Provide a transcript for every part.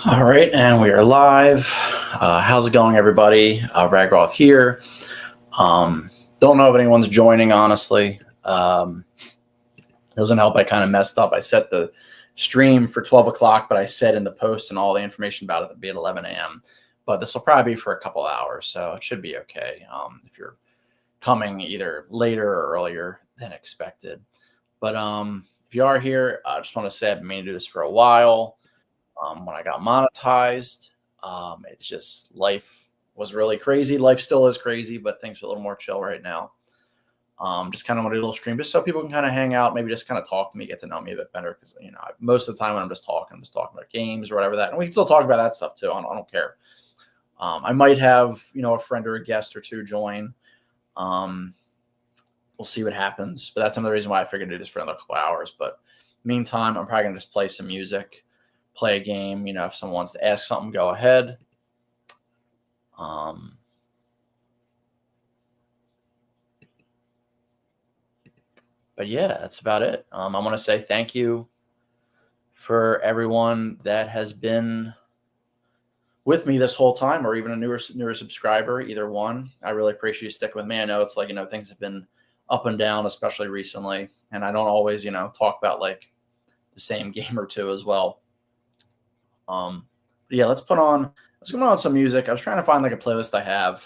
All right, and we are live. How's it going, everybody? Ragroth here. Don't know if anyone's joining, honestly. Doesn't help I kind of messed up. I set the stream for 12 o'clock, but I said in the post and all the information about it would be at 11 a.m. But this will probably be for a couple hours, so it should be okay if you're coming either later or earlier than expected. But if you are here, I just want to say I've been meaning to do this for a while. When I got monetized, it's just life was really crazy. Life still is crazy, but things are a little more chill right now. Just kind of want to do a little stream just so people can kind of hang out, maybe just kind of talk to me, get to know me a bit better. Because most of the time when I'm just talking about games or whatever that, and we can still talk about that stuff too. I don't care. I might have a friend or a guest or two join. We'll see what happens, but that's another reason why I figured to do this for another couple hours. But meantime, I'm probably gonna just play some music, play a game. If someone wants to ask something, go ahead. But yeah, that's about it. I want to say thank you for everyone that has been with me this whole time, or even a newer subscriber, either one. I really appreciate you sticking with me. I know it's like, things have been up and down, especially recently. And I don't always, talk about like the same game or two as well. Yeah, let's put on some music. I was trying to find like a playlist I have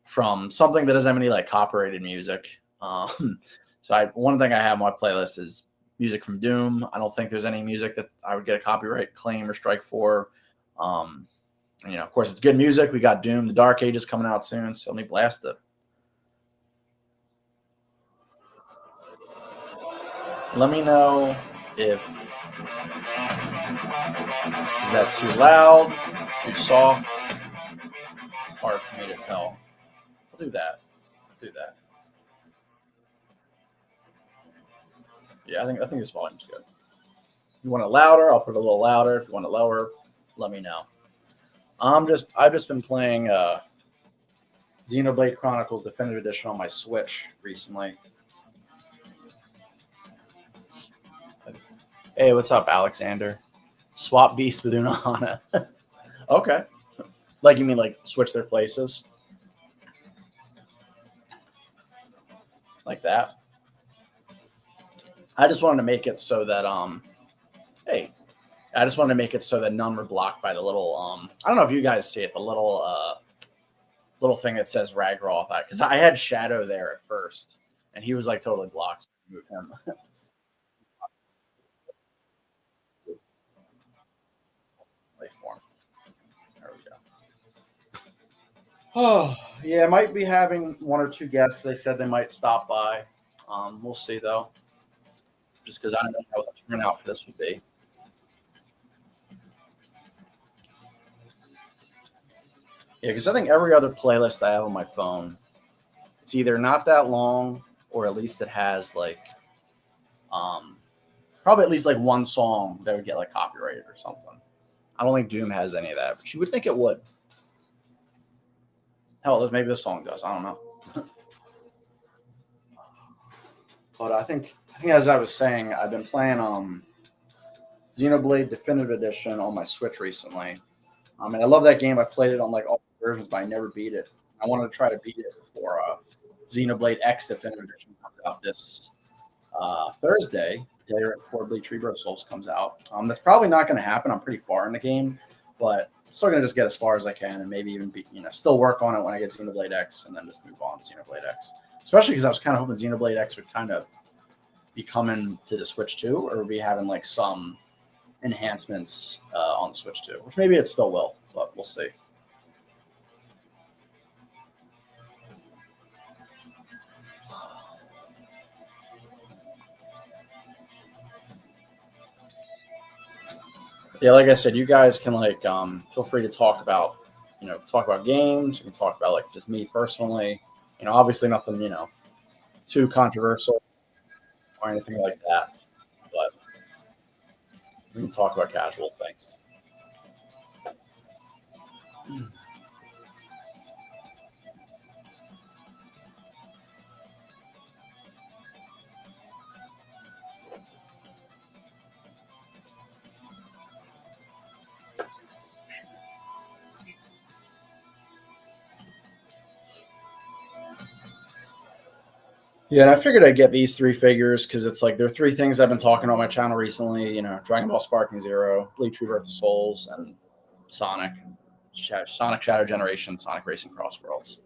from something that doesn't have any like copyrighted music. So one thing I have on my playlist is music from Doom. I don't think there's any music that I would get a copyright claim or strike for. Of course, it's good music. We got Doom, The Dark Ages coming out soon, so let me blast it. Let me know if is that too loud, too soft. It's hard for me to tell. I'll do that. Let's do that. Yeah, I think this volume's good. If you want it louder, I'll put it a little louder. If you want it lower, let me know. I've just been playing Xenoblade Chronicles Definitive Edition on my Switch recently. Hey, what's up, Alexander? Swap Beast with Unohana. Okay. Like, you mean like switch their places? Like that? I just wanted to make it so that I just wanted to make it so that none were blocked by the little I don't know if you guys see it, the little thing that says Ragroth, because I had Shadow there at first and he was like totally blocked. So I moved him. There we go. Oh yeah, might be having one or two guests. They said they might stop by. We'll see though, just because I don't know what the turnout for this would be. Yeah, because I think every other playlist I have on my phone, it's either not that long or at least it has like um, probably at least like one song that would get like copyrighted or something. I don't think Doom has any of that, but you would think it would. Hell, maybe this song does. I don't know. But I think as I was saying, I've been playing Xenoblade Definitive Edition on my Switch recently. And I love that game. I played it on like all versions, but I never beat it. I wanted to try to beat it before Xenoblade X Definitive Edition comes out this Thursday, the day right before Bleach Rebirth Souls comes out. That's probably not going to happen. I'm pretty far in the game, but still going to just get as far as I can and maybe even be, still work on it when I get Xenoblade X and then just move on to Xenoblade X. Especially because I was kind of hoping Xenoblade X would kind of be coming to the Switch too, or be having like some enhancements on the Switch too, which maybe it still will, but we'll see. Yeah, like I said, you guys can like feel free to talk about games. You can talk about like just me personally. Obviously nothing too controversial or anything like that, but we can talk about casual things. Yeah, and I figured I'd get these three figures because it's like there are three things I've been talking about on my channel recently. Dragon Ball Sparking Zero, Bleach Rebirth of Souls, and Sonic, Sonic Shadow Generation, Sonic Racing Crossworlds,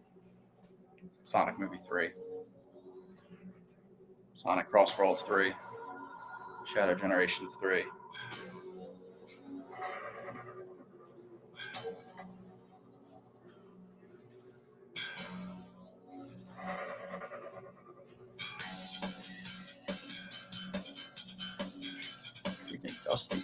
Sonic Movie 3, Sonic Crossworlds 3, Shadow Generations 3. Freaking dusty.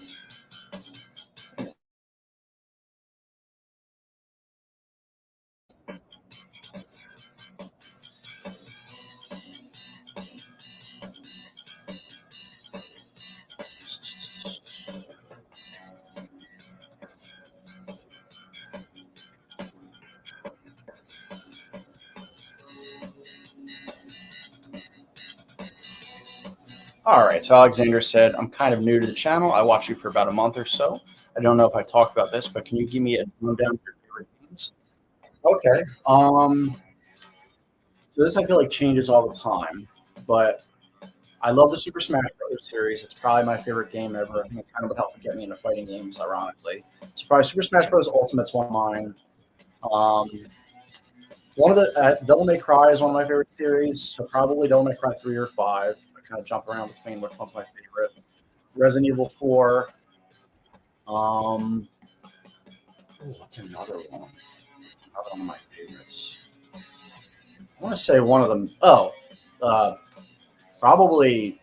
All right, so Alexander said, I'm kind of new to the channel. I watched you for about a month or so. I don't know if I talked about this, but can you give me a rundown of your favorite games? Okay. So this I feel like changes all the time, but I love the Super Smash Bros. Series. It's probably my favorite game ever. I think it kind of would help get me into fighting games, ironically. So probably Super Smash Bros. Ultimate's one of mine. Um, one of the Devil May Cry is one of my favorite series. So probably Devil May Cry 3 or 5. I kind of jump around between which one's my favorite. Resident Evil 4. What's another one? Another one of my favorites. I want to say one of them. Probably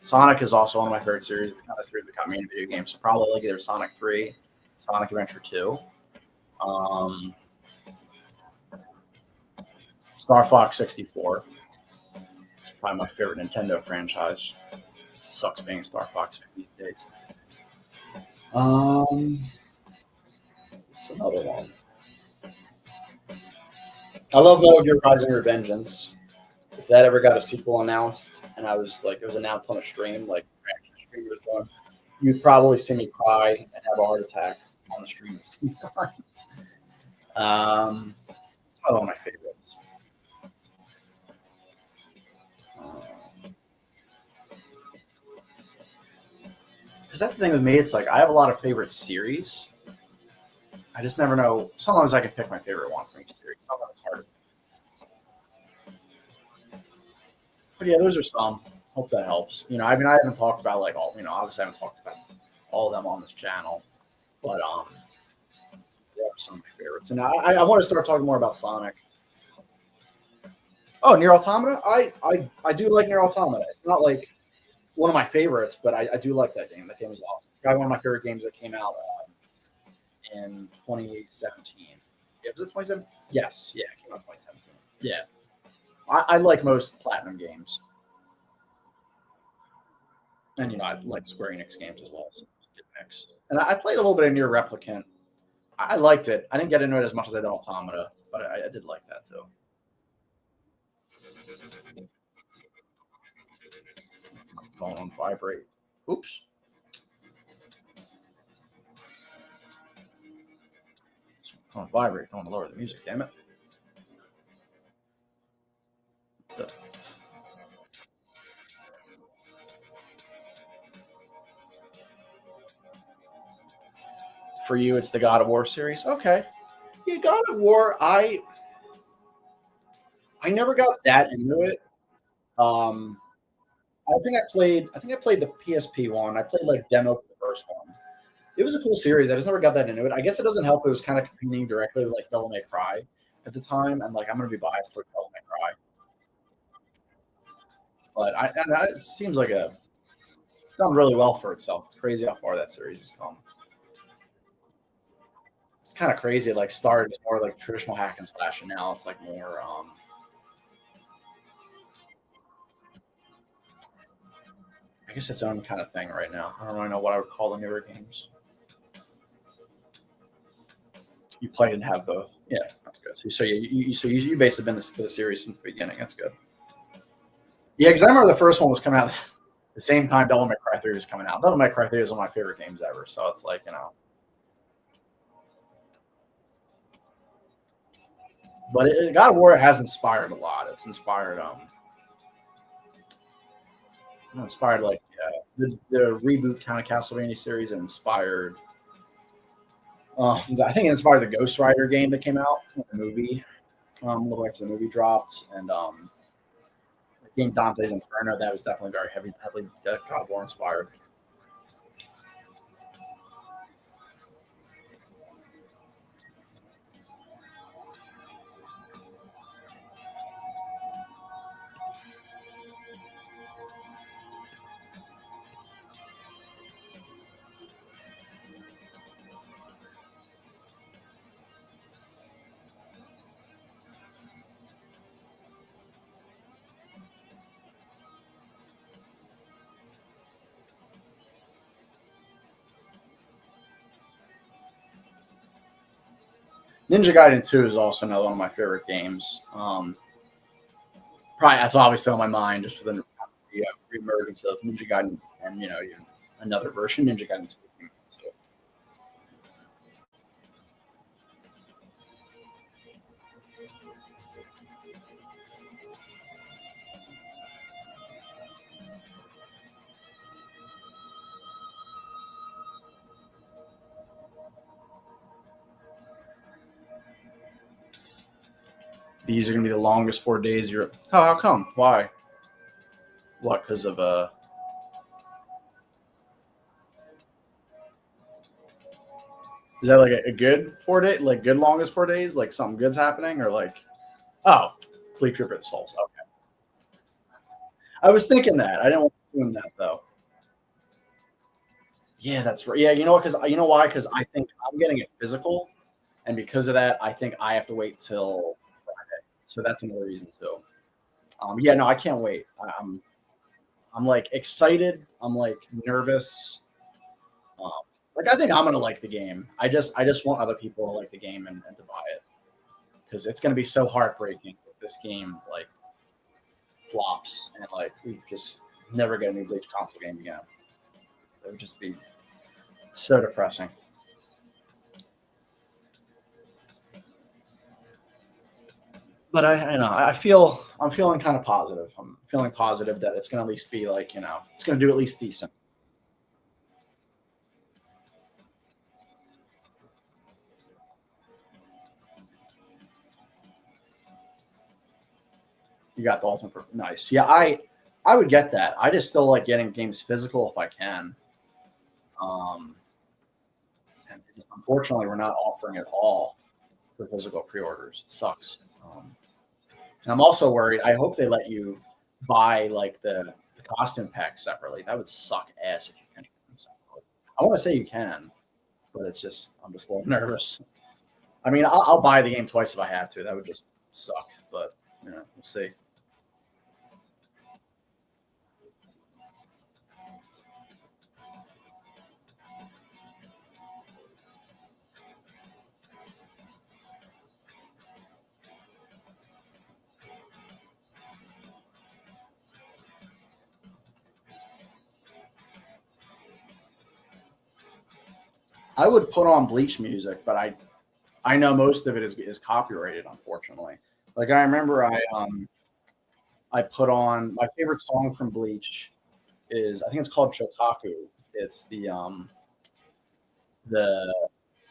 Sonic is also one of my favorite series. It's kind of a series that got me into video games. So probably like either Sonic 3, Sonic Adventure 2, um, Star Fox 64. It's probably my favorite Nintendo franchise. Sucks being a Star Fox fan these days. What's another one? I love Metal Gear Rising: Revengeance. If that ever got a sequel announced, and I was like, it was announced on a stream, like the stream was going, you'd probably see me cry and have a heart attack on the stream at the same time. One of my favorites. Because that's the thing with me, it's like I have a lot of favorite series. I just never know. Sometimes I can pick my favorite one from each series. Sometimes it's hard. But yeah, those are some. Hope that helps. I mean, I haven't talked about like all. Obviously, I haven't talked about all of them on this channel, but they are some of my favorites. And I want to start talking more about Sonic. Oh, Nier Automata. I do like Nier Automata. It's not like one of my favorites, but I do like that game. That game is awesome. Probably one of my favorite games that came out in 2017. Yeah, was it 2017? Yes. Yeah, it came out in 2017. Yeah. I like most Platinum games. And, I like Square Enix games as well. So good mix. And I played a little bit of Nier Replicant. I liked it. I didn't get into it as much as I did Automata, but I did like that too. My phone on vibrate. Oops. On vibrate. Don't lower the music, damn it. For you, it's the God of War series. Okay. Yeah, God of War. I never got that into it. Um, I think I played the PSP one. I played like demo for the first one. It was a cool series. I just never got that into it. I guess it doesn't help. It was kind of competing directly with like Devil May Cry at the time, and like I'm gonna be biased towards Devil May Cry, but it seems like it's done really well for itself. It's crazy how far that series has come. It's kind of crazy. Like started as more like traditional hack and slash, and now it's like more. I guess its own kind of thing right now. I don't really know what I would call the newer games. You played and have both. Yeah, that's good. So you basically been the series since the beginning. That's good. Yeah, because I remember the first one was coming out the same time Devil May Cry 3 was coming out. Devil May Cry 3 is one of my favorite games ever. So it's like, but God of War has inspired a lot. It's inspired inspired like the reboot kind of Castlevania series inspired. I think it inspired the Ghost Rider game that came out, the movie, a little after the movie dropped, and the game Dante's Inferno. That was definitely very heavily God of War inspired. Ninja Gaiden 2 is also another one of my favorite games. Probably that's obviously on my mind just with the reemergence of Ninja Gaiden and another version Ninja Gaiden 2. So these are gonna be the longest 4 days. How come? Why? What? Because of is that like a good 4 day, like good longest 4 days, like something good's happening, or like oh, Fleet Trooper Souls. Okay, I was thinking that. I didn't want to assume that though. Yeah, that's right. Yeah, you know what? Because you know why? Because I think I'm getting it physical, and because of that, I think I have to wait till Friday. So that's another reason too. Yeah, no, I can't wait. I'm like excited. I'm like nervous. Um, like I think I'm gonna like the game. I just want other people to like the game and to buy it because it's gonna be so heartbreaking if this game like flops and like we just never get a new Bleach console game again. It would just be so depressing. But I'm feeling kind of positive. I'm feeling positive that it's gonna at least be like it's gonna do at least decent. You got the ultimate. Nice. Yeah, I would get that. I just still like getting games physical if I can. Um, and just, unfortunately, we're not offering it all for physical pre-orders. It sucks. And I'm also worried. I hope they let you buy like the costume pack separately. That would suck ass if you can. I want to say you can, but it's just I'm just a little nervous. I mean, I'll buy the game twice if I have to. That would just suck. But we'll see. I would put on Bleach music, but I know most of it is copyrighted, unfortunately. Like I remember I put on my favorite song from Bleach is I think it's called Chokaku. It's the the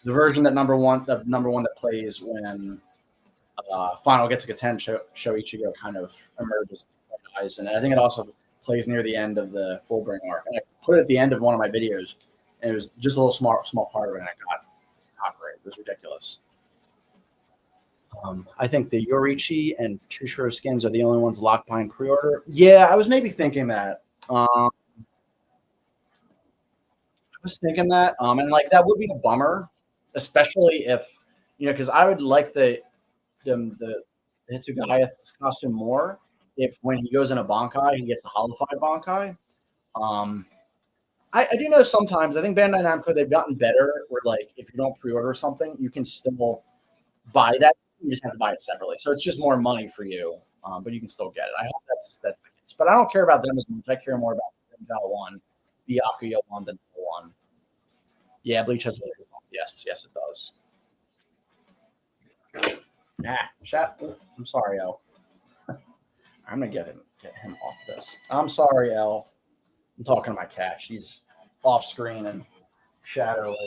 version that number one that plays when Final gets a Gaten Shoichigo kind of emerges eyes, and I think it also plays near the end of the Fullbring arc. And I put it at the end of one of my videos, and it was just a little small part of it, and I got copyright. It was ridiculous. I think the Yorichi and Trushiro skins are the only ones locked behind pre-order. Yeah, I was maybe thinking that. I was thinking that, and like that would be a bummer, especially if because I would like the Hitsugaya costume more if when he goes in a Bankai, he gets the holified Bankai. Um, I do know sometimes I think Bandai Namco they've gotten better where like if you don't pre-order something, you can still buy that. You just have to buy it separately, so it's just more money for you, but you can still get it. I hope that's the case. But I don't care about them as much. I care more about the one, the Akuya one, than the one. Yeah, Bleach has the latest one. Yes, it does. Chat. I'm sorry, El. I'm gonna get him off this. I'm sorry, El. I'm talking to my cat. She's off screen and shadow like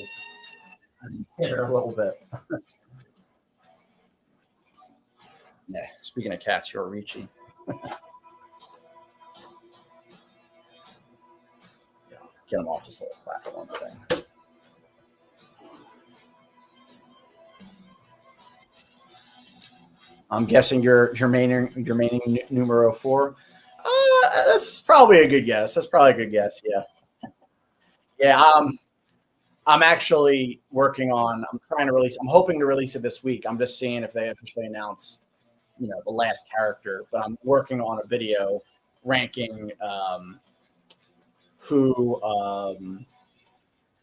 hit her a little bit. Yeah. Speaking of cats, you're Ricci. Yeah, get him off this little platform thing. I'm guessing your remaining numero four. That's probably a good guess. That's probably a good guess. Yeah, yeah. I'm actually working on. I'm trying to release. I'm hoping to release it this week. I'm just seeing if they officially announce, the last character. But I'm working on a video ranking who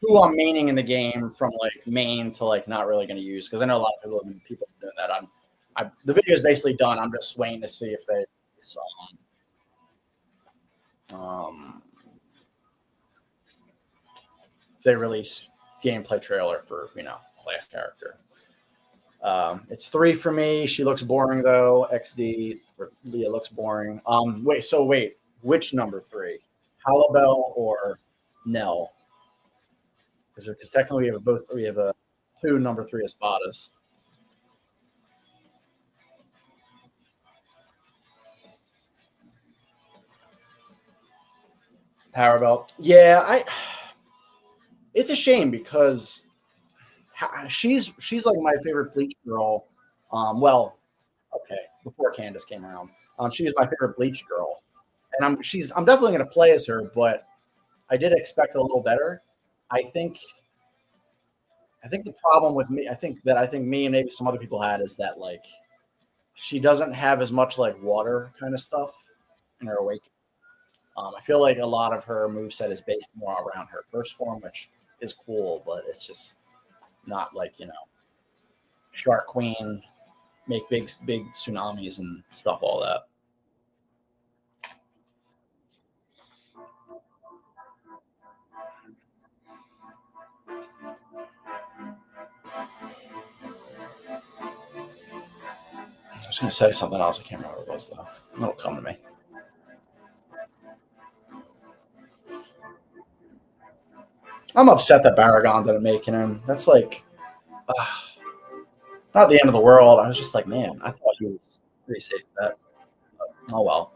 who I'm maining in the game from like main to like not really going to use because I know a lot of people are doing that. The video is basically done. I'm just waiting to see if they um, if they release gameplay trailer for last character. It's 3 for me. She looks boring though. XD Leah looks boring. Wait, which number 3? Halibel or Nell? Because technically we have a 2 number 3 Espadas. Power Belt. Yeah, it's a shame because she's like my favorite Bleach girl. Well, okay, before Candace came around, she was my favorite Bleach girl, and I'm definitely going to play as her, but I did expect a little better. I think the problem with me, I think me and maybe some other people had is that like she doesn't have as much like water kind of stuff in her awakening. I feel like a lot of her moveset is based more around her first form, which is cool, but it's just not like Shark Queen, make big tsunamis and stuff, all that. I was going to say something else. I can't remember what it was though. It'll come to me. I'm upset that Baragon didn't make it in. That's like not the end of the world. I was just like, man, I thought he was pretty safe bet. Oh well.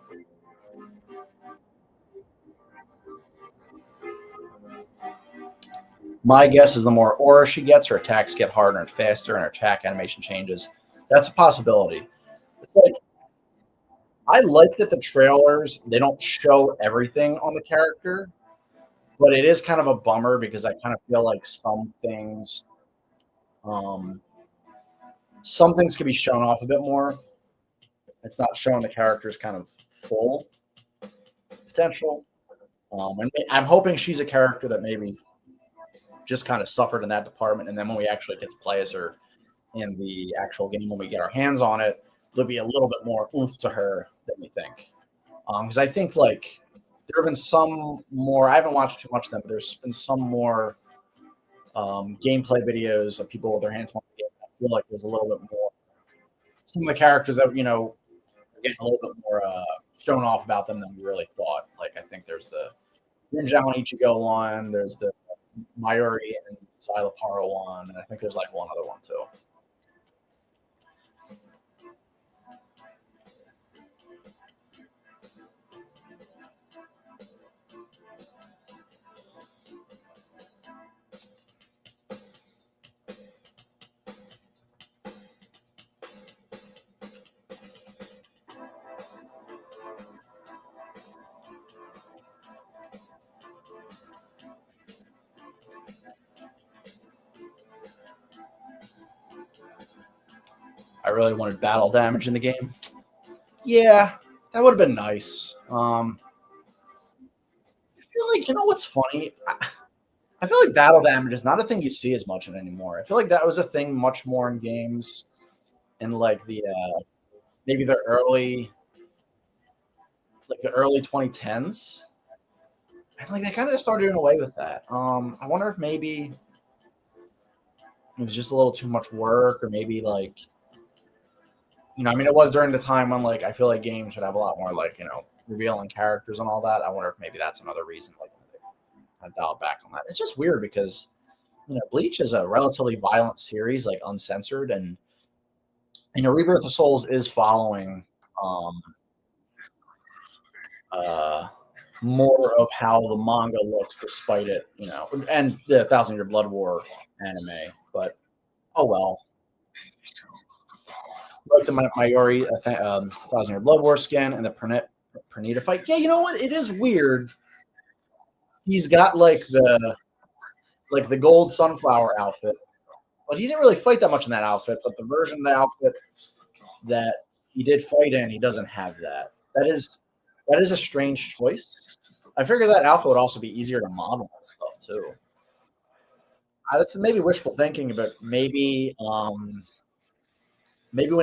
My guess is the more aura she gets, her attacks get harder and faster, and her attack animation changes. That's a possibility. It's like I like that the trailers they don't show everything on the character, but it is kind of a bummer because I kind of feel like um, some things could be shown off a bit more. It's not showing the character's kind of full potential. And I'm hoping she's a character that maybe just kind of suffered in that department, and then when we actually get to play as her in the actual game, when we get our hands on it, there'll be a little bit more oomph to her than we think. Because I think like there have been some more. I haven't watched too much of them, but there's been some more gameplay videos of people with their hands on the game. I feel like there's a little bit more. Some of the characters that are getting a little bit more shown off about them than we really thought. Like I think there's the Rinjao and Ichigo one. There's the Mayuri and Xyloparo one, and I think there's like one other one too. I really wanted battle damage in the game. Yeah, that would have been nice. I feel like what's funny. I feel like battle damage is not a thing you see as much anymore. I feel like that was a thing much more in games in like the maybe the early 2010s. And like they kind of just started doing away with that. I wonder if maybe it was just a little too much work, or maybe like I mean, it was during the time when like I feel like games should have a lot more like revealing characters and all that. I wonder if maybe that's another reason, like I dialed back on that. It's just weird because Bleach is a relatively violent series, like uncensored, and Rebirth of Souls is following um uh more of how the manga looks, despite it, and the Thousand Year Blood War anime. But oh well. Like the Mayuri Thousand Year Blood War skin and the Pernita fight. Yeah, you know what? It is weird. He's got like the gold sunflower outfit, but he didn't really fight that much in that outfit. But the version of the outfit that he did fight in, he doesn't have that. That is a strange choice. I figured that outfit would also be easier to model and stuff too. This is maybe wishful thinking, but maybe when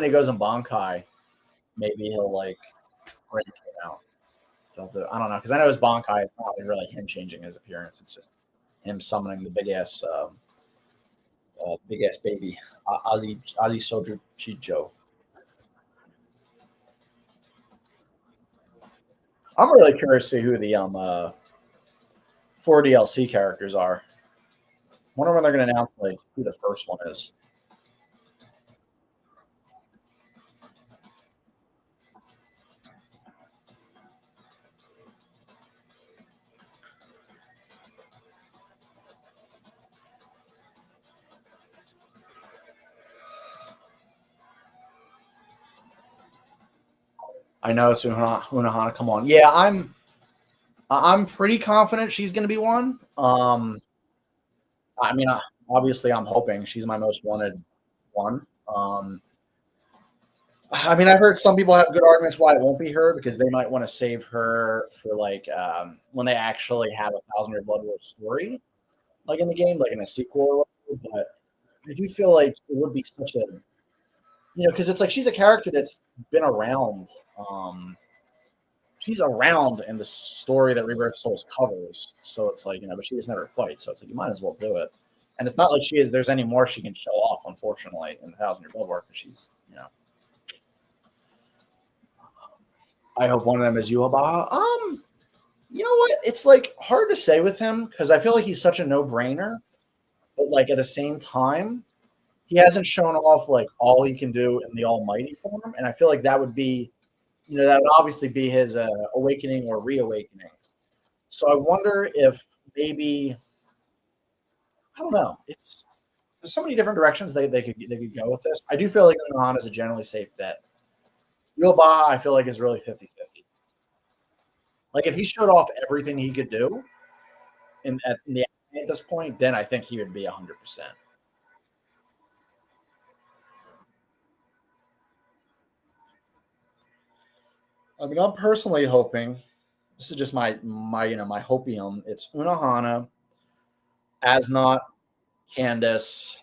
he goes in Bankai, maybe he'll like break it out. I don't know, because I know his Bankai. It's not really him changing his appearance. It's just him summoning the big ass baby, Ozzy Soju Chijo. I'm really curious to see who the 4 DLC characters are. Wonder when they're going to announce like who the first one is. I know it's Unohana. Come on, yeah, I'm pretty confident she's going to be one. I mean, obviously, I'm hoping she's my most wanted one. I mean, I've heard some people have good arguments why it won't be her because they might want to save her for like when they actually have a Thousand Year Blood War story, like in the game, like in a sequel or whatever. But I do feel like it would be such a because it's like she's a character that's been around. She's around in the story that Rebirth Souls covers, so it's like but she just never fights, so it's like you might as well do it. And it's not like there's any more she can show off, unfortunately, in the Thousand Year Blood War because she's I hope one of them is Yuaba. You know what? It's like hard to say with him because I feel like he's such a no-brainer, but like at the same time, he hasn't shown off like all he can do in the Almighty form, and I feel like that would be, that would obviously be his awakening or reawakening. So I wonder if maybe I don't know. There's so many different directions they could go with this. I do feel like Unohana is a generally safe bet. Yuaba, I feel like is really 50-50. Like if he showed off everything he could do at this point, then I think he would be 100%. I mean, I'm personally hoping. This is just my my hopium. It's Unohana, Asnot, Candace,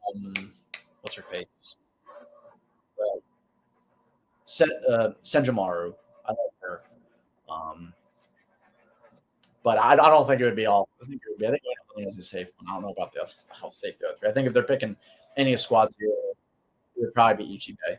and what's her face? Uh, Senjamaru. I like her. Um, but I don't think it would be all. I think it would be. I think Anthony is a safe one. I don't know about how safe the other three. I think if they're picking any squad zero, it would probably be Ichibei.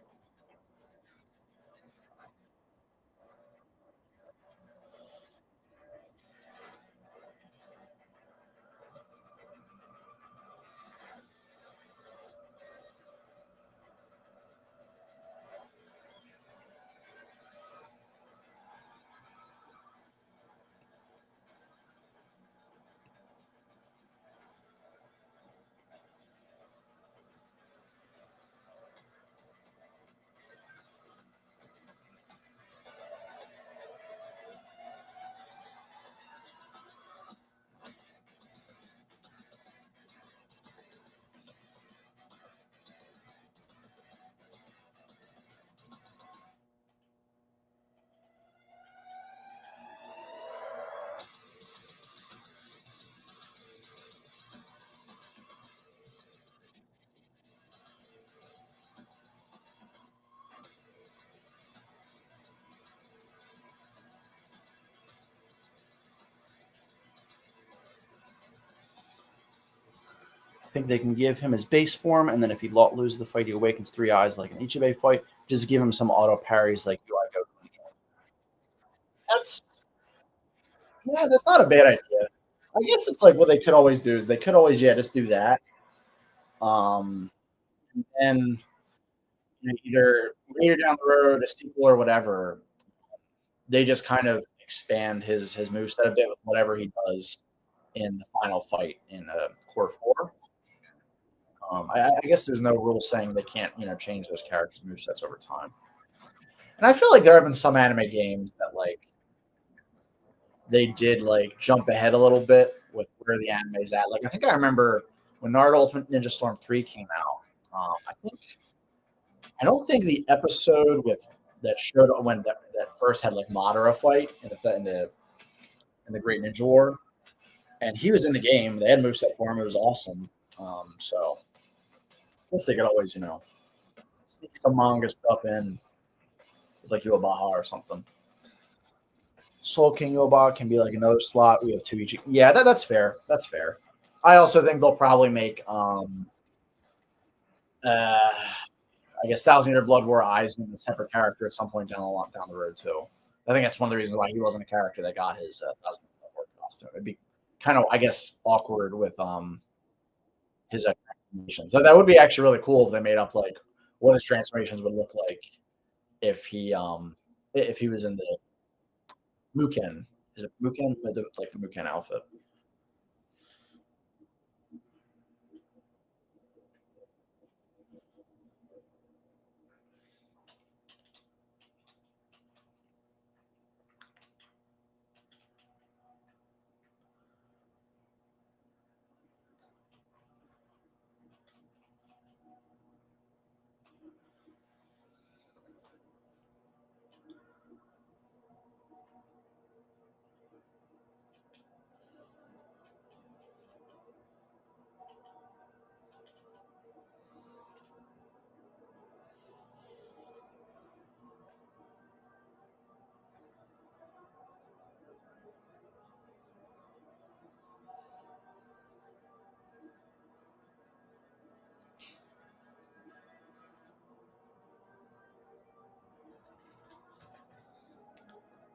I think they can give him his base form, and then if he loses the fight, he awakens 3 eyes like an Ichibei fight. Just give him some auto parries like UI Goku. That's Yeah, that's not a bad idea. I guess it's like what they could always do is they could always just do that. And either later down the road, a sequel or whatever, they just kind of expand his moveset a bit with whatever he does in the final fight in Core 4. I guess there's no rule saying they can't, change those characters' movesets over time. And I feel like there have been some anime games that like they did like jump ahead a little bit with where the anime is at. Like I think I remember when Naruto Ultimate Ninja Storm 3 came out. I don't think the episode with that showed when that first had like Madara fight in the Great Ninja War, and he was in the game. They had moveset for him. It was awesome. So I guess they could always, sneak some manga stuff in, like Yuabaha or something. Soul King Yuabaha can be like another slot. We have two each. Yeah, that's fair. That's fair. I also think they'll probably make I guess Thousand Year Blood War Aizen a separate character at some point down the road too. I think that's one of the reasons why he wasn't a character that got his Thousand Year Blood War costume. It'd be kind of, I guess, awkward with his transformations. So that would be actually really cool if they made up like what his transformations would look like if he was in the Muken. Is it Muken? Like the Muken outfit.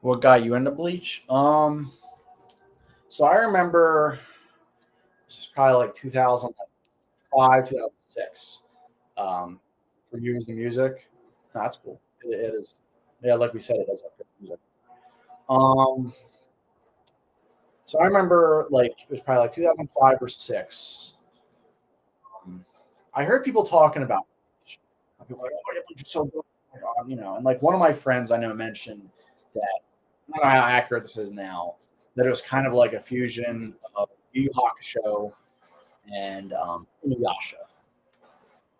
What got you into Bleach? So I remember this was probably like 2005, 2006. For using music, that's cool. It is. Yeah, like we said, it does have good music. Um, so I remember like it was probably like 2005 or six. Um, I heard people talking about Bleach. People were like, "Oh, yeah, Bleach is so good," and like one of my friends I know mentioned that I don't know how accurate this is now. That it was kind of like a fusion of Yu Yu Hakusho and Inuyasha.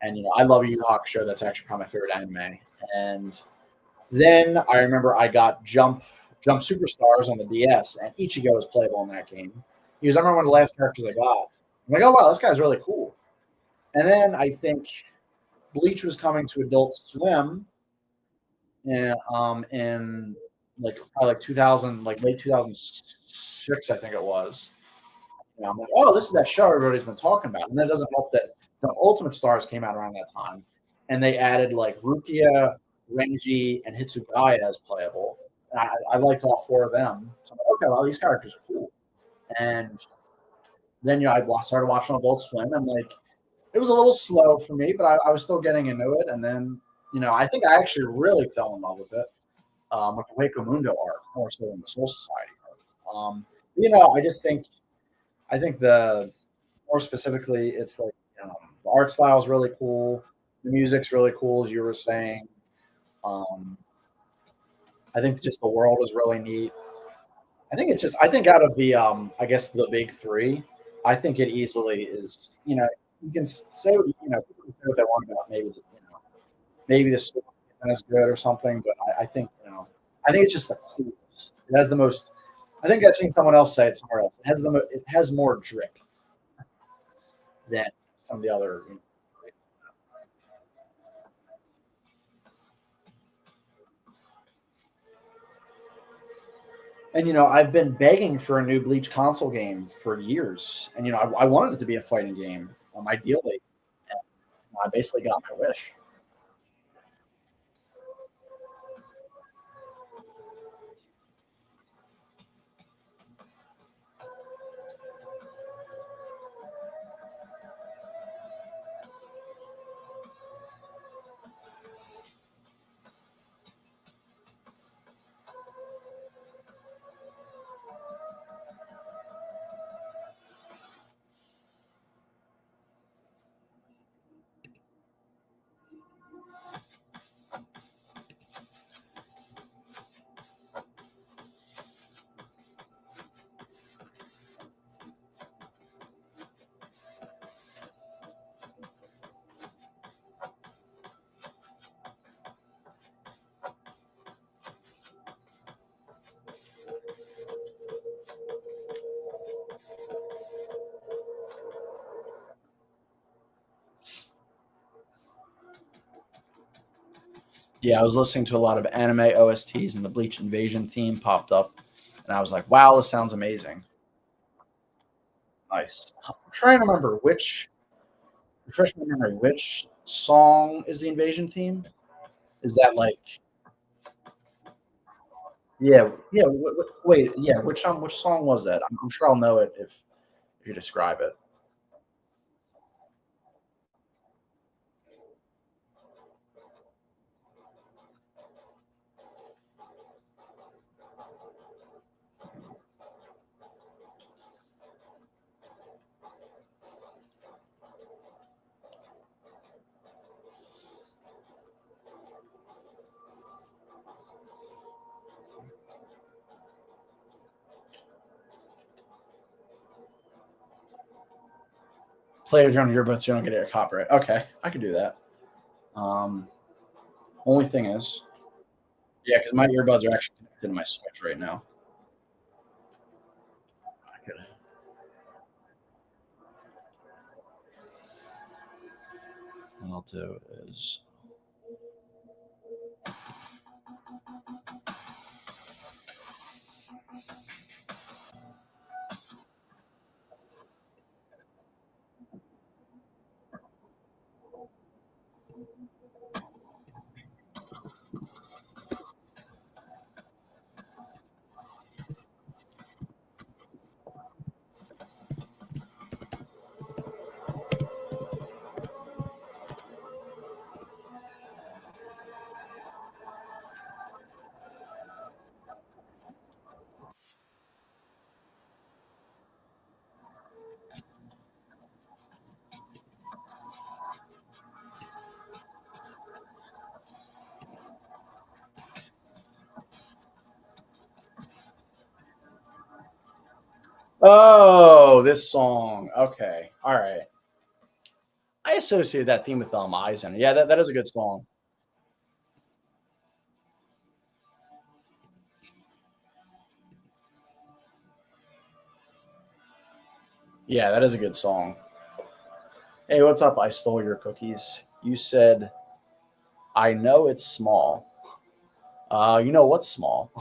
And I love Yu Yu Hakusho. That's actually probably my favorite anime. And then I remember I got Jump Superstars on the DS, and Ichigo was playable in that game. I remember one of the last characters I got. I'm like, oh wow, this guy's really cool. And then I think Bleach was coming to Adult Swim, in like probably like 2000, like late 2006, I think it was. And I'm like, oh, this is that show everybody's been talking about. And then it doesn't help that the Ultimate Stars came out around that time, and they added like Rukia, Renji, and Hitsugaya as playable. And I liked all four of them. So I'm like, okay, well, these characters are cool. And then I started watching Adult Swim, and like it was a little slow for me, but I was still getting into it. And then I think I actually really fell in love with it, with the Hueco Mundo arc more so than the Soul Society arc. I think the more specifically, it's like the art style is really cool, the music's really cool, as you were saying. Um, I think just the world is really neat. I think out of the I guess the big three, I think it easily is. You can say people can say what they want about maybe the story isn't as good or something, but I think I think it's just the coolest. It has the most. I think I've seen someone else say it somewhere else. It has more drip than some of the other. And I've been begging for a new Bleach console game for years, and I wanted it to be a fighting game, ideally. And I basically got my wish. Yeah, I was listening to a lot of anime OSTs, and the Bleach Invasion theme popped up, and I was like, "Wow, this sounds amazing." Nice. I'm trying to remember which refresh my memory. Which song is the Invasion theme? Is that like yeah, yeah? Wait, yeah. Which song was that? I'm sure I'll know it if you describe it. Play it on your earbuds so you don't get a copyright. Okay, I could do that. Um, Only thing is, yeah, because my earbuds are actually connected to my Switch right now. I could, what I'll do is oh, this song. Okay, all right. I associate that theme with Eisen. Yeah, that is a good song. Yeah, that is a good song. Hey, what's up? I stole your cookies. You said I know it's small. You know what's small?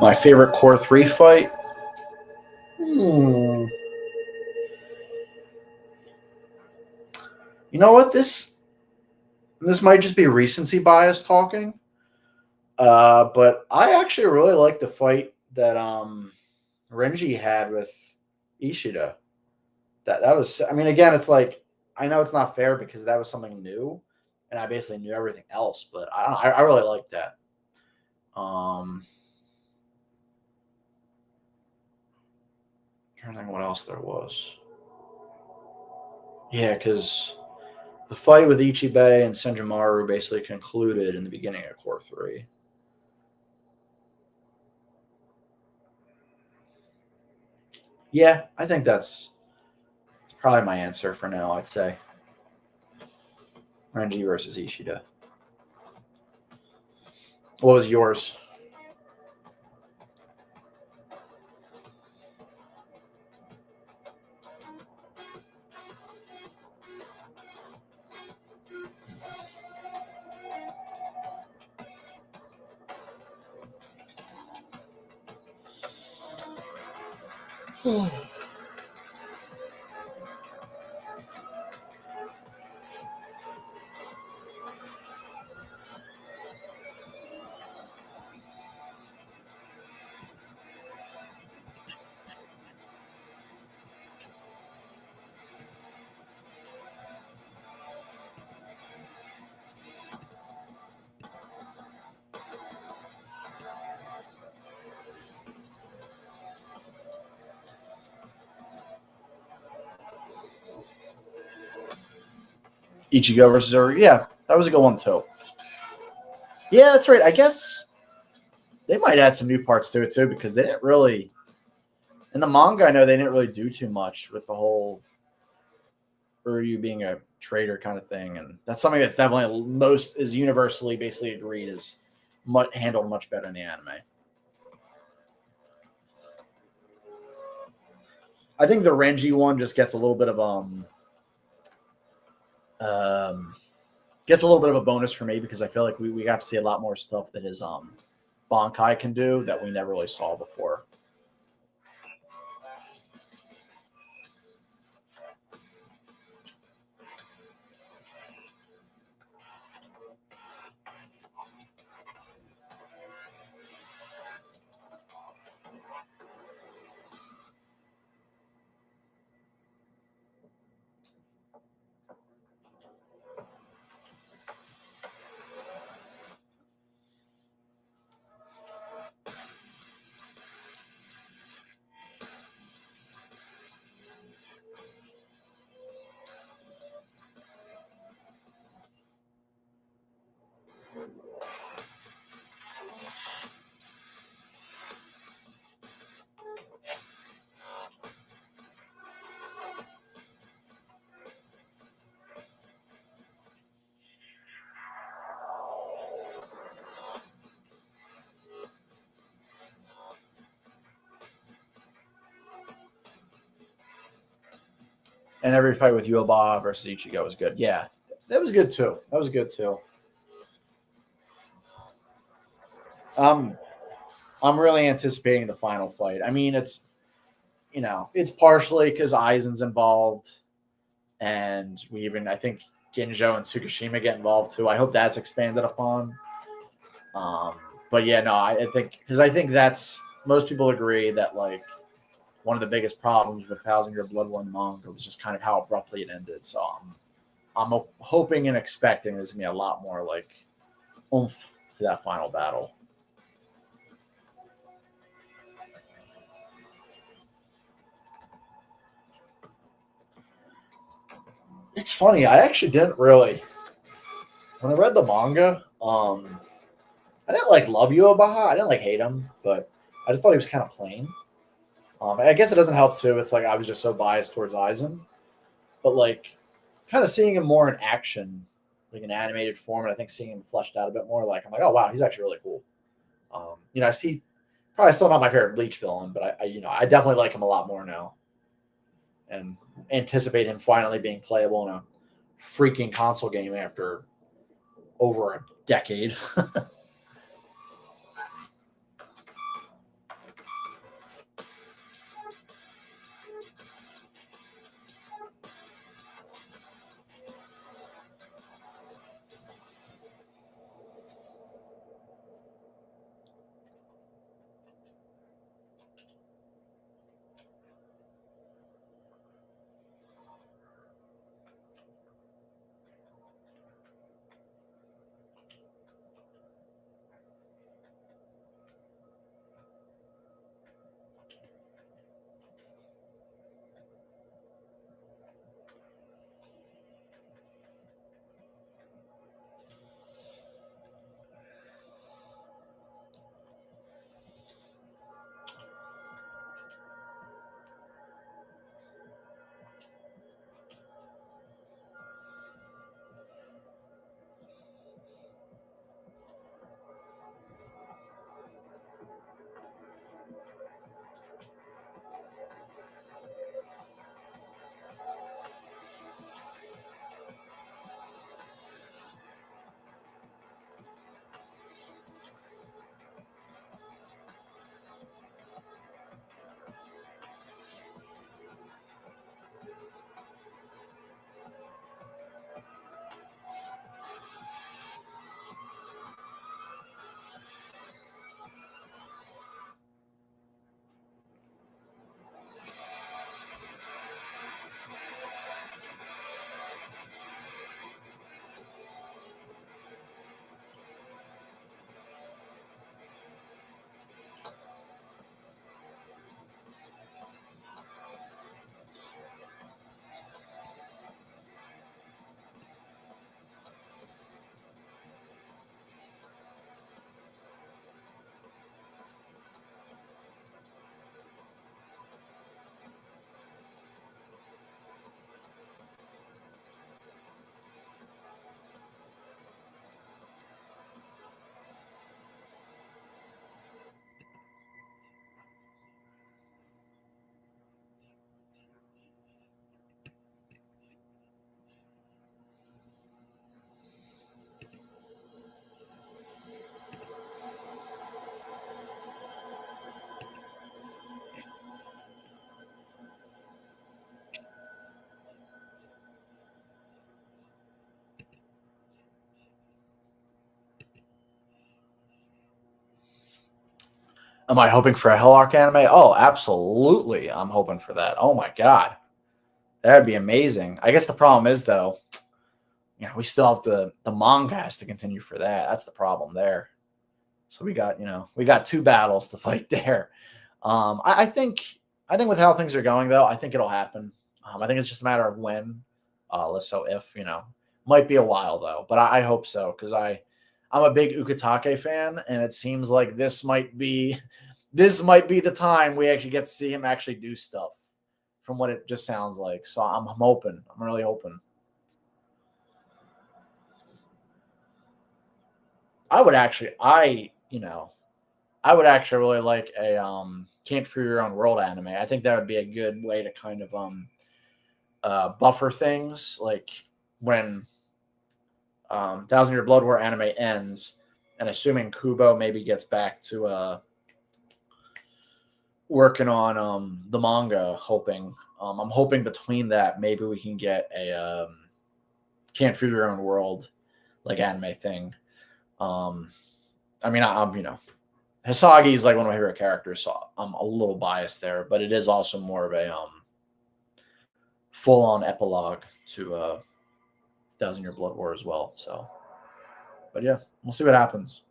My favorite Core 3 fight? You know what? This might just be recency bias talking. But I actually really like the fight that Renji had with Ishida. That was, I mean, again, it's like, I know it's not fair because that was something new, and I basically knew everything else. But I really liked that. Trying to think what else there was. Yeah, because the fight with Ichibei and Senjomaru basically concluded in the beginning of Core 3. Yeah, I think that's probably my answer for now, I'd say. Renji versus Ishida. What was yours? Ichigo versus Uri. Yeah, that was a good one too. Yeah, that's right. I guess they might add some new parts to it too because they didn't really in the manga. I know they didn't really do too much with the whole Uryu being a traitor kind of thing, and that's something that's definitely most is universally basically agreed is handled much better in the anime. I think the Renji one just gets a little bit of gets a little bit of a bonus for me because I feel like we got to see a lot more stuff that his Bankai can do that we never really saw before. And every fight with Yuaba versus Ichigo was good. Yeah, that was good too. That was good too. I'm really anticipating the final fight. I mean, it's it's partially because Aizen's involved, and I think Ginjo and Tsukushima get involved too. I hope that's expanded upon. But yeah, no, I think that's most people agree that like one of the biggest problems with Thousand Year Bloodborne manga was just kind of how abruptly it ended. So I'm hoping and expecting there's gonna be a lot more like oomph to that final battle. It's funny. I actually didn't really when I read the manga. I didn't like love Yuabaha. I didn't like hate him, but I just thought he was kind of plain. I guess it doesn't help too. It's like I was just so biased towards Aizen, but like kind of seeing him more in action, like in animated form, and I think seeing him fleshed out a bit more, like I'm like, oh wow, he's actually really cool. I see probably still not my favorite Bleach villain, but I definitely like him a lot more now, and anticipate him finally being playable in a freaking console game after over a decade. Am I hoping for a Hell Arc anime? Oh, absolutely. I'm hoping for that. Oh my god. That'd be amazing. I guess the problem is though, we still have the manga has to continue for that. That's the problem there. So we got two battles to fight there. I think with how things are going though, I think it'll happen. I think it's just a matter of when. Less so if might be a while though, but I hope so because I'm a big Ukitake fan, and it seems like this might be the time we actually get to see him actually do stuff. From what it just sounds like, so I'm hoping. I'm really hoping. I would actually, I would actually really like a Can't Free Your Own World anime. I think that would be a good way to kind of buffer things, like when Thousand Year Blood War anime ends, and assuming Kubo maybe gets back to working on the manga, I'm hoping between that maybe we can get a Can't Feed Your Own World like anime thing. I mean, I'm Hisagi is like one of my favorite characters, so I'm a little biased there, but it is also more of a full on epilogue to Thousand Year Blood War as well. So, but yeah, we'll see what happens.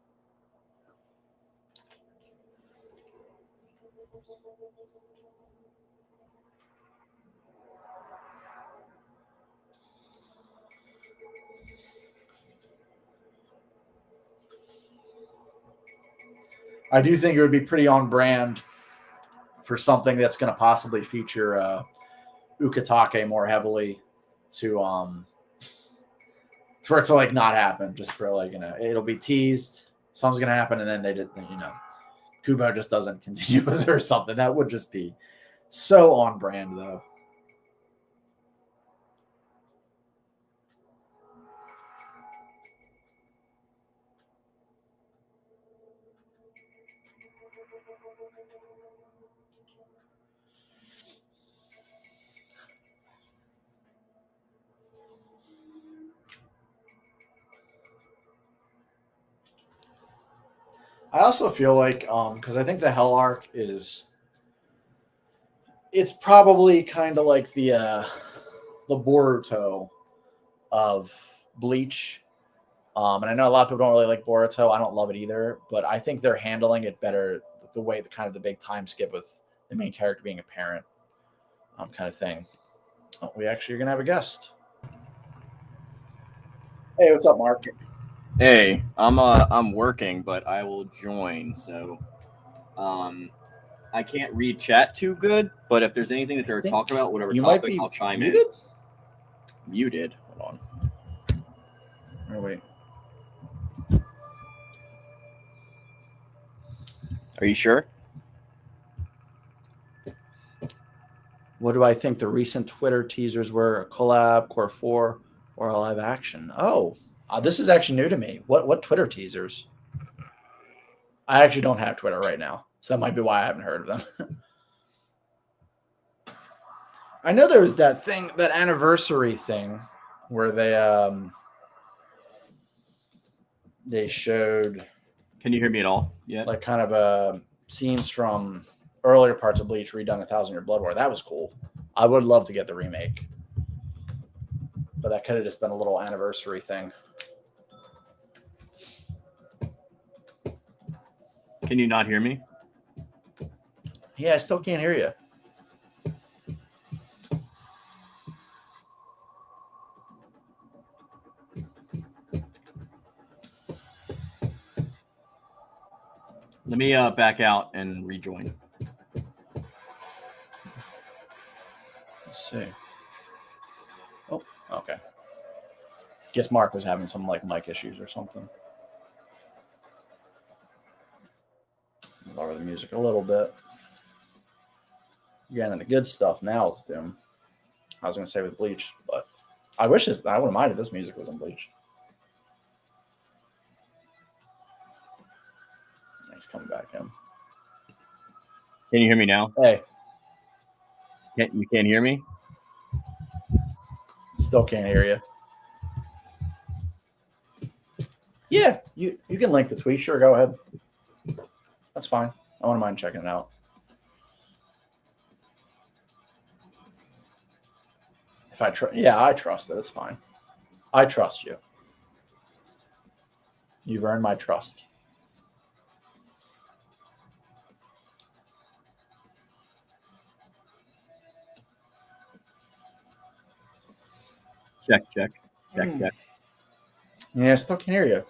I do think it would be pretty on brand for something that's going to possibly feature Ukitake more heavily to for it to like not happen, just for like it'll be teased, something's going to happen, and then they did Kubo just doesn't continue with it or something. That would just be so on brand though. I also feel like because I think the Hell arc it's probably kind of like the Boruto of Bleach. And I know a lot of people don't really like Boruto. I don't love it either, but I think they're handling it better the way the kind of the big time skip with the main character being a parent, kind of thing. Oh, we actually are gonna have a guest. Hey, what's up, Mark? Hey, I'm working, but I will join. So, I can't read chat too good, but if there's anything that they're talking about, whatever You might topic, be I'll chime muted? in. Muted. Hold on. Oh wait. Are you sure? What do I think the recent Twitter teasers were? A collab, Core 4, or a live action? Oh, this is actually new to me. What Twitter teasers? I actually don't have Twitter right now, so that might be why I haven't heard of them. I know there was that thing, that anniversary thing, where they showed. Can you hear me at all? Yeah. Like kind of scenes from earlier parts of Bleach redone 1,000 Year Blood War. That was cool. I would love to get the remake, but that could have just been a little anniversary thing. Can you not hear me? Yeah, I still can't hear you. Let me back out and rejoin. Let's see. Oh, okay. Guess Mark was having some like mic issues or something. Lower the music a little bit. Getting into good stuff now with Doom. I was going to say with Bleach, but I wouldn't mind if this music was in Bleach. He's coming back in. Can you hear me now? Hey. You can't hear me? Still can't hear you. Yeah, you can link the tweet. Sure, go ahead. That's fine. I wouldn't mind checking it out. If I trust, yeah, I trust it. It's fine. I trust you. You've earned my trust. Check. Yeah, I still can hear you.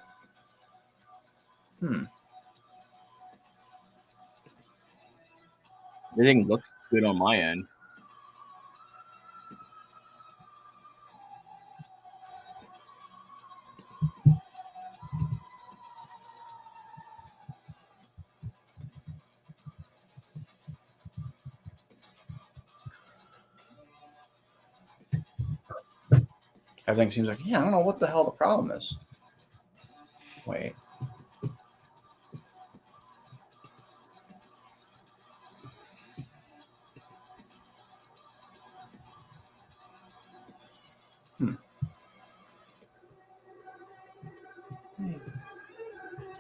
Everything looks good on my end. Everything seems like, yeah, I don't know what the hell the problem is. Wait.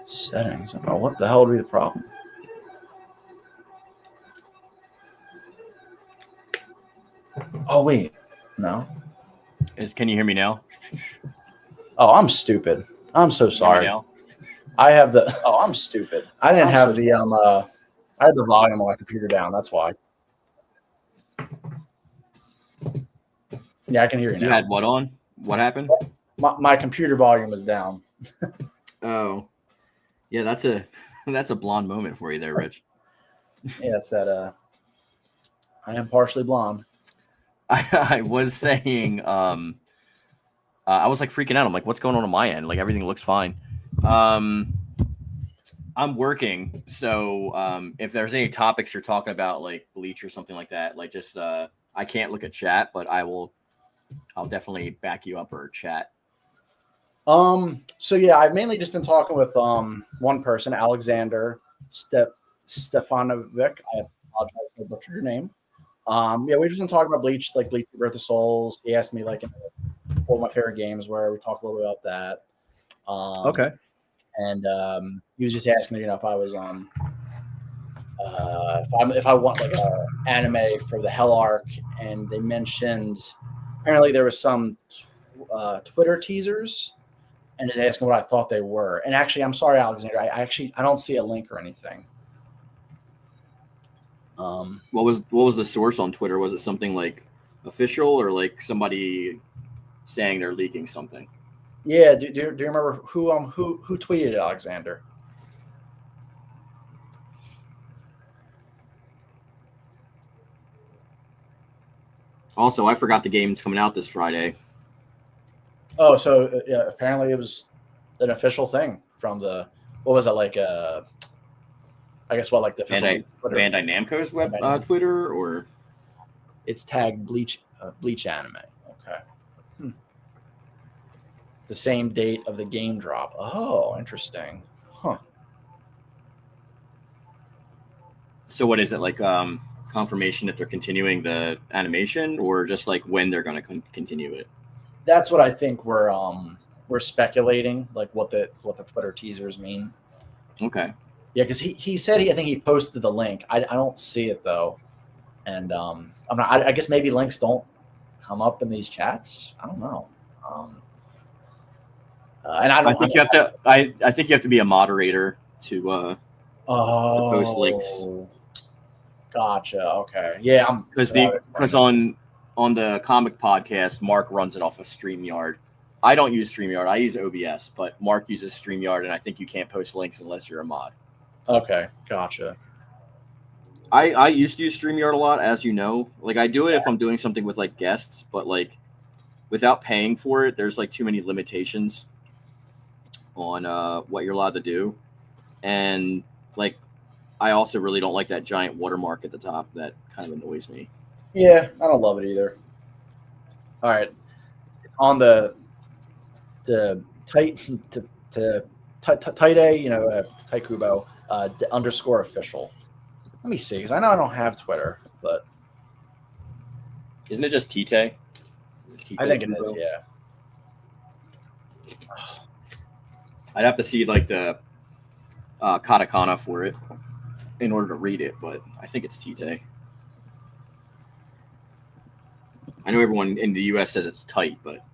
Settings. I don't know what the hell would be the problem. Oh, wait. No. Can you hear me now? Oh, I'm stupid. I'm so sorry. I have the. Oh, I'm stupid. I didn't have the I had the volume on my computer down. That's why. Yeah, I can hear you now. You had what on? What happened? My computer volume is down. Oh, yeah. That's a blonde moment for you there, Rich. Yeah, it's that. I am partially blonde. I was saying, I was like freaking out. I'm like, what's going on my end? Like everything looks fine. I'm working, so if there's any topics you're talking about, like Bleach or something like that, like just I can't look at chat, but I'll definitely back you up or chat. So yeah, I've mainly just been talking with one person, Alexander Stefanovic. I apologize if I butchered your name. Yeah, we've just been talking about Bleach, like Bleach Birth of Souls. He asked me like what my favorite games were. We talked a little bit about that. Okay. And he was just asking, if I was if I want like a anime for the Hell Arc, and they mentioned apparently there was some Twitter teasers, and just asking what I thought they were. And actually, I'm sorry, Alexander, I don't see a link or anything. What was the source on Twitter? Was it something like official or like somebody saying they're leaking something? Yeah, do you remember who tweeted it, Alexander? Also, I forgot the game's coming out this Friday. Oh, so yeah, apparently it was an official thing from the what was it like? I guess like the official Bandai Namco's web Twitter, or it's tagged Bleach anime. Okay. It's the same date of the game drop. Oh, interesting. Huh. So what is it like? Confirmation that they're continuing the animation, or just like when they're going to continue it? That's what I think we're speculating, like what the Twitter teasers mean. Okay. Yeah, because he said I think he posted the link. I don't see it though, and I guess maybe links don't come up in these chats. I don't know. And I think you have to be a moderator to post links. Gotcha. Okay. Yeah, because on the comic podcast, Mark runs it off of StreamYard. I don't use StreamYard. I use OBS, but Mark uses StreamYard, and I think you can't post links unless you're a mod. Okay, gotcha. I used to use StreamYard a lot, as you know. Like I do it if I'm doing something with like guests, but like without paying for it, there's like too many limitations on what you're allowed to do, and like I also really don't like that giant watermark at the top. That kind of annoys me. Yeah, I don't love it either. All right, it's on the Taide, Taikubo _ official. Let me see, because I know I don't have Twitter, but isn't it just Tite? I think it is. Yeah. I'd have to see like the katakana for it in order to read it, but I think it's Tite. I know everyone in the U.S. says it's tight, but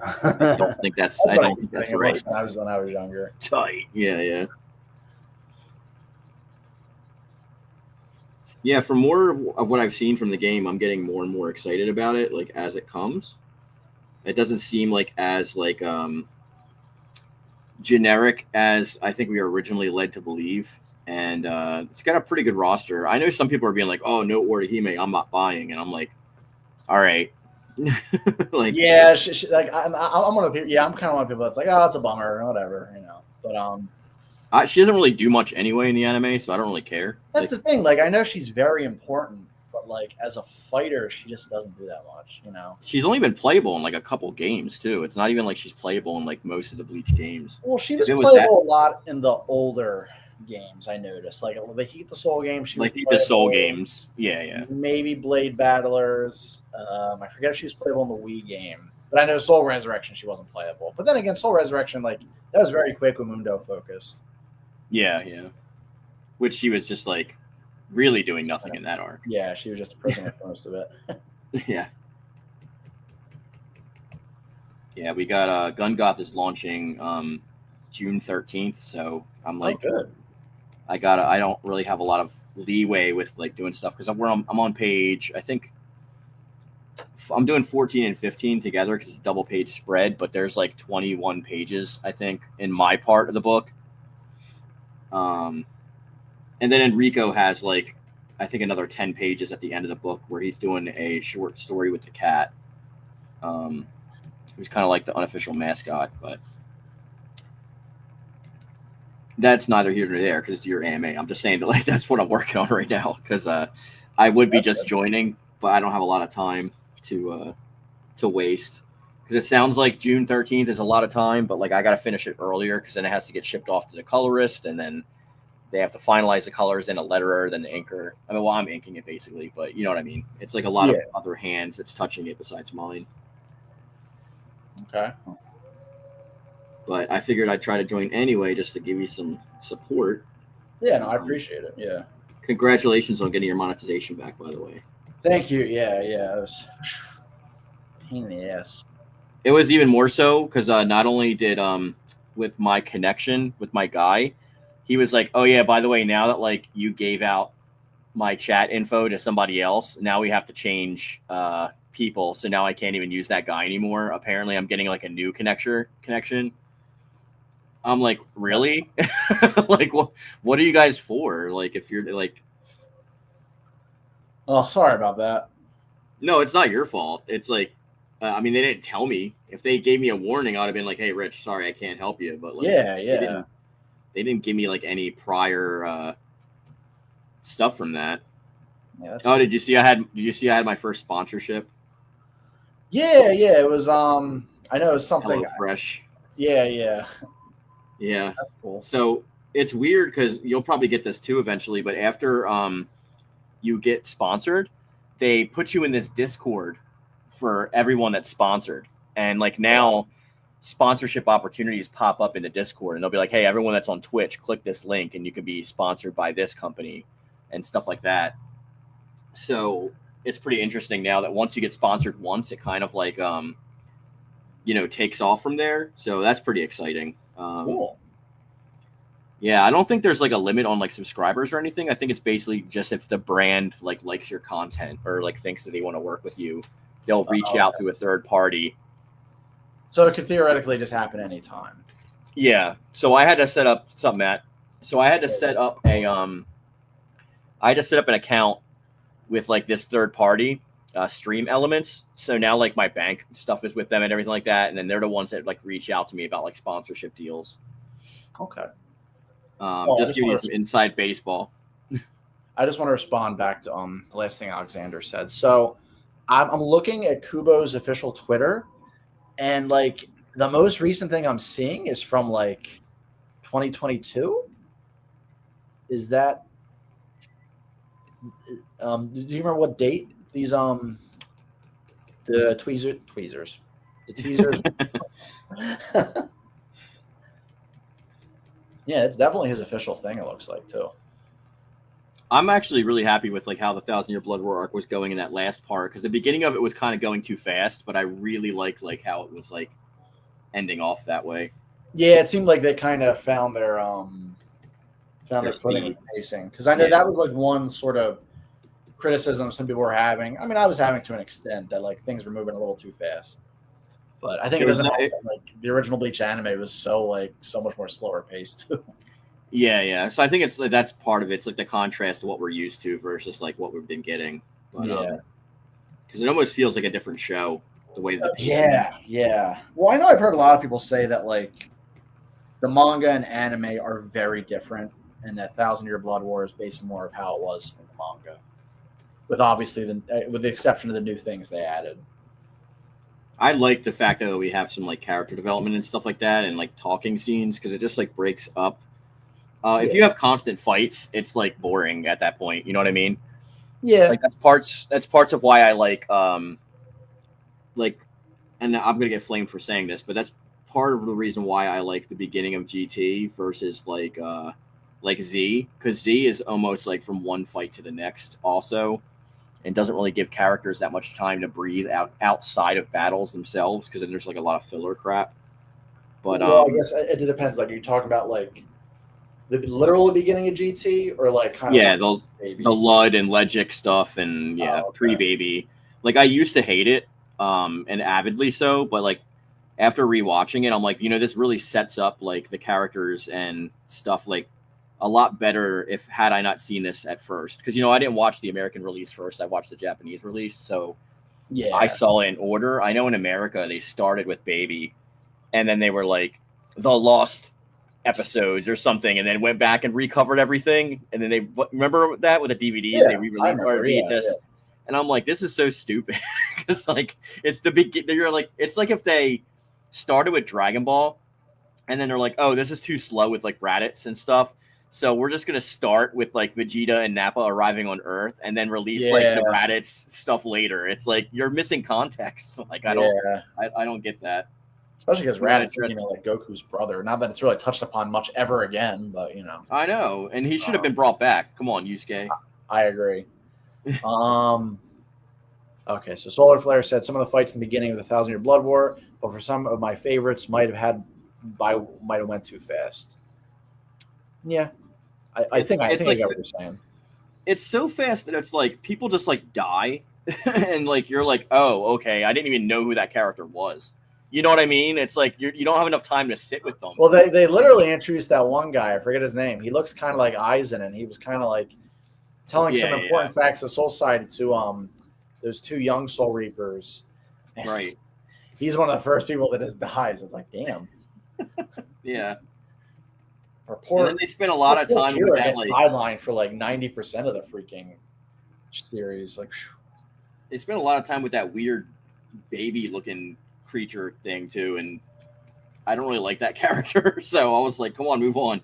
I don't think that's right. When I was younger. Tight, yeah. Yeah, for more of what I've seen from the game, I'm getting more and more excited about it. Like as it comes, it doesn't seem like as like generic as I think we were originally led to believe, and it's got a pretty good roster. I know some people are being like, "Oh, no Orihime, I'm not buying," and I'm like, "All right." Like yeah, like I'm one of the people. Yeah, I'm kind of one of the people that's like, "Oh, it's a bummer," or whatever, But she doesn't really do much anyway in the anime, so I don't really care. That's the thing. Like, I know she's very important, but but like as a fighter, she just doesn't do that much, you know. She's only been playable in like a couple games too. It's not even like she's playable in like most of the Bleach games. Well, she was If it playable a lot in the older games. I noticed, like the Heat the Soul game, she like was the Soul playable. games. Yeah. Maybe Blade Battlers. I forget if she was playable in the Wii game, but I know Soul Resurrection she wasn't playable. But then again, Soul Resurrection, like that was very quick with Mundo focus. Yeah. Which she was just like really doing nothing in that arc. Yeah, she was just a prisoner for most of it. Yeah. Yeah, we got Gungoth is launching June 13th, so I'm like, good. I don't really have a lot of leeway with like doing stuff because I'm on page, I think I'm doing 14 and 15 together because it's a double page spread, but there's like 21 pages, I think, in my part of the book. And then Enrico has like, I think another 10 pages at the end of the book where he's doing a short story with the cat. Who's kind of like the unofficial mascot, but that's neither here nor there because it's your anime. I'm just saying that like that's what I'm working on right now because I would be just joining, but I don't have a lot of time to waste because it sounds like June 13th is a lot of time, but like I got to finish it earlier because then it has to get shipped off to the colorist and then they have to finalize the colors, then a letterer, then the inker. I mean, well, I'm inking it basically, but you know what I mean. It's like a lot of other hands that's touching it besides mine. Okay. But I figured I'd try to join anyway just to give you some support. Yeah, no, I appreciate it. Yeah. Congratulations on getting your monetization back, by the way. Thank you. Yeah. It was a pain in the ass. It was even more so because not only did with my connection with my guy, he was like, oh yeah, by the way, now that like you gave out my chat info to somebody else, now we have to change people. So now I can't even use that guy anymore. Apparently I'm getting like a new connection. I'm like, really? Like, what are you guys for? Like, if you're like, oh, sorry about that. No, it's not your fault. It's like, I mean, they didn't tell me. If they gave me a warning, I would have been like, hey, Rich, sorry, I can't help you. But like, yeah. They didn't give me like any prior stuff from that. Yeah, oh, did you see I had my first sponsorship? Yeah. It was I know it was something HelloFresh. Yeah. Yeah. That's cool. So it's weird because you'll probably get this too eventually, but after you get sponsored, they put you in this Discord for everyone that's sponsored. And like now sponsorship opportunities pop up in the Discord and they'll be like, hey, everyone that's on Twitch, click this link and you can be sponsored by this company and stuff like that. So it's pretty interesting now that once you get sponsored once, it kind of like, takes off from there. So that's pretty exciting. Cool. Yeah, I don't think there's like a limit on like subscribers or anything. I think it's basically just if the brand like likes your content or like thinks that they want to work with you, they'll reach out through a third party. So it could theoretically just happen anytime. Yeah. So I had to set up something, Matt. So I had to set up an account with like this third party Stream Elements. So now like my bank stuff is with them and everything like that. And then they're the ones that like reach out to me about like sponsorship deals. Okay. Just give you some inside baseball. I just want to respond back to the last thing Alexander said. So I'm looking at Kubo's official Twitter, and like the most recent thing I'm seeing is from like 2022. Is that? Do you remember what date these the tweezers, the teasers? Yeah, it's definitely his official thing. It looks like too. I'm actually really happy with like how the 1,000-Year Blood War arc was going in that last part because the beginning of it was kind of going too fast, but I really liked like how it was like ending off that way. Yeah, it seemed like they kind of found their footing with pacing because I know that was like one sort of criticism some people were having. I mean, I was having to an extent that like things were moving a little too fast. But I think it doesn't like the original Bleach anime was so much more slower paced too. Yeah. So I think that's part of it. It's like the contrast to what we're used to versus like what we've been getting. But, because it almost feels like a different show the way that. Yeah. Well, I know I've heard a lot of people say that like the manga and anime are very different, and that 1,000-Year Blood War is based more of how it was in the manga. with obviously with the exception of the new things they added. I like the fact that we have some like character development and stuff like that, and like talking scenes, because it just like breaks up. If you have constant fights, it's like boring at that point. You know what I mean? Yeah, Like that's parts of why I like, and I'm gonna get flamed for saying this, but that's part of the reason why I like the beginning of GT versus like Z, because Z is almost like from one fight to the next also, and doesn't really give characters that much time to breathe outside of battles themselves, because then there's like a lot of filler crap. But well, I guess it depends. Like, are you talking about like the literal beginning of GT, or like kind of the Lud and Legic stuff, and pre-baby. Like I used to hate it, and avidly so, but like after rewatching it, I'm like, this really sets up like the characters and stuff like a lot better had I not seen this at first. Because I didn't watch the American release first. I watched the Japanese release. So I saw it in order. I know in America they started with Baby, and then they were like the Lost episodes or something, and then went back and recovered everything. And then they remember that with the DVDs they re-released or VHS. And I'm like, this is so stupid. Because like it's the big. You're like, it's like if they started with Dragon Ball, and then they're like, oh, this is too slow with like Raditz and stuff. So we're just gonna start with like Vegeta and Nappa arriving on Earth, and then release like the Raditz stuff later. It's like you're missing context. Like I don't get that. Especially because Raditz is like Goku's brother. Not that it's really touched upon much ever again, but I know, and he should have been brought back. Come on, Yusuke. I agree. Okay, so Solar Flare said some of the fights in the beginning of the 1,000-Year Blood War, but for some of my favorites might have went too fast. Yeah, I think I get what you're saying. It's so fast that it's like people just like die, and like you're like, oh, okay, I didn't even know who that character was. You know what I mean? It's like you don't have enough time to sit with them. Well, they literally introduced that one guy. I forget his name. He looks kind of like Aizen, and he was kind of like telling some important facts of Soul Society to those two young Soul Reapers. Right. He's one of the first people that just dies. It's like, damn. Yeah. And then they spent a lot of time with that sideline for like 90% of the freaking series. Like, they spent a lot of time with that weird baby-looking creature thing too, and I don't really like that character. So I was like, come on, move on.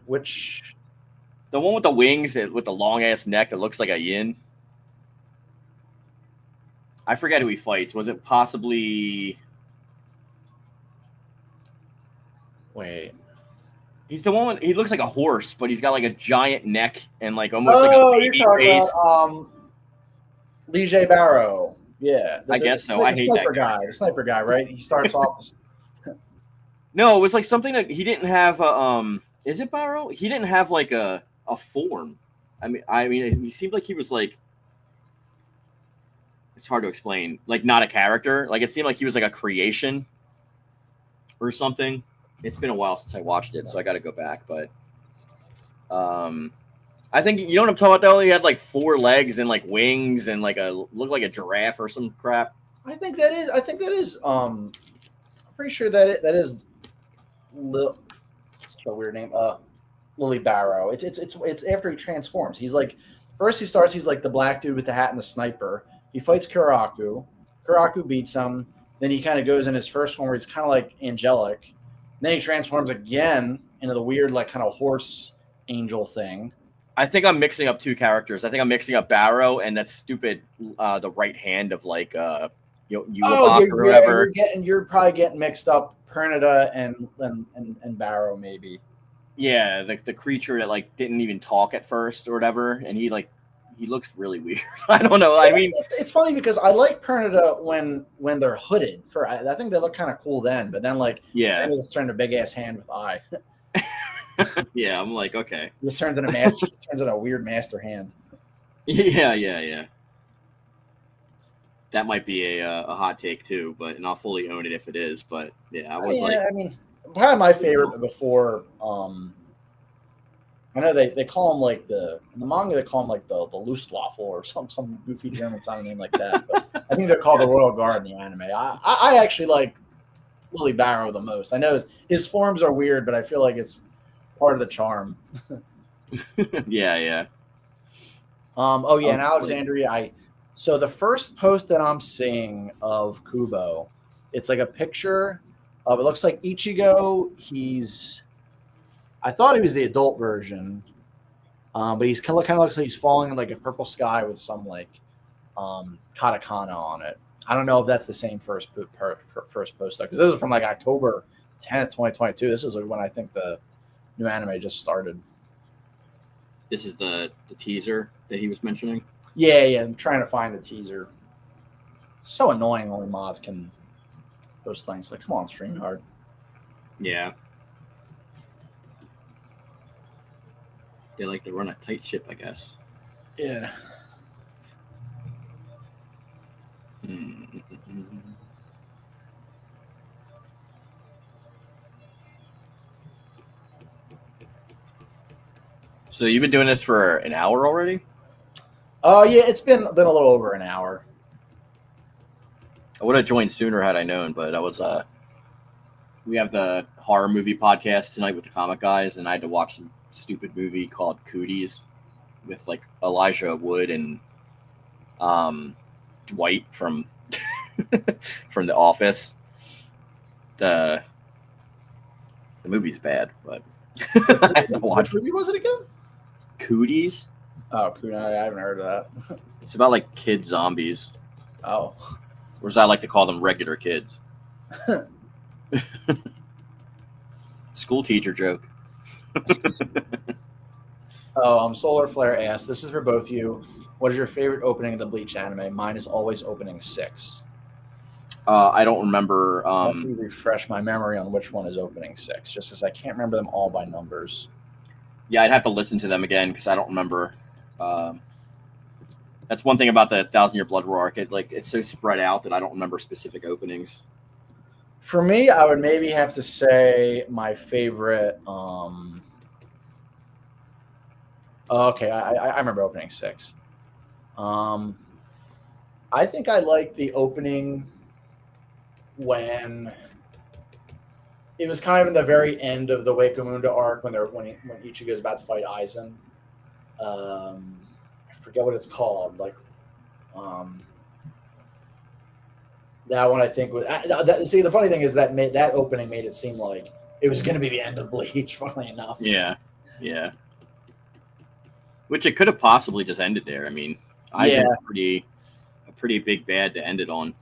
Which the one with the wings with the long ass neck that looks like a yin? I forget who he fights. Was it possibly? Wait. He's the one. He looks like a horse, but he's got like a giant neck and like almost like a baby face. About, Lee J. Barrow. Yeah, I guess so. I hate that guy. The sniper guy, right? He starts off. No, it was like something that he didn't have. Is it Barrow? He didn't have like a form. I mean, he seemed like he was like. It's hard to explain. Like not a character. Like it seemed like he was like a creation or something. It's been a while since I watched it, so I got to go back. But I think you know what I'm talking about. Though he had like 4 legs and like wings and like looked like a giraffe or some crap. I think that is. I'm pretty sure that is. Such a weird name. Lily Barrow. It's after he transforms. He's like first he starts. He's like the black dude with the hat and the sniper. He fights Kuraku. Kuraku beats him. Then he kind of goes in his first form where he's kind of like angelic. Then he transforms again into the weird, like, kind of horse angel thing. I think I'm mixing up 2 characters. I think I'm mixing up Barrow and that stupid, the right hand of like, or whatever. You're probably getting mixed up Pernida and Barrow maybe. Yeah, the creature that like didn't even talk at first or whatever, and he looks really weird. I don't know. I mean, it's funny because I like Pernida when they're hooded. I think they look kind of cool then, but then like they just turn a big ass hand with eye. Yeah, I'm like, okay. This turns into master. Turns into a weird master hand. Yeah. That might be a hot take too, and I'll fully own it if it is. But yeah, I mean, probably my favorite of the 4. I know they call him like in the manga they call him like the Lustwaffe or some goofy German sounding name like that. But I think they're called the Royal Guard in the anime. I actually like Lily Barrow the most. I know his forms are weird, but I feel like it's part of the charm. Yeah. Oh yeah, Oh, in Alexandria, so the first post that I'm seeing of Kubo, it's like a picture of it looks like Ichigo. I thought he was the adult version, but he's kind of looks like he's falling in like a purple sky with some like katakana on it. I don't know if that's the same first post because this is from like October 10th, 2022. This is like when I think the new anime just started. this is the teaser that he was mentioning. Yeah. I'm trying to find the teaser. It's so annoying. Only mods can post things. Like, come on, StreamYard. Yeah. They like to run a tight ship, I guess. Yeah. So you've been doing this for an hour already? Oh yeah, it's been a little over an hour. I would have joined sooner had I known, but I was we have the horror movie podcast tonight with the comic guys, and I had to watch some stupid movie called Cooties with like Elijah Wood and Dwight from from The Office. The movie's bad, but I had to watch. Which movie was it again? Cooties. Oh, I haven't heard of that. It's about like kid zombies, Oh, or as I like to call them, regular kids. School teacher joke. Solar Flare asked, this is for both of you. What is your favorite opening of the Bleach anime? Mine is always opening 6. I don't remember. Let me refresh my memory on which one is opening 6, just because I can't remember them all by numbers. Yeah, I'd have to listen to them again because I don't remember. That's one thing about the 1,000-Year Blood War arc. It's so spread out that I don't remember specific openings. For me, I would maybe have to say my favorite. Okay, I remember opening 6. I think I like the opening when it was kind of in the very end of the Wakomunda arc when Ichigo's about to fight Aizen. I forget what it's called. Like, that one I think was. See, the funny thing is that that opening made it seem like it was going to be the end of Bleach. Funnily enough. Yeah. Which it could have possibly just ended there. I mean, Aizen's a pretty big bad to end it on.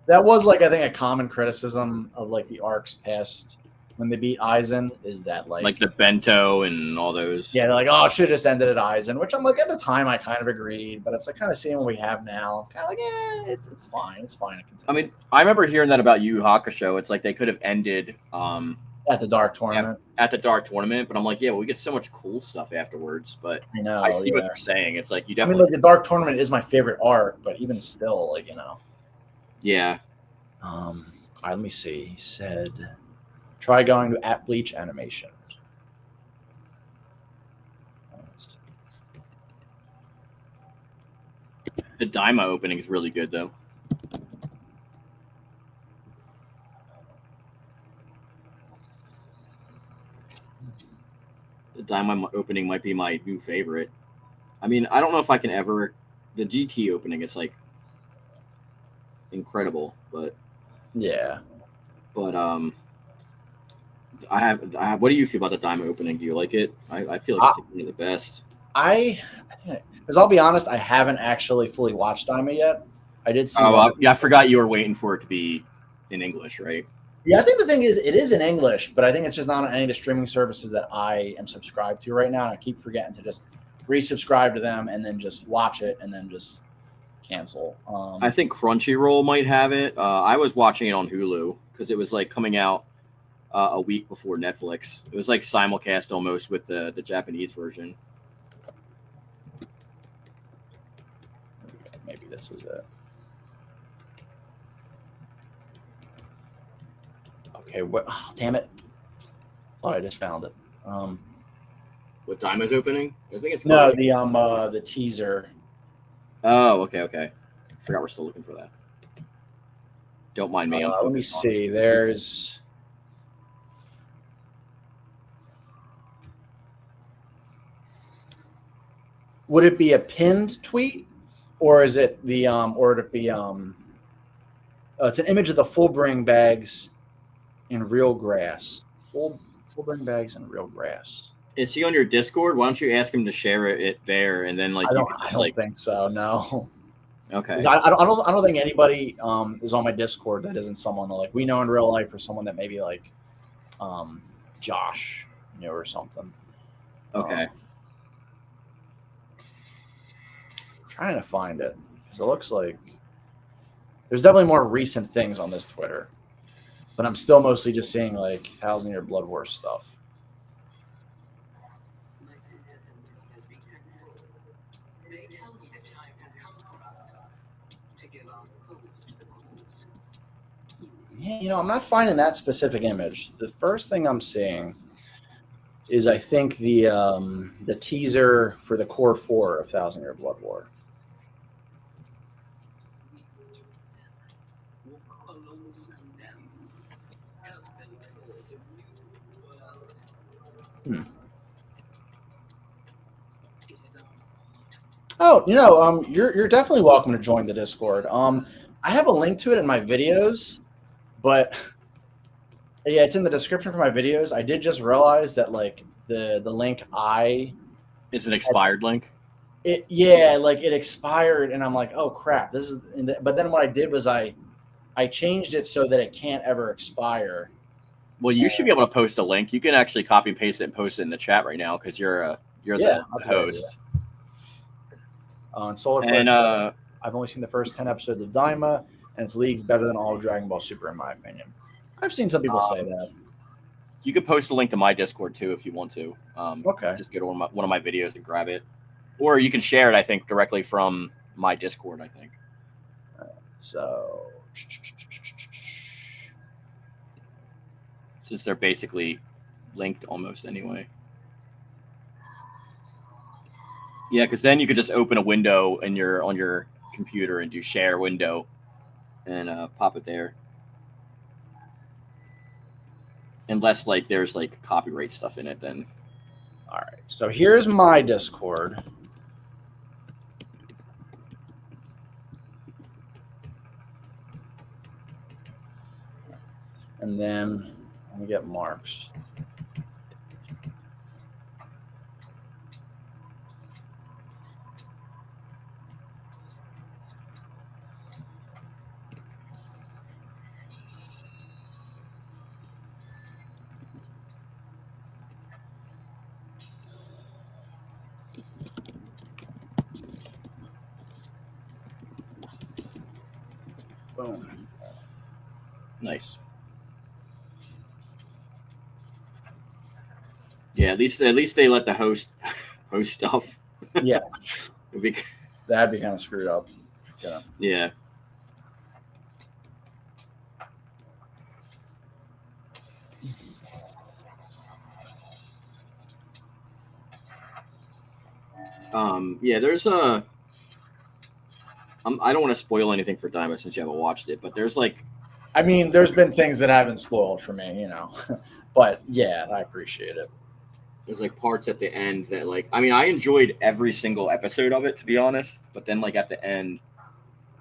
That was like I think a common criticism of like the arcs past when they beat Aizen is that like the bento and all those. Yeah, they're like, oh, it should have just ended at Aizen, which I'm like at the time I kind of agreed, but it's like kind of seeing what we have now. I'm kind of like, yeah, it's fine. It's fine. I mean, I remember hearing that about Yu Yu Hakusho. It's like they could have ended at the Dark Tournament. At the Dark Tournament, but I'm like, yeah, well, we get so much cool stuff afterwards. But I know. I see what they're saying. It's like you definitely. I mean, like the Dark Tournament is my favorite arc, but even still, like Yeah. All right, let me see. He said, try going to @Bleach Animation. The Daima opening is really good, though. The Daima opening might be my new favorite. I mean, I don't know if I can ever. The GT opening is like incredible, but yeah. But I have. What do you feel about the Daima opening? Do you like it? I feel like it's one of the best. Because I'll be honest, I haven't actually fully watched Daima yet. I did see. I forgot you were waiting for it to be in English, right? Yeah, I think the thing is, it is in English, but I think it's just not on any of the streaming services that I am subscribed to right now. And I keep forgetting to just resubscribe to them and then just watch it and then just cancel. I think Crunchyroll might have it. I was watching it on Hulu because it was like coming out a week before Netflix. It was like simulcast almost with the Japanese version. Maybe this was it. Okay, what? Oh, damn it! Thought I just found it. What Daima's opening? I think it's the teaser. Oh, okay. I forgot we're still looking for that. Don't mind me. Let me see. There's. Would it be a pinned tweet, or is it the or would it be it's an image of the full bring bags in real grass. Full bring bags in real grass. Is he on your Discord? Why don't you ask him to share it there, and then like I you don't, could I just don't like think so. No. okay. 'Cause I don't think anybody is on my Discord that isn't someone that like we know in real life, or someone that maybe like Josh, or something. Okay. Trying to find it because it looks like there's definitely more recent things on this Twitter, but I'm still mostly just seeing like 1,000-year Blood War stuff. Yeah, I'm not finding that specific image. The first thing I'm seeing is I think the teaser for the Core 4 of 1,000-year Blood War. Oh, you're definitely welcome to join the Discord. I have a link to it in my videos, but yeah, it's in the description for my videos. I did just realize that like the link is an expired link. It expired, and I'm like, oh crap, this is. But then what I did was I changed it so that it can't ever expire. Well, you should be able to post a link. You can actually copy and paste it and post it in the chat right now because you're the host. On Solar and Flare, I've only seen the first 10 episodes of Daima, and its league's better than all of Dragon Ball Super, in my opinion. I've seen some people say that. You could post a link to my Discord too if you want to. Okay. Just go to one of my videos and grab it, or you can share it. I think directly from my Discord. I think. So, since they're basically linked almost anyway. Yeah, because then you could just open a window on your computer and do share window, and pop it there. Unless like there's like copyright stuff in it, then. All right. So here's my Discord. And then let me get Mark's. Boom. Nice. Yeah, at least they let the host stuff. Yeah. That'd be kind of screwed up. Yeah. Yeah, there's I don't want to spoil anything for Daima since you haven't watched it, but there's like, I mean, there's been things that haven't spoiled for me, but yeah, I appreciate it. There's like parts at the end that like, I mean, I enjoyed every single episode of it, to be honest, but then like at the end,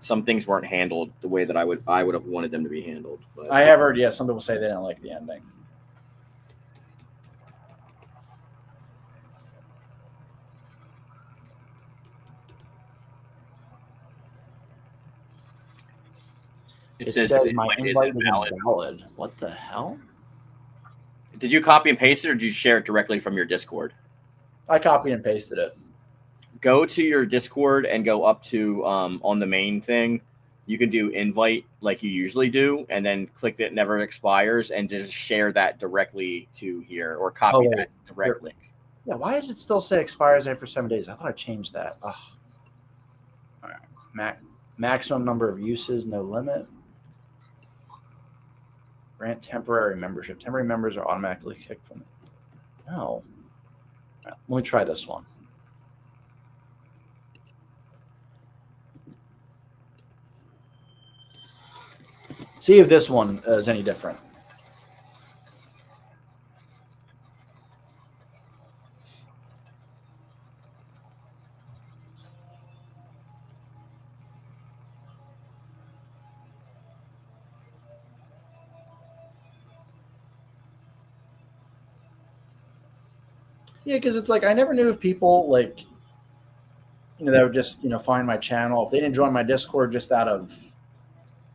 some things weren't handled the way that I would have wanted them to be handled. But I have heard, some people say they didn't like the ending. It says my invite is invalid. What the hell? Did you copy and paste it, or did you share it directly from your Discord? I copied and pasted it. Go to your Discord and go up to on the main thing. You can do invite like you usually do, and then click that never expires, and just share that directly to here, or copy that direct link. Yeah, why does it still say expires after 7 days? I thought I changed that. Ugh. All right. Maximum number of uses, no limit. Grant temporary membership. Temporary members are automatically kicked from it. No. Right, let me try this one. See if this one is any different. Yeah, because it's like I never knew if people like that would just find my channel if they didn't join my Discord just out of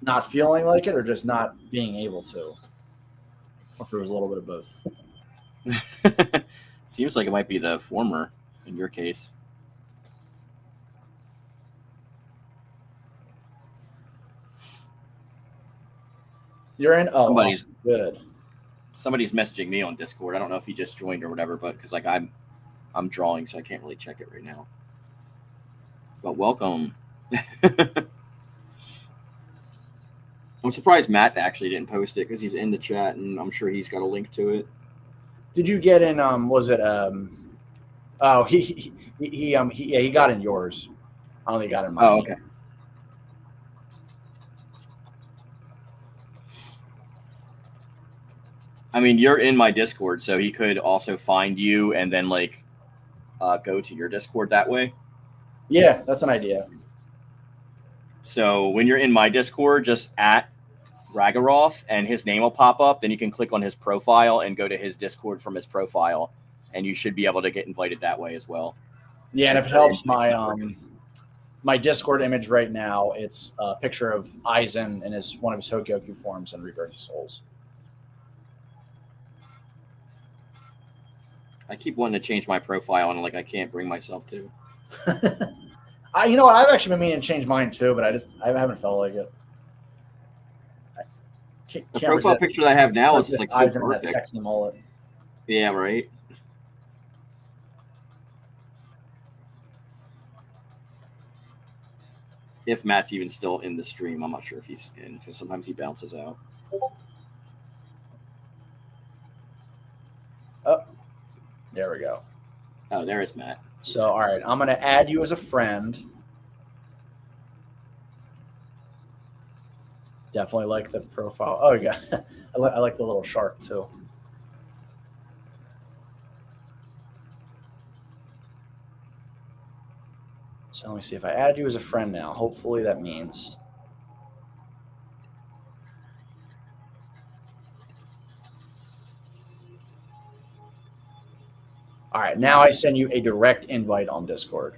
not feeling like it or just not being able to. Or if it was a little bit of both. Seems like it might be the former in your case. You're in. Oh, Somebody's awesome. Good. Somebody's messaging me on Discord. I don't know if he just joined or whatever, but because like I'm drawing, so I can't really check it right now. But welcome. I'm surprised Matt actually didn't post it because he's in the chat and I'm sure he's got a link to it. Did you get in? Was it? Oh, he got in yours. I only got in mine. Oh, okay. I mean, you're in my Discord, so he could also find you and then like go to your Discord that way. Yeah, that's an idea. So when you're in my Discord, just at Ragaroth and his name will pop up. Then you can click on his profile and go to his Discord from his profile, and you should be able to get invited that way as well. Yeah, and if it helps, my Discord image right now, it's a picture of Aizen in one of his Hokyoku forms and Rebirth of Souls. I keep wanting to change my profile, and like I can't bring myself to. You know what? I've actually been meaning to change mine too, but I haven't felt like it. The profile picture that I have now is just like so perfect. That sexy mullet. Yeah, right. If Matt's even still in the stream, I'm not sure if he's in because sometimes he bounces out. Oh, there we go. Oh, there is Matt. So, all right, I'm going to add you as a friend. Definitely like the profile. Oh, yeah. I like the little shark, too. So let me see if I add you as a friend now. Hopefully that means. All right, now I send you a direct invite on Discord.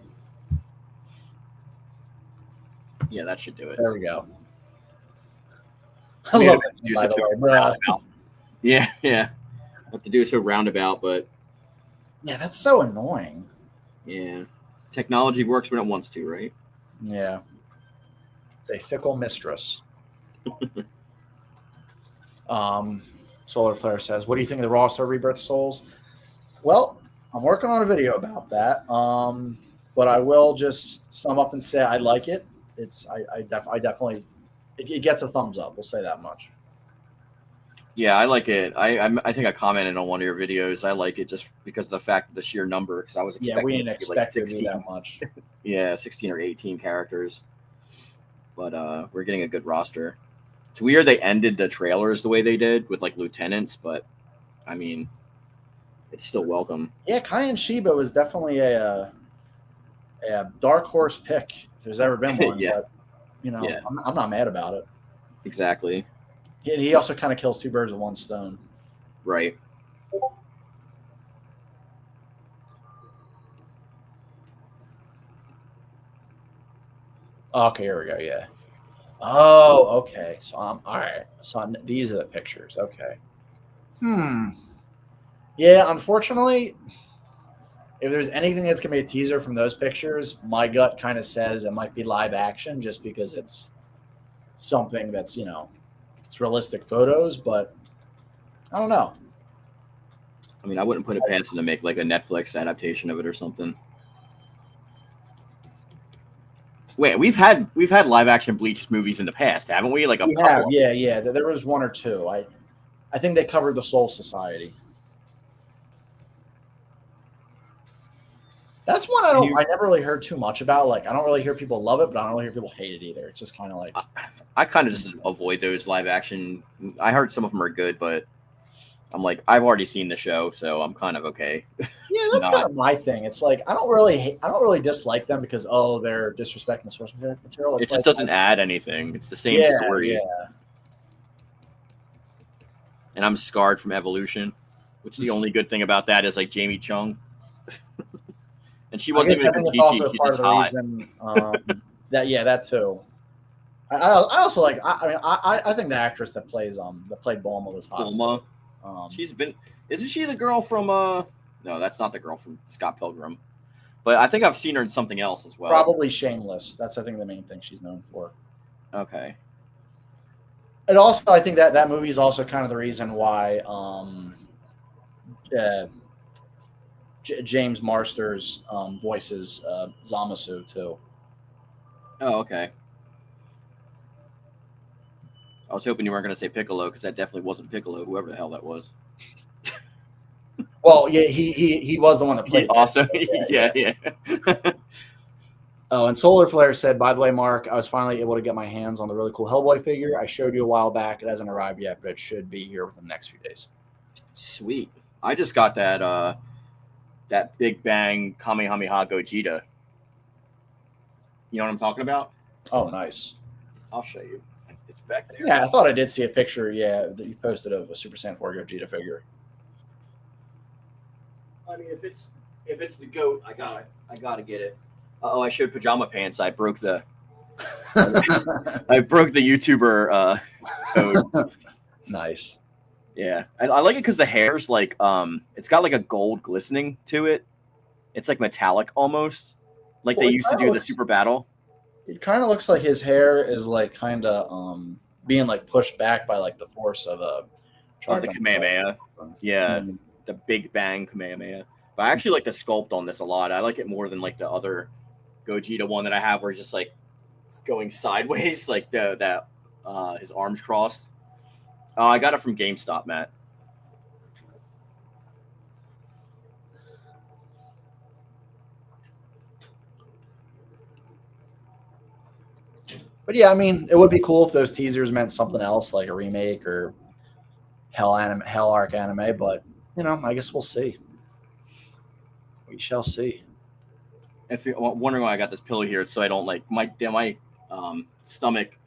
Yeah, that should do it. There we go. I love it, by the way, bro. Yeah. I have to do it so roundabout, but yeah, that's so annoying. Yeah, technology works when it wants to, right? Yeah, it's a fickle mistress. Solar Flare says, "What do you think of the roster Rebirth Souls?" Well, I'm working on a video about that, but I will just sum up and say I like it. I definitely it gets a thumbs up. We'll say that much. Yeah, I like it. I think I commented on one of your videos. I like it just because of the fact of the sheer number. Because I was expecting we didn't expect it to be that much. Yeah, 16 or 18 characters, but we're getting a good roster. It's weird they ended the trailers the way they did with like lieutenants, but I mean, it's still welcome. Yeah, Cayenne Shiba was definitely a dark horse pick if there's ever been one. Yeah. But, I'm not mad about it. Exactly. He also kind of kills two birds with one stone. Right. Okay, here we go. Yeah. Oh, okay. So all right. So these are the pictures. Okay. Yeah, unfortunately, if there's anything that's gonna be a teaser from those pictures, my gut kind of says it might be live action, just because it's something that's it's realistic photos, but I don't know. I mean, I wouldn't put it past them to make like a Netflix adaptation of it or something. Wait, we've had live action Bleach movies in the past, haven't we? Like we have, yeah. There was one or two. I think they covered the Soul Society. That's one I never really heard too much about. Like, I don't really hear people love it, but I don't really hear people hate it either. It's just kind of like I kind of just avoid those live action. I heard some of them are good, but I'm like, I've already seen the show, so I'm kind of okay. Yeah, that's kind of my thing. It's like I don't really dislike them because they're disrespecting the source material. It just doesn't add anything. It's the same story. Yeah. And I'm scarred from Evolution, which the only good thing about that is like Jamie Chung. And she I wasn't guess even I a think it's Kokichi. also She's part just of the hot. reason that too. I also like. I think the actress that played Bulma was hot. Bulma. Too. Isn't she the girl from No, that's not the girl from Scott Pilgrim. But I think I've seen her in something else as well. Probably Shameless. That's I think the main thing she's known for. Okay. And also, I think that movie is also kind of the reason why James Marsters voices Zamasu too. Oh, okay. I was hoping you weren't going to say Piccolo because that definitely wasn't Piccolo, whoever the hell that was. Well, yeah, he was the one that played. Also, yeah. Oh, and Solar Flare said, by the way, Mark, I was finally able to get my hands on the really cool Hellboy figure. I showed you a while back. It hasn't arrived yet, but it should be here within the next few days. Sweet. I just got that Big Bang Kamehameha Gogeta. You know what I'm talking about? Oh, nice. I'll show you. It's back there. Yeah, I thought I did see a picture, that you posted of a Super Saiyan 4 Gogeta figure. I mean, if it's the goat, I gotta get it. I showed pajama pants. I broke the YouTuber code. Nice. Yeah, I like it because the hair's like it's got like a gold glistening to it. It's like metallic almost, like they used to do the Super Battle. It kind of looks like his hair is like kind of being like pushed back by like the force of the Kamehameha. Yeah, the Big Bang Kamehameha. But I actually like the sculpt on this a lot. I like it more than like the other Gogeta one that I have, where it's just like going sideways, like his arms crossed. I got it from GameStop, Matt. But yeah, I mean, it would be cool if those teasers meant something else, like a remake or Hell Arc anime. But I guess we'll see. We shall see. If you're wondering why I got this pillow here, it's so I don't like my stomach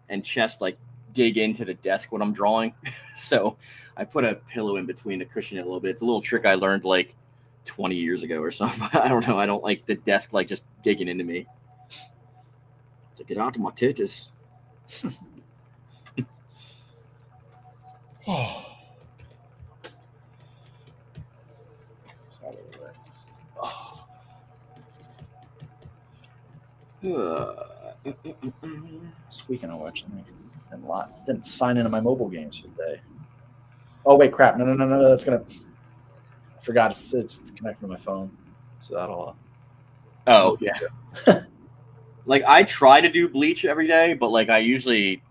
and chest like dig into the desk when I'm drawing. So I put a pillow in between to cushion it a little bit. It's a little trick I learned like 20 years ago or something. I don't know. I don't like the desk like just digging into me. To get out of my titties. Speaking of which, I didn't sign into my mobile games for the day. Oh wait, crap! No. That's gonna. I forgot it's connected to my phone, so that'll. Oh yeah. Like I try to do Bleach every day, but like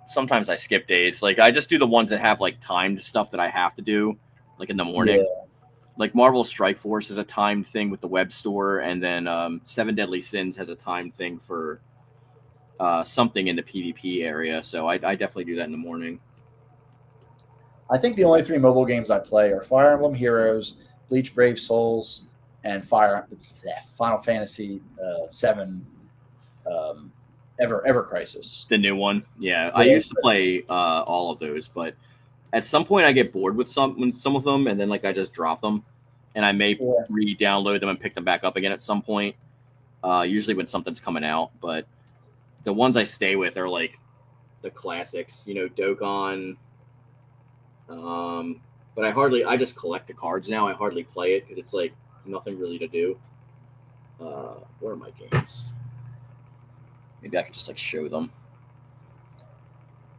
sometimes I skip days. Like I just do the ones that have like timed stuff that I have to do, like in the morning. Yeah. Like Marvel Strike Force is a timed thing with the web store, and then 7 Deadly Sins has a timed thing for something in the PvP area. So I definitely do that in the morning. I think the only 3 mobile games I play are Fire Emblem Heroes, Bleach Brave Souls, and Final Fantasy 7 Ever Crisis. The new one. Yeah. I used to play all of those, but at some point I get bored with some of them, and then like I just drop them, and I may re-download them and pick them back up again at some point. Usually when something's coming out, but the ones I stay with are like the classics, Dokkan. But I just collect the cards now. I hardly play it because it's like nothing really to do. Where are my games? Maybe I could just like show them.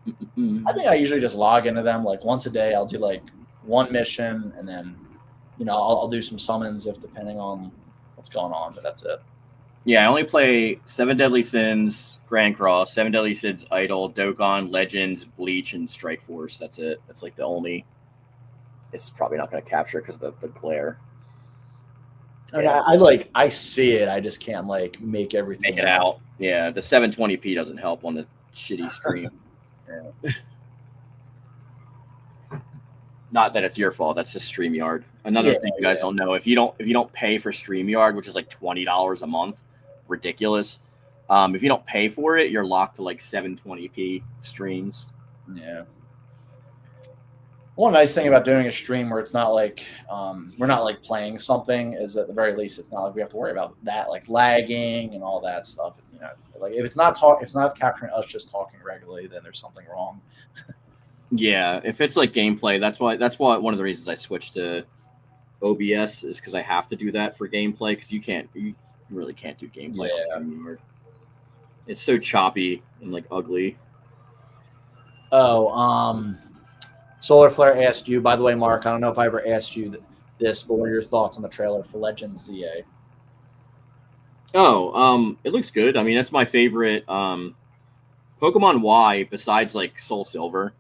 I think I usually just log into them like once a day. I'll do like one mission, and then I'll do some summons if depending on what's going on. But that's it. Yeah, I only play 7 Deadly Sins, Grand Cross, 7 Deadly Sins, Idol, Dokkan, Legends, Bleach, and Strike Force. That's it. That's like the only. It's probably not going to capture because of the glare. I mean, I see it. I just can't like make everything. Make it out. Yeah, the 720p doesn't help on the shitty stream. Yeah. Not that it's your fault. That's just StreamYard. Another thing you guys don't know: if you don't pay for StreamYard, which is like $20 a month, ridiculous. If you don't pay for it, you're locked to like 720p streams. Yeah. One nice thing about doing a stream where it's not like we're not like playing something is at the very least it's not like we have to worry about that like lagging and all that stuff. You know, like if it's not capturing us just talking regularly, then there's something wrong. Yeah, if it's like gameplay, that's why one of the reasons I switched to OBS is because I have to do that for gameplay because you really can't do gameplay on StreamYard. It's so choppy and like ugly. Oh, Solar Flare asked you, by the way, Mark, I don't know if I ever asked you this, but what are your thoughts on the trailer for Legends ZA? Oh, it looks good. I mean, that's my favorite Pokemon Y besides like Soul Silver.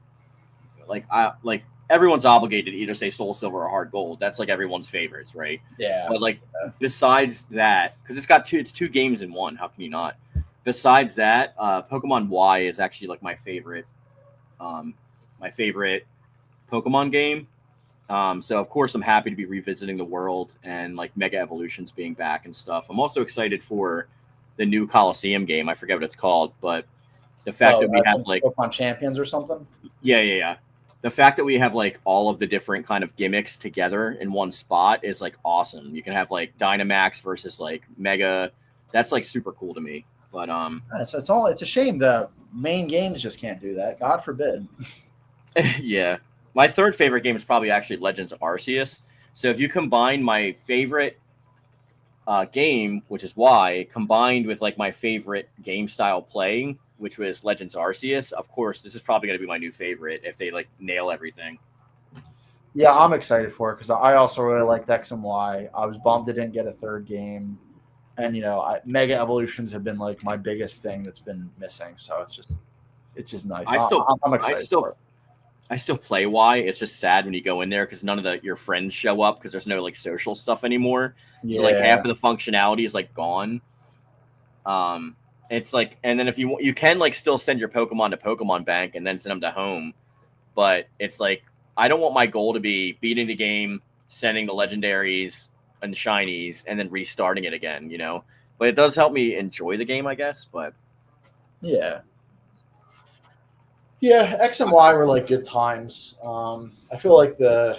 Like everyone's obligated to either say Soul Silver or Hard Gold. That's like everyone's favorites, right? Yeah. But like besides that, because it's two games in one. How can you not? Besides that, Pokemon Y is actually like my favorite Pokemon game. So of course I'm happy to be revisiting the world and like Mega Evolutions being back and stuff. I'm also excited for the new Coliseum game. I forget what it's called, but the fact that we have like Pokemon Champions or something. Yeah. The fact that we have like all of the different kind of gimmicks together in one spot is like awesome. You can have like Dynamax versus like Mega. That's like super cool to me. But it's a shame the main games just can't do that. God forbid. yeah. My third favorite game is probably actually Legends Arceus. So if you combine my favorite game, which is Y, combined with like my favorite game style playing, which was Legends Arceus, of course, this is probably going to be my new favorite if they like nail everything. Yeah, I'm excited for it because I also really liked X and Y. I was bummed it didn't get a third game, and Mega Evolutions have been like my biggest thing that's been missing. So it's just nice. I'm excited for it. I still play Y. It's just sad when you go in there because none of your friends show up because there's no like social stuff anymore. Yeah. So like half of the functionality is like gone. It's like, and then if you can like still send your Pokemon to Pokemon Bank and then send them to home, but it's like I don't want my goal to be beating the game, sending the legendaries and shinies, and then restarting it again. But it does help me enjoy the game, I guess. But yeah. Yeah, X and Y were like good times. I feel like the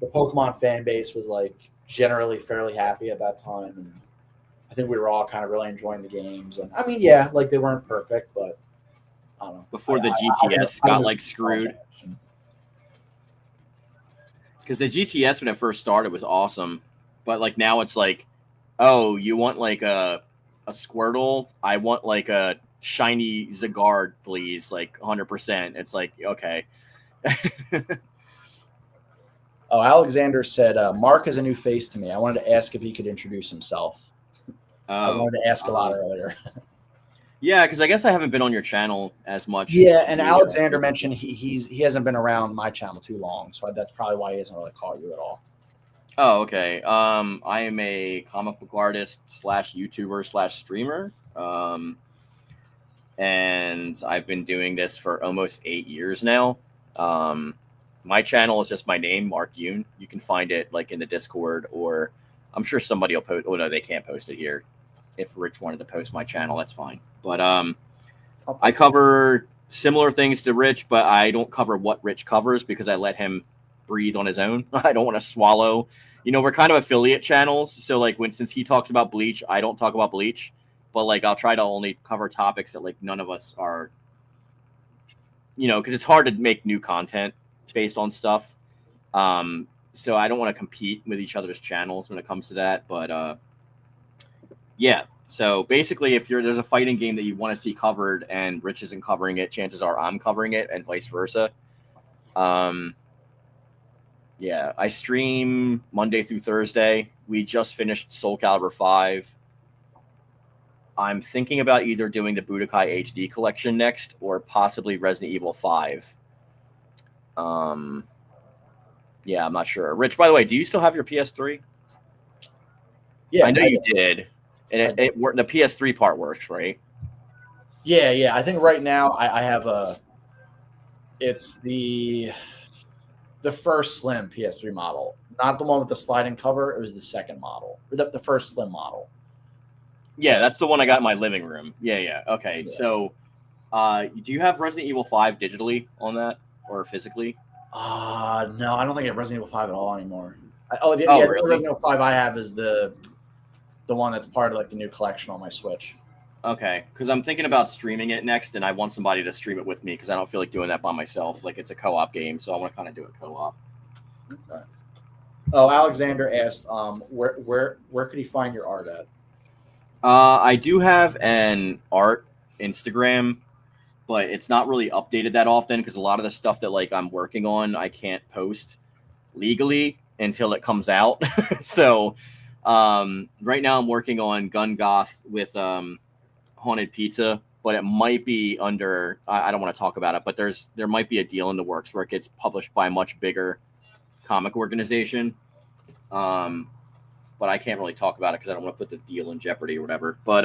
Pokemon fan base was like generally fairly happy at that time, and I think we were all kind of really enjoying the games. And I mean, yeah, like they weren't perfect, but I don't know. Before the GTS got like screwed, because the GTS when it first started was awesome, but like now it's like, oh, you want like a Squirtle? I want like a shiny Zygarde, please, like 100%. It's like, okay. Oh, Alexander said, Mark is a new face to me. I wanted to ask if he could introduce himself. I wanted to ask a lot earlier. Yeah, because I guess I haven't been on your channel as much. Yeah, and Alexander mentioned he hasn't been around my channel too long, so that's probably why he hasn't really caught you at all. Oh, okay. I am a comic book artist / YouTuber / streamer. And I've been doing this for almost 8 years now. My channel is just my name, Mark Yoon. You can find it like in the Discord, or I'm sure somebody will post. Oh no, they can't post it here. If Rich wanted to post my channel, that's fine. But I cover similar things to Rich, but I don't cover what Rich covers because I let him breathe on his own. I don't want to swallow. We're kind of affiliate channels, so like since he talks about Bleach, I don't talk about Bleach. But like I'll try to only cover topics that like none of us are, because it's hard to make new content based on stuff. So I don't want to compete with each other's channels when it comes to that. But yeah. So basically, if there's a fighting game that you want to see covered and Rich isn't covering it, chances are I'm covering it, and vice versa. Yeah, I stream Monday through Thursday. We just finished Soul Calibur 5. I'm thinking about either doing the Budokai HD collection next or possibly Resident Evil 5. Yeah, I'm not sure. Rich, by the way, do you still have your PS3? Yeah, I know you did. And the PS3 part works, right? Yeah. I think right now I have it's the first slim PS3 model, not the one with the sliding cover. It was the second model, or the first slim model. Yeah, that's the one I got in my living room. Yeah. Okay, yeah. So do you have Resident Evil 5 digitally on that or physically? No, I don't think I have Resident Evil 5 at all anymore. The Oh, only really? Resident Evil 5 I have is the one that's part of like the new collection on my Switch. Okay, because I'm thinking about streaming it next, and I want somebody to stream it with me because I don't feel like doing that by myself. Like it's a co-op game, so I want to kind of do it co-op. Okay. Oh, Alexander asked, where could he find your art at? I do have an art Instagram, but it's not really updated that often because a lot of the stuff that like I'm working on, I can't post legally until it comes out. So right now I'm working on Gun Goth with Haunted Pizza, but it might be under I don't want to talk about it, but there might be a deal in the works where it gets published by a much bigger comic organization. But I can't really talk about it because I don't want to put the deal in jeopardy or whatever. But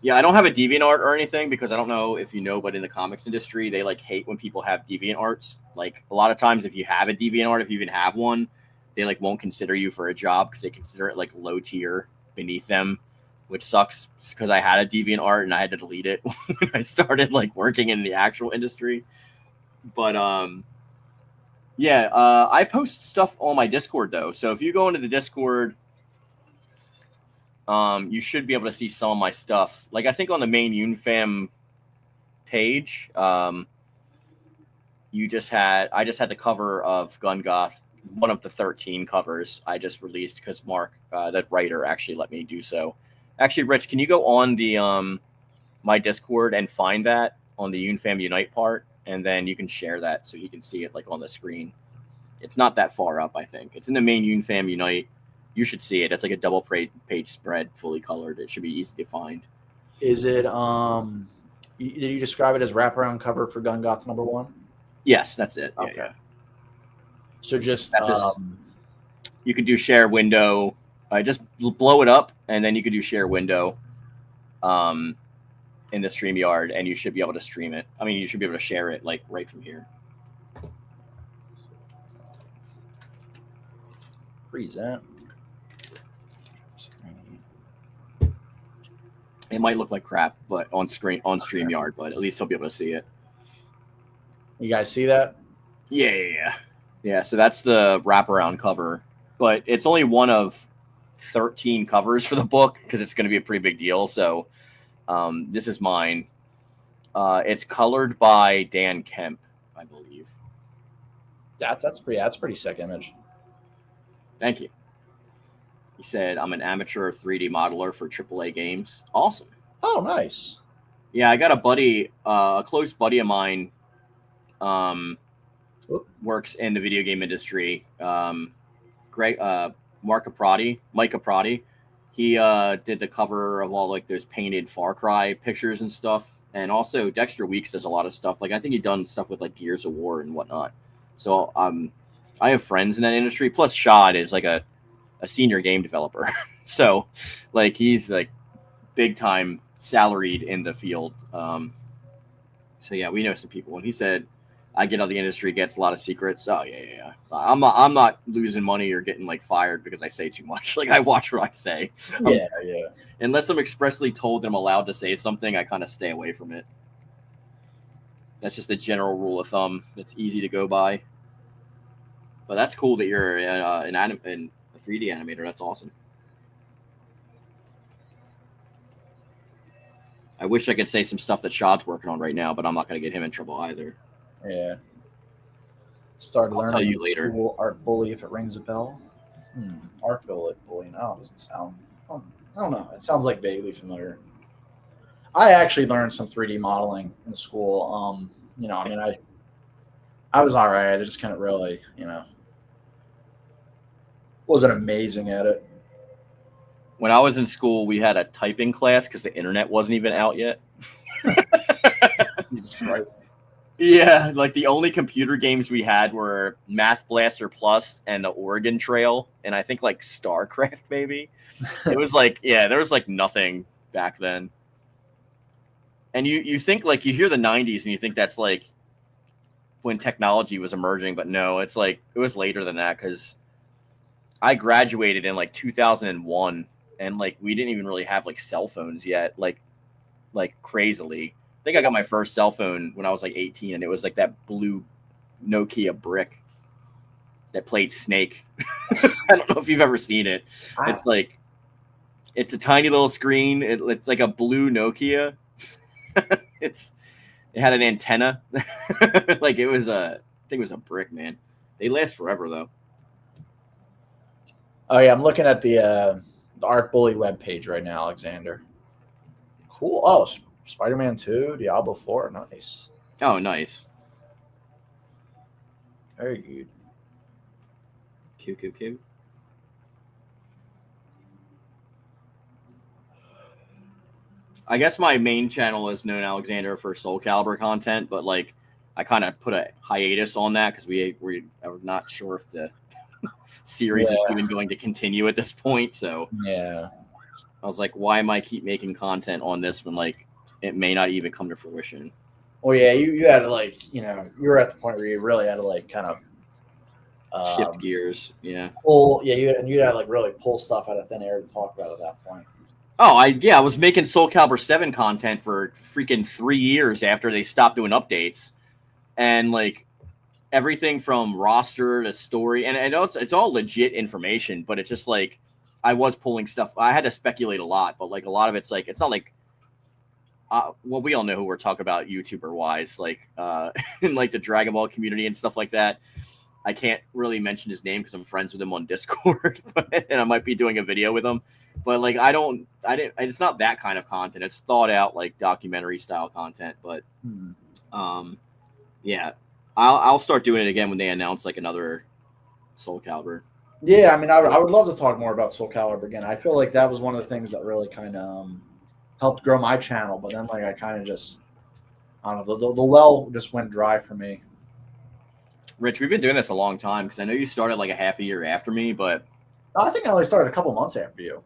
yeah, I don't have a DeviantArt or anything because I don't know if you know, but in the comics industry, they like hate when people have DeviantArts. Like a lot of times, if you have a DeviantArt, if you even have one, they like won't consider you for a job because they consider it like low tier beneath them, which sucks because I had a DeviantArt and I had to delete it when I started like working in the actual industry. But yeah, I post stuff on my Discord though. So if you go into the Discord, you should be able to see some of my stuff. Like I think on the main Unifam page, I just had the cover of Gun Goth, one of the 13 covers I just released because Mark, that writer, actually let me do so. Actually, Rich, can you go on the my Discord and find that on the Unifam Unite part, and then you can share that so you can see it like on the screen. It's not that far up, I think. It's in the main Unifam Unite. You should see it. It's like a double page spread, fully colored. It should be easy to find. Is it did you describe it as wraparound cover for Gun Goth #1? Yes, that's it. Okay. Yeah. So just you could do share window. Just blow it up, and then you could do share window in the StreamYard, and you should be able to stream it. I mean, you should be able to share it like right from here. Present. It might look like crap, but on StreamYard, but at least you'll be able to see it. You guys see that? Yeah. So that's the wraparound cover, but it's only one of 13 covers for the book because it's going to be a pretty big deal. So this is mine. It's colored by Dan Kemp, I believe. That's pretty sick image. Thank you. He said, I'm an amateur 3D modeler for AAA games. Awesome. Oh, nice. Yeah, I got a buddy, a close buddy of mine works in the video game industry. Mike Caprati. He did the cover of all like those painted Far Cry pictures and stuff. And also Dexter Weeks does a lot of stuff. Like I think he's done stuff with like Gears of War and whatnot. So I have friends in that industry. Plus Shad is like a senior game developer. So like he's like big time salaried in the field. So yeah, we know some people. And he said, I get how the industry gets a lot of secrets. Oh yeah. I'm not losing money or getting like fired because I say too much. Like I watch what I say. Yeah. Unless I'm expressly told that I'm allowed to say something, I kind of stay away from it. That's just a general rule of thumb. It's easy to go by. But that's cool that you're a 3D animator. That's awesome. I wish I could say some stuff that Shad's working on right now, but I'm not going to get him in trouble either. Yeah. Start learning tell you later. School Art Bully if it rings a bell. Art Bully. No, it doesn't sound. I don't know. It sounds like vaguely familiar. I actually learned some 3D modeling in school. I was all right. I just kind of really, wasn't amazing at it. When I was in school, we had a typing class because the internet wasn't even out yet. Jesus Christ. Yeah, like the only computer games we had were Math Blaster Plus and the Oregon Trail, and I think like StarCraft maybe. It was like, there was like nothing back then. And you think like you hear the 90s and you think that's like when technology was emerging, but no, it's like it was later than that because I graduated in like 2001 and like we didn't even really have like cell phones yet, like crazily. I think I got my first cell phone when I was like 18 and it was like that blue Nokia brick that played Snake. I don't know if you've ever seen it. It's like, it's a tiny little screen. It's like a blue Nokia. It had an antenna. Like it was I think it was a brick, man. They last forever though. Oh yeah, I'm looking at the Art Bully webpage right now, Alexander. Cool. Oh, Spider-Man 2, Diablo 4, nice. Oh, nice. Very good. Q. I guess my main channel is known Alexander for Soul Calibur content, but like I kind of put a hiatus on that because we are not sure if the series is even going to continue at this point. So yeah, I was like, why am I keep making content on this when like it may not even come to fruition? Well, yeah, you had to like, you were at the point where you really had to like kind of shift gears. Yeah. Pull. Yeah, you had to like really pull stuff out of thin air to talk about at that point. Oh, I was making Soul Calibur 7 content for freaking 3 years after they stopped doing updates, and like everything from roster to story, and I know it's all legit information, but it's just like I was pulling stuff. I had to speculate a lot, but like a lot of it's like it's not like well, we all know who we're talking about YouTuber wise, like in like the Dragon Ball community and stuff like that. I can't really mention his name because I'm friends with him on Discord, and I might be doing a video with him. But like, it's not that kind of content. It's thought out, like documentary style content. But yeah, I'll start doing it again when they announce like another Soul Calibur. Yeah, I mean, I would love to talk more about Soul Calibur again. I feel like that was one of the things that really kind of helped grow my channel. But then like I kind of just, I don't know, the well just went dry for me. Rich, we've been doing this a long time because I know you started like a half a year after me, but I think I only started a couple months after you.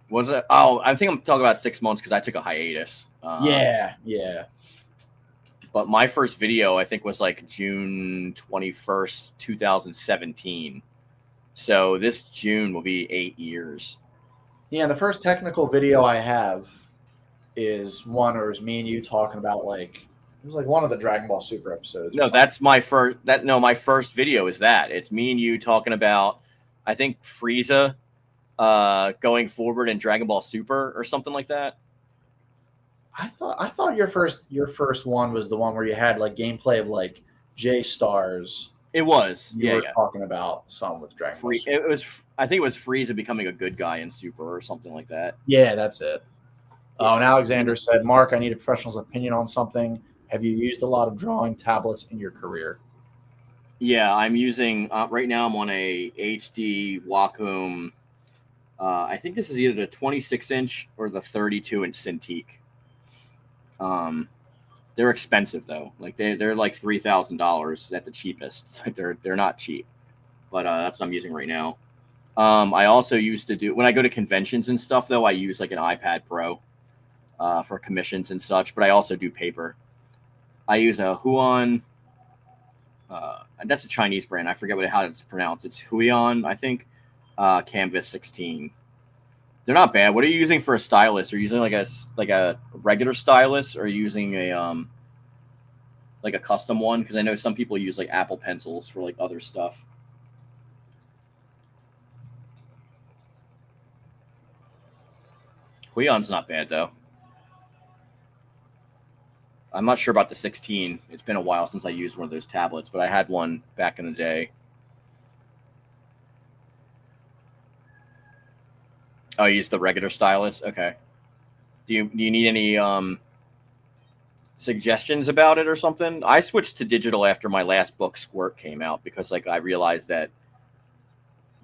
Was it? Oh, I think I'm talking about 6 months because I took a hiatus. Yeah. But my first video, I think, was like June 21st, 2017. So this June will be 8 years. Yeah, and the first technical video I have is one where it was me and you talking about like, it was like one of the Dragon Ball Super episodes. No, that's my first. My first video is that. It's me and you talking about, I think, Frieza going forward in Dragon Ball Super or something like that. I thought your first one was the one where you had like gameplay of like J-Stars. It was. You were talking about some with Dragon Ball Super. It was. I think it was Frieza becoming a good guy in Super or something like that. Yeah, that's it. Oh, and Alexander said, Mark, I need a professional's opinion on something. Have you used a lot of drawing tablets in your career? Yeah, I'm using right now. I'm on a HD Wacom. I think this is either the 26-inch or the 32-inch Cintiq. They're expensive though. Like they're like $3,000 at the cheapest. Like they're not cheap, but that's what I'm using right now. I also used to do when I go to conventions and stuff though. I use like an iPad Pro for commissions and such, but I also do paper. I use a Huion. That's a Chinese brand. I forget how it's pronounced. It's Huion, I think. Canvas 16. They're not bad. What are you using for a stylus? Are you using like a regular stylus, or are you using a like a custom one? Because I know some people use like Apple pencils for like other stuff. Huion's not bad though. I'm not sure about the 16. It's been a while since I used one of those tablets, but I had one back in the day. Oh, you use the regular stylus? Okay. Do you need any suggestions about it or something? I switched to digital after my last book, Squirt, came out because like I realized that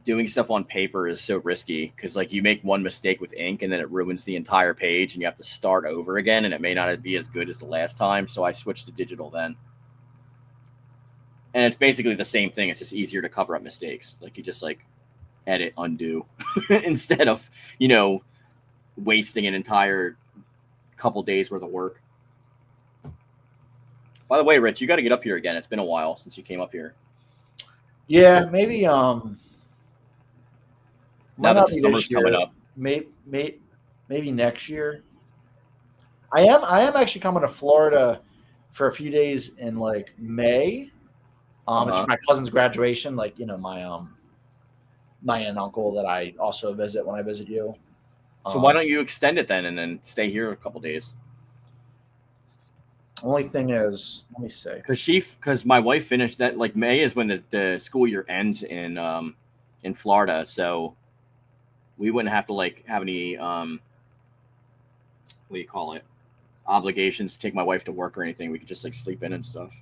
doing stuff on paper is so risky because like you make one mistake with ink and then it ruins the entire page and you have to start over again and it may not be as good as the last time. So I switched to digital then. And it's basically the same thing. It's just easier to cover up mistakes. Like you just like edit, undo instead of, wasting an entire couple days worth of work. By the way, Rich, you got to get up here again. It's been a while since you came up here. Yeah, maybe now that the summer's coming up. Maybe next year. I am actually coming to Florida for a few days in like May. It's for my cousin's graduation. Like, you know, my aunt and uncle that I also visit when I visit you. So why don't you extend it then and then stay here a couple days? Only thing is, let me see. Because my wife finished that, like, May is when the school year ends in Florida, so we wouldn't have to like have any what do you call it, obligations to take my wife to work or anything. We could just like sleep in and stuff.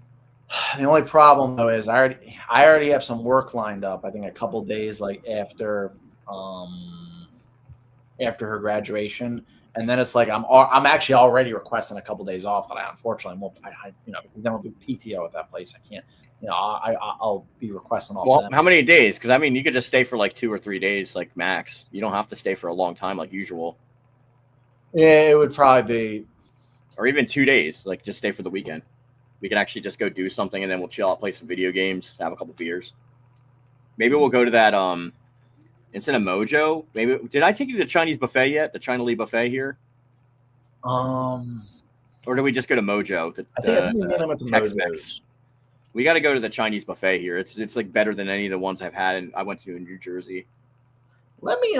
The only problem though is I already have some work lined up. I think a couple days like after her graduation, and then it's like I'm actually already requesting a couple days off that I unfortunately won't. You know, because then we'll do PTO at that place. I can't. You know, I'll be requesting off. Well, them. how many days? Because I mean, you could just stay for like 2 or 3 days, like max. You don't have to stay for a long time like usual. Yeah, it would probably be, or even 2 days. Like just stay for the weekend. We could actually just go do something, and then we'll chill out, play some video games, have a couple beers. Maybe we'll go to that instead of Mojo. Maybe did I take you to the Chinese buffet yet? The China Lee buffet here. Or did we just go to Mojo? I think we went to Mojo's. We got to go to the Chinese buffet here. It's like better than any of the ones I've had, and I went to in New Jersey. Let me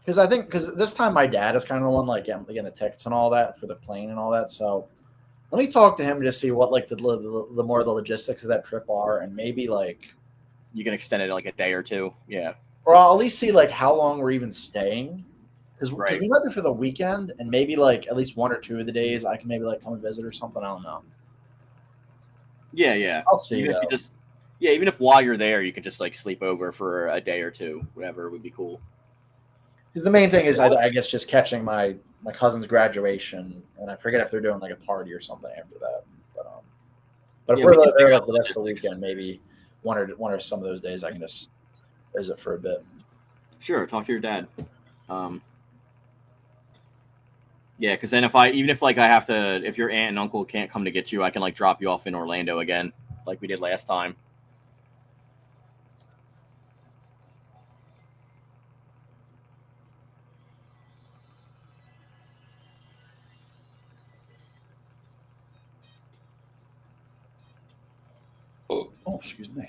because this time my dad is kind of the one like getting the tickets and all that for the plane and all that. So let me talk to him to see what like the more the logistics of that trip are, and maybe like you can extend it like a day or two. Yeah, or I'll at least see like how long we're even staying. Because right. we went there for the weekend, and maybe like at least 1 or 2 of the days I can maybe like come and visit or something. I don't know. Yeah. I'll see. Even if while you're there, you could just like sleep over for a day or two, whatever would be cool. Because the main thing is, I guess, just catching my cousin's graduation, and I forget if they're doing like a party or something after that. But if we're there like the rest of the weekend, maybe one or some of those days I can just visit for a bit. Sure, talk to your dad. Yeah, because then if I have to, if your aunt and uncle can't come to get you, I can like drop you off in Orlando again, like we did last time. Oh, excuse me.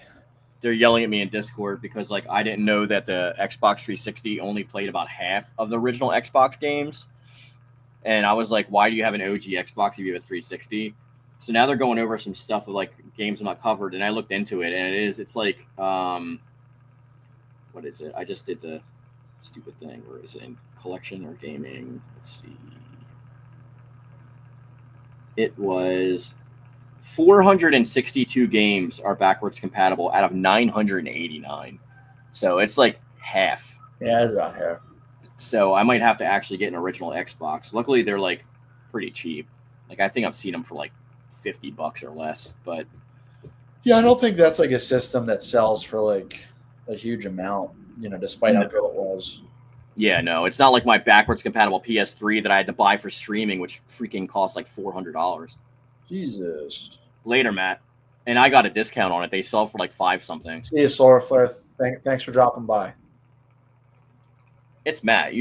They're yelling at me in Discord because like I didn't know that the Xbox 360 only played about half of the original Xbox games. And I was like, why do you have an OG Xbox if you have a 360? So now they're going over some stuff of like games I'm not covered, and I looked into it, and it's like what is it? I just did the stupid thing. Where is it? In collection or gaming? Let's see. It was 462 games are backwards compatible out of 989. So it's like half. Yeah, it's about half. So I might have to actually get an original Xbox. Luckily, they're like pretty cheap. Like I think I've seen them for like $50 or less. But yeah, I don't think that's like a system that sells for like a huge amount. You know, despite how good it was. Yeah, no, it's not like my backwards compatible PS3 that I had to buy for streaming, which freaking cost like $400. Jesus. Later, Matt. And I got a discount on it. They sell for like 5 something. See you, Solar Flare. Thanks for dropping by. It's Matt.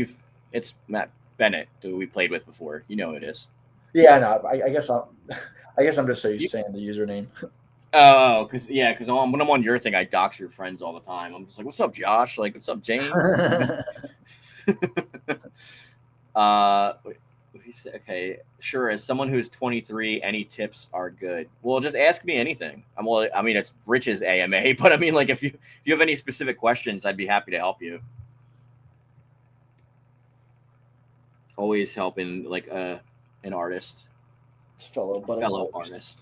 It's Matt Bennett, who we played with before. You know who it is. Yeah, I know. I guess I'm just so used to saying the username. Oh, because when I'm on your thing, I dox your friends all the time. I'm just like, "What's up, Josh? Like, what's up, Jane?" Okay, sure. As someone who's 23, any tips are good. Well, just ask me anything. It's Rich's AMA, but I mean, like, if you have any specific questions, I'd be happy to help you. Always helping like an artist, fellow artist.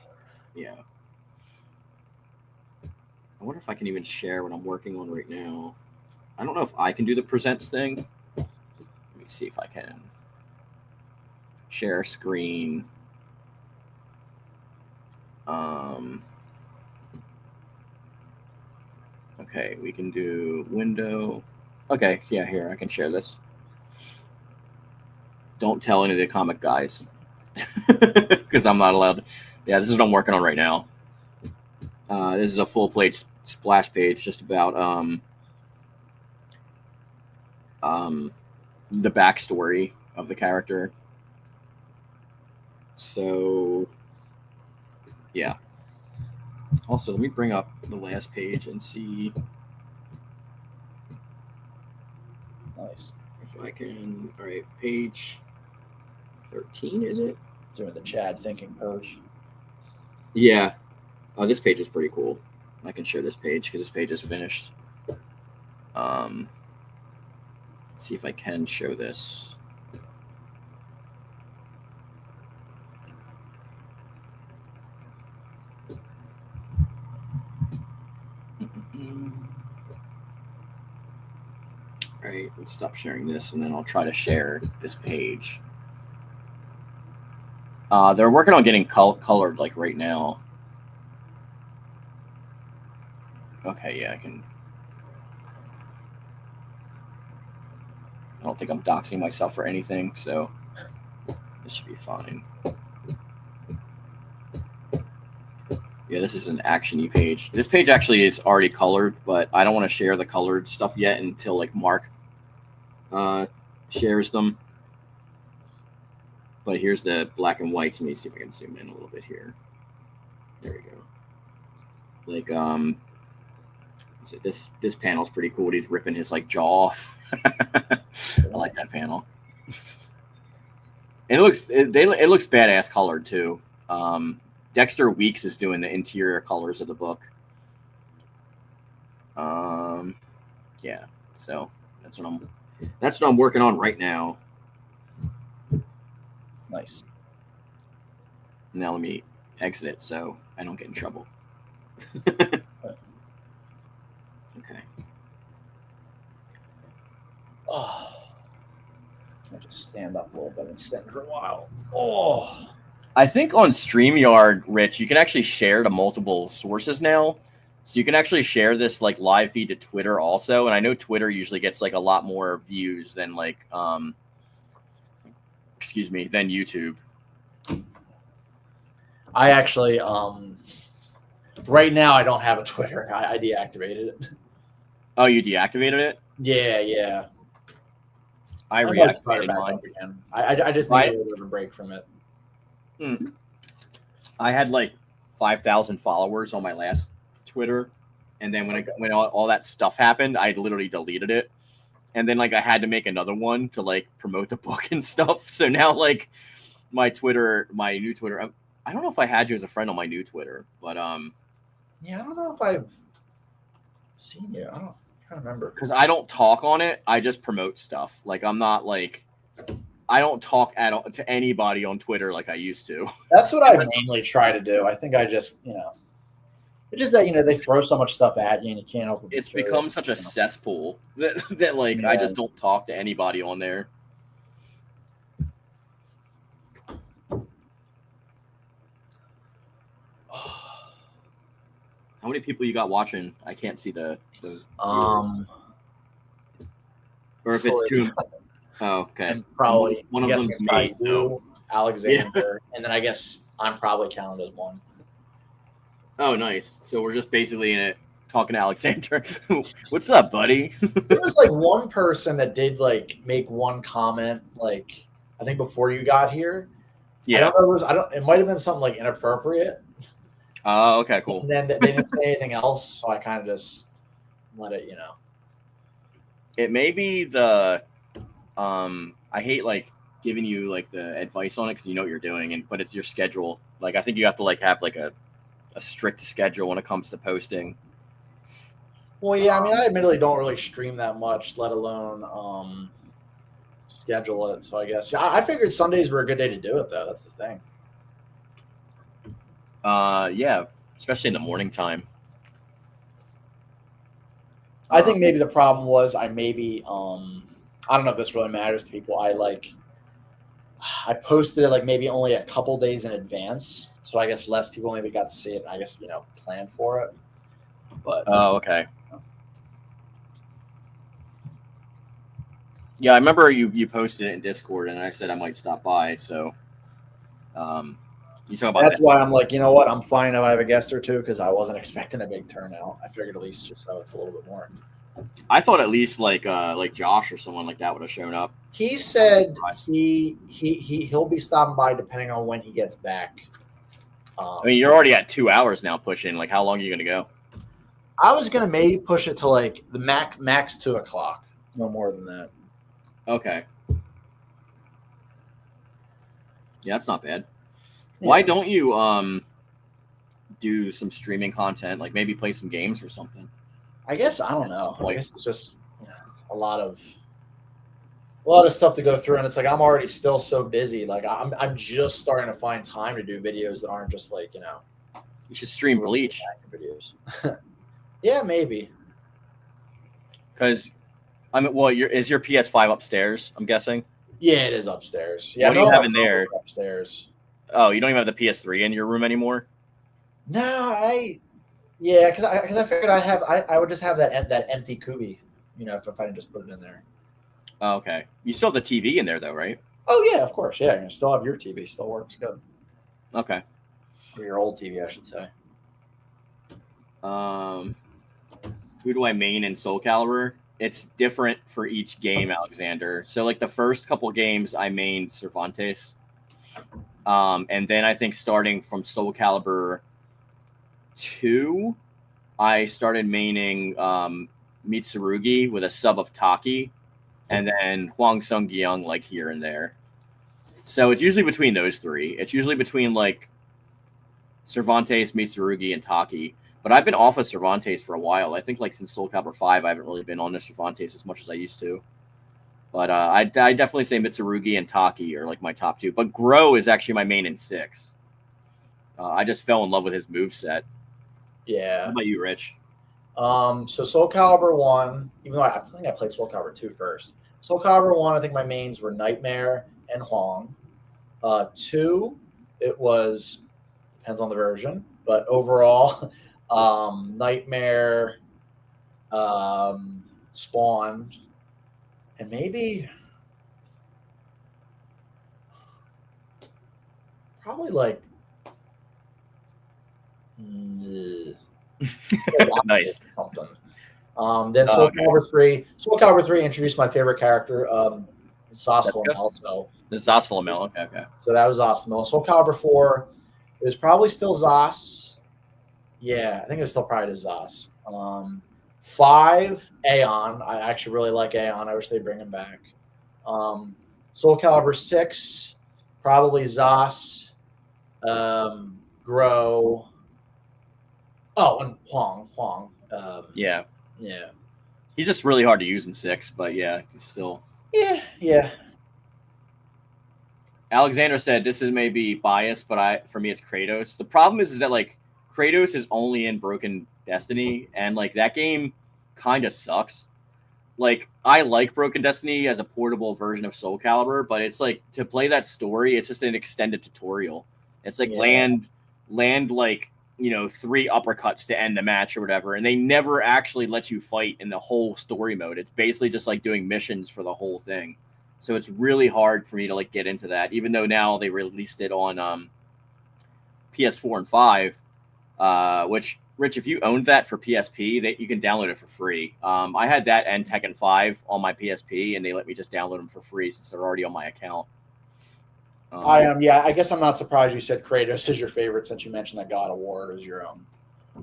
Yeah. I wonder if I can even share what I'm working on right now. I don't know if I can do the presents thing. Let me see if I can share screen. Okay, we can do window. Okay, yeah, here I can share this. Don't tell any of the comic guys because I'm not allowed. Yeah, this is what I'm working on right now. This is a full page splash page just about the backstory of the character. So, yeah. Also, let me bring up the last page and see Nice. if I can. All right, page 13, is it? Doing the Chad thinking pose. Yeah. Oh, this page is pretty cool. I can share this page because this page is finished. Let's see if I can show this. All right, let's stop sharing this, and then I'll try to share this page. They're working on getting colored like right now. Okay, yeah, I can. I don't think I'm doxing myself for anything, so this should be fine. Yeah, this is an action-y page. This page actually is already colored, but I don't want to share the colored stuff yet until like Mark shares them. But here's the black and whites. Let me see if I can zoom in a little bit here. There we go. Like so this panel's pretty cool. He's ripping his like jaw off. I like that panel. And it looks badass colored too. Dexter Weeks is doing the interior colors of the book. Yeah, so that's what I'm working on right now. Nice. Now let me exit it so I don't get in trouble. Okay. Oh, I just stand up a little bit and sit for a while. Oh, I think on StreamYard, Rich, you can actually share to multiple sources now. So you can actually share this like live feed to Twitter also. And I know Twitter usually gets like a lot more views than like than YouTube. I actually right now I don't have a Twitter. I deactivated it. Oh, you deactivated it? Yeah. I might start it reactivated back mine. up again. I just need a little bit of a break from it. I had like 5,000 followers on my last Twitter, and then when all that stuff happened, I literally deleted it, and then like I had to make another one to like promote the book and stuff. So now like my new Twitter, I don't know if I had you as a friend on my new Twitter, but yeah, I don't know if I've seen you. I can't remember because I don't talk on it. I just promote stuff. Like I'm not like. I don't talk at all to anybody on Twitter like I used to. That's what I mainly try to do. I think I just, it's just that, they throw so much stuff at you and you can't help it. It's become such a cesspool that like, I just don't talk to anybody on there. How many people you got watching? I can't see the or if it's two. Oh, okay. And probably one of them's me. You, Alexander, and then I guess I'm probably counted as one. Oh, nice. So we're just basically in it talking to Alexander. What's up, buddy? There was like one person that did like make one comment, like I think before you got here. Yeah. It might have been something like inappropriate. Oh, okay, cool. And then they didn't say anything else, so I kind of just let it, It may be the. I hate like giving you like the advice on it because you know what you're doing, but it's your schedule. Like I think you have to like have like a strict schedule when it comes to posting. Well, yeah, I mean, I admittedly don't really stream that much, let alone schedule it. So I guess I figured Sundays were a good day to do it, though. That's the thing. Yeah, especially in the morning time. I think maybe the problem was I don't know if this really matters to people. I posted it like maybe only a couple days in advance, so I guess less people maybe got to see it. I guess plan for it. But okay. Yeah, I remember you posted it in Discord, and I said I might stop by. So, you talk about that's why I'm like, you know what? I'm fine if I have a guest or two because I wasn't expecting a big turnout. I figured at least just so it's a little bit more. I thought at least like Josh or someone like that would have shown up. He said he'll be stopping by depending on when he gets back. I mean, you're already at 2 hours now pushing. Like, how long are you going to go? I was gonna maybe push it to like the max 2 o'clock, no more than that. Okay. Yeah, that's not bad. Yeah. Why don't you do some streaming content, like maybe play some games or something? I guess I don't At some know. I point. guess it's just a lot of stuff to go through, and it's like I'm already still so busy. Like I'm just starting to find time to do videos that aren't just like You should stream Bleach. videos. Yeah, maybe. Because I mean, well, is your PS5 upstairs? I'm guessing. Yeah, it is upstairs. Yeah, What do you have in there? Upstairs. Oh, you don't even have the PS3 in your room anymore? No, because I figured I would just have that empty Kubi, if I didn't just put it in there. Oh, okay. You still have the TV in there though, right? Oh yeah, of course. Yeah, you still have your TV. Still works good. Okay. Or your old TV, I should say. Who do I main in Soul Calibur? It's different for each game, Alexander. So like the first couple games, I mained Cervantes. And then I think starting from Soul Calibur 2, I started maining Mitsurugi with a sub of Taki, and then Huang Sung Gyung like here and there. So it's usually between those three. It's usually between like Cervantes, Mitsurugi, and Taki. But I've been off of Cervantes for a while. I think like since Soul Calibur 5, I haven't really been on the Cervantes as much as I used to. But I definitely say Mitsurugi and Taki are like my top two. But Grow is actually my main in 6. I just fell in love with his moveset. Yeah. How about you, Rich? So Soul Calibur 1, even though I think I played Soul Calibur 2 first. Soul Calibur 1, I think my mains were Nightmare and Huang. 2, it was, depends on the version, but overall, Nightmare, Spawn, and maybe probably like nice. Something. Then Soul Calibur 3. Soul Calibur 3 introduced my favorite character, Zasalamel. So the Zasalamel. Okay. So that was Zasalamel. Soul Calibur 4. It was probably still Zas. Yeah, I think it was still probably Zas. 5, Aeon. I actually really like Aeon. I wish they'd bring him back. Soul Calibur 6, probably Zas. Grow. Oh, and Huang. Yeah. Yeah. He's just really hard to use in 6, but yeah, he's still. Yeah. Alexander said this is maybe biased, but for me it's Kratos. The problem is that like Kratos is only in Broken Destiny, and like that game kind of sucks. Like I like Broken Destiny as a portable version of Soul Calibur, but it's like to play that story, it's just an extended tutorial. It's like land like 3 uppercuts to end the match or whatever, and they never actually let you fight in the whole story mode. It's basically just like doing missions for the whole thing. So it's really hard for me to like get into that, even though now they released it on PS4 and 5, which Rich, if you owned that for PSP, that you can download it for free. I had that and Tekken 5 on my PSP, and they let me just download them for free since they're already on my account. I guess I'm not surprised you said Kratos is your favorite since you mentioned that God of War is your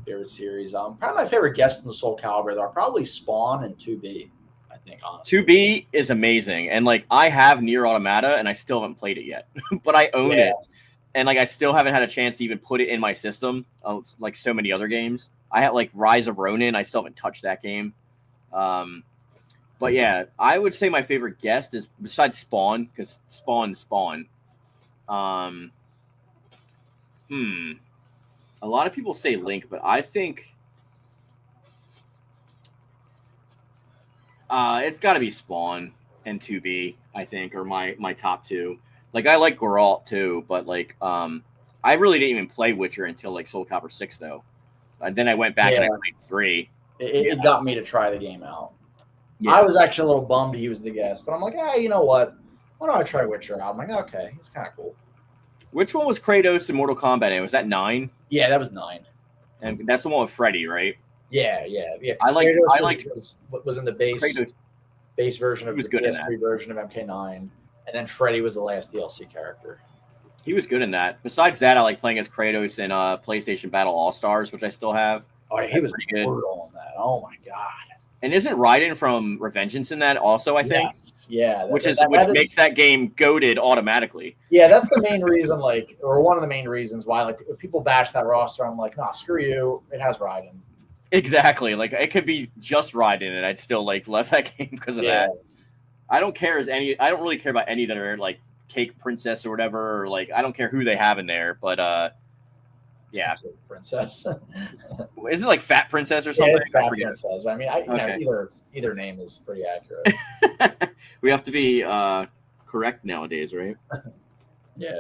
favorite series. Probably my favorite guests in the Soul Calibur are probably Spawn and 2B. I think honestly, 2B is amazing, and like I have Nier Automata, and I still haven't played it yet, but I own it, and like I still haven't had a chance to even put it in my system. Like so many other games, I had like Rise of Ronin. I still haven't touched that game. But yeah, I would say my favorite guest is besides Spawn, because Spawn. A lot of people say Link, but I think it's got to be Spawn and 2B, I think, are my top two. Like, I like Geralt too, but like, I really didn't even play Witcher until like Soul Calibur 6, though. And then I went back and I played 3. It got me to try the game out. Yeah. I was actually a little bummed he was the guest, but I'm like, you know what? Why don't I try Witcher out? I'm like, okay, he's kind of cool. Which one was Kratos in Mortal Kombat? And was that 9? Yeah, that was 9. And that's the one with Freddy, right? Yeah. Kratos was in the base version of the PS3 version of MK9, and then Freddy was the last DLC character. He was good in that. Besides that, I like playing as Kratos in PlayStation Battle All Stars, which I still have. Oh, yeah, he was pretty good. brutal on that. Oh my god. And isn't Raiden from Revengeance in that also? I think. Yes. Yeah. Which makes that game goated automatically. Yeah, that's the main reason, like, or one of the main reasons why, like, if people bash that roster, I'm like, nah, screw you. It has Raiden. Exactly. Like, it could be just Raiden, and I'd still like love that game because of that. I don't really care about any that are like Cake Princess or whatever, or like I don't care who they have in there, but yeah, Princess. Is it like Fat Princess or something? Yeah, it's Fat Princess. I mean, either name is pretty accurate. We have to be correct nowadays, right? Yeah.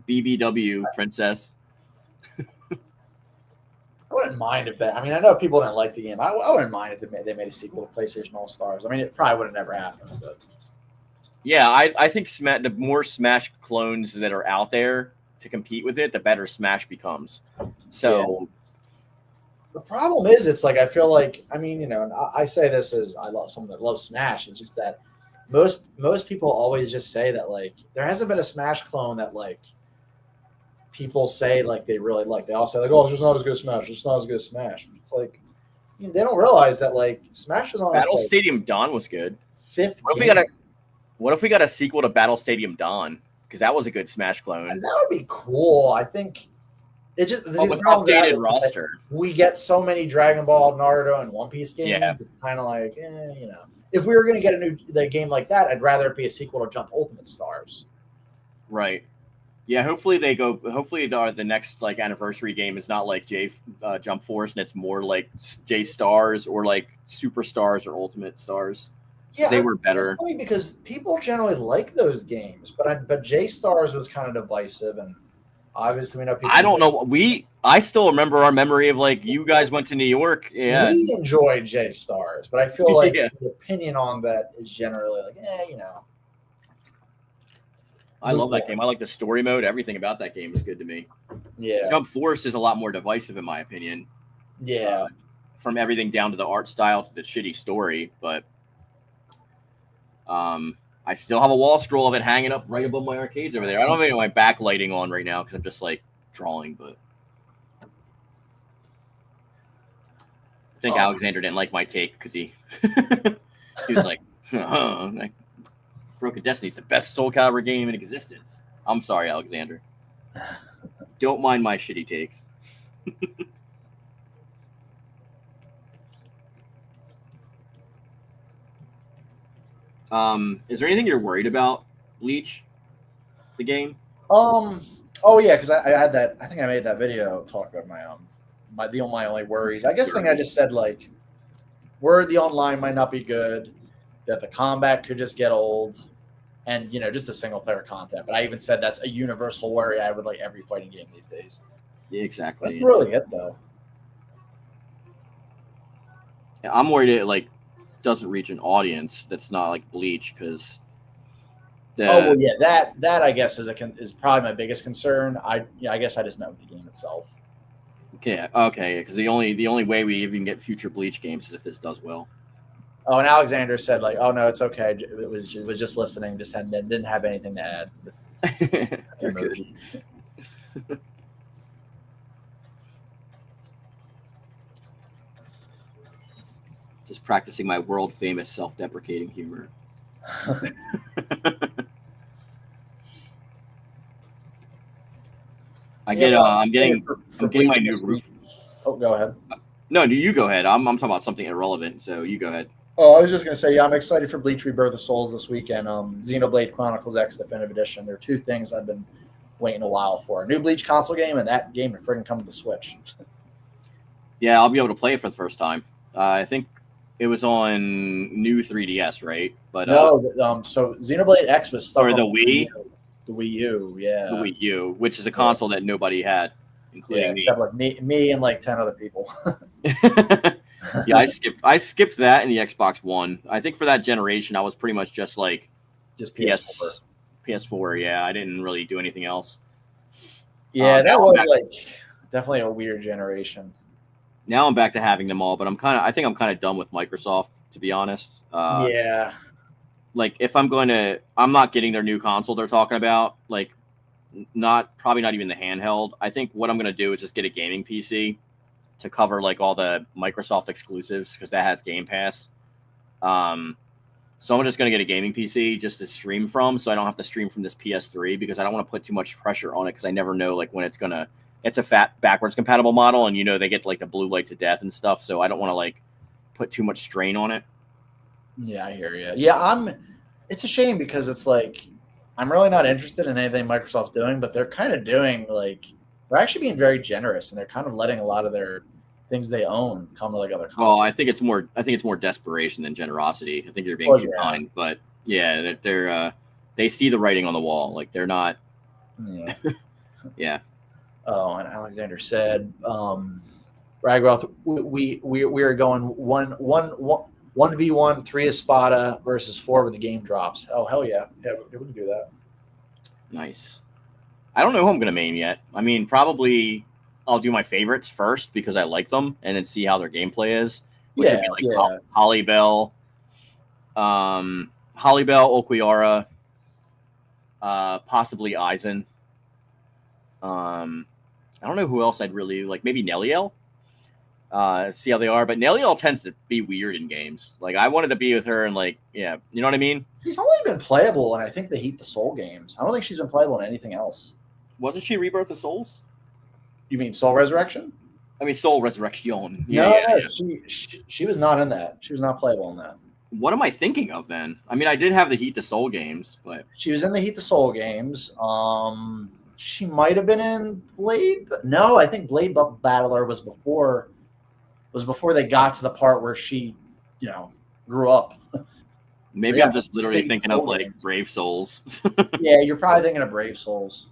BBW Princess. I wouldn't mind if that. I mean, I know people didn't like the game. I wouldn't mind if they made a sequel to PlayStation All Stars. I mean, it probably would have never happened. But. Yeah, I think the more Smash clones that are out there to compete with it, the better Smash becomes. So the problem is, it's like I feel like, I mean, you know, and I say this as I love someone that loves Smash. It's just that most people always just say that like there hasn't been a Smash clone that like people say like they really like. They all say like, oh, it's just not as good as Smash. It's not as good as Smash. It's like they don't realize that like Smash is on Battle Stadium Dawn was good. Fifth. What if we got a sequel to Battle Stadium Dawn? Because that was a good Smash clone. And that would be cool. I think it just with updated roster. Like, we get so many Dragon Ball, Naruto, and One Piece games. Yeah. It's kind of like, you know, if we were going to get a game like that, I'd rather it be a sequel to Jump Ultimate Stars. Right. Yeah. Hopefully the next like anniversary game is not like Jump Force, and it's more like J Stars or like Superstars or Ultimate Stars. Yeah, they were better. It's funny because people generally like those games, but J Stars was kind of divisive, and obviously we know people. I don't know. I still remember our memory of like you guys went to New York. Yeah, we enjoyed J Stars, but I feel like the opinion on that is generally like, you know. I love that game. I like the story mode. Everything about that game is good to me. Yeah, Jump Force is a lot more divisive in my opinion. Yeah, from everything down to the art style to the shitty story, but. I still have a wall scroll of it hanging up right above my arcades over there. I don't have any of my backlighting on right now because I'm just like drawing, but I think Alexander didn't like my take because he was like, Broken Destiny's the best Soul Calibur game in existence. I'm sorry, Alexander. Don't mind my shitty takes. Is there anything you're worried about, Bleach, the game? Oh yeah, because I had that. I think I made that video talking about my only worries. I guess I just said like, the online might not be good, that the combat could just get old, and just the single player content. But I even said that's a universal worry I have with like every fighting game these days. Yeah, exactly. That's really it though. Yeah, I'm worried it doesn't reach an audience that's not like Bleach because that I guess is probably my biggest concern. I guess I just meant with the game itself. Okay, because the only way we even get future Bleach games is if this does well. Oh, and Alexander said like, oh no, it's okay. It was just listening, didn't have anything to add. You're good. Just practicing my world famous self-deprecating humor. I'm getting my new roof. Oh, go ahead. No, you go ahead. I'm talking about something irrelevant, so you go ahead. Oh, I was just gonna say, I'm excited for Bleach Rebirth of Souls this weekend. Xenoblade Chronicles X Definitive Edition. There are two things I've been waiting a while for: a new Bleach console game, and that game to friggin' come to the Switch. Yeah, I'll be able to play it for the first time. I think it was on new 3DS, right? But no, so Xenoblade X was stuck or the Wii, the Wii U, yeah, the Wii U, which is a console that nobody had, including me. Except like me and like 10 other people. Yeah, I skipped that in the Xbox One. I think for that generation, I was pretty much just PS4. PS4, yeah. I didn't really do anything else. Yeah, that was definitely a weird generation. Now I'm back to having them all, but I think I'm kind of done with Microsoft, to be honest. Yeah. like if I'm not getting their new console they're talking about, like probably not even the handheld. I think what I'm gonna do is just get a gaming PC to cover like all the Microsoft exclusives because that has Game Pass. So I'm just gonna get a gaming PC just to stream from, so I don't have to stream from this PS3 because I don't want to put too much pressure on it because I never know like when it's gonna. It's a fat backwards compatible model, and they get like the blue light to death and stuff. So I don't want to like put too much strain on it. Yeah, I hear you. Yeah, it's a shame because it's like I'm really not interested in anything Microsoft's doing, but they're kind of doing like they're actually being very generous and they're kind of letting a lot of their things they own come to like other consoles. Well, I think it's more desperation than generosity. I think you're being too kind, but yeah, they see the writing on the wall. Like they're not. Yeah. Yeah. Oh, and Alexander said, Ragroth, we are going 1v1 3 Espada versus 4 when the game drops. Oh hell yeah, yeah, we can do that. Nice. I don't know who I'm gonna main yet. I mean, probably I'll do my favorites first because I like them, and then see how their gameplay is. Which would be like Hollybell, Okiara, possibly Aizen. I don't know who else I'd really like. Maybe Neliel. See how they are, but Neliel tends to be weird in games. Like I wanted to be with her, and like, yeah, you know what I mean. She's only been playable, and I think they Heat the Soul games. I don't think she's been playable in anything else. Wasn't she Rebirth of Souls? You mean Soul Resurrection? I mean Soul Resurrection. Yeah. She was not in that. She was not playable in that. What am I thinking of then? I mean, I did have the Heat the Soul games, but she was in the Heat the Soul games. She might have been in Blade. No, I think Blade Battler was before they got to the part where she, grew up. Maybe I'm just literally thinking of like games. Brave Souls. Yeah, you're probably thinking of Brave Souls.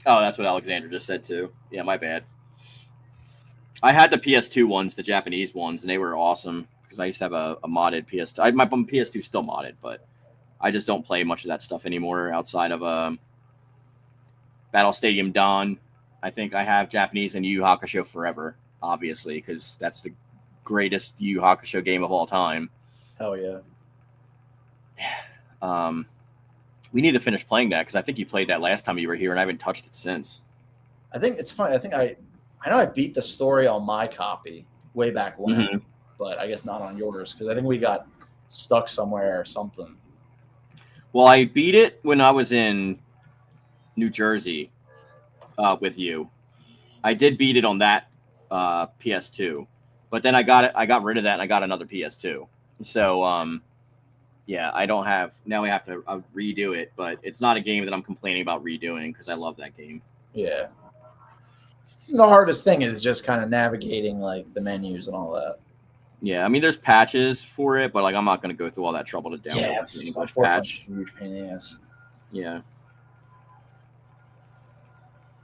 Oh, that's what Alexander just said too. Yeah, my bad. I had the PS2 ones, the Japanese ones, and they were awesome because I used to have a modded PS2. My PS2 is still modded, but I just don't play much of that stuff anymore outside of Battle Stadium Dawn. I think I have Japanese and Yu Yu Hakusho Forever, obviously, because that's the greatest Yu Yu Hakusho game of all time. Hell yeah. We need to finish playing that because I think you played that last time you were here, and I haven't touched it since. I think it's funny. I know I beat the story on my copy way back when, but I guess not on yours because I think we got stuck somewhere or something. Well, I beat it when I was in New Jersey with you. I did beat it on that PS2, but then I got rid of that and I got another PS2. So, yeah, I don't have now. I have to redo it, but it's not a game that I'm complaining about redoing because I love that game. Yeah. The hardest thing is just kind of navigating like the menus and all that. Yeah, I mean, there's patches for it, but like I'm not going to go through all that trouble to download. Yeah, it's patch. Huge pain in the ass. Yeah.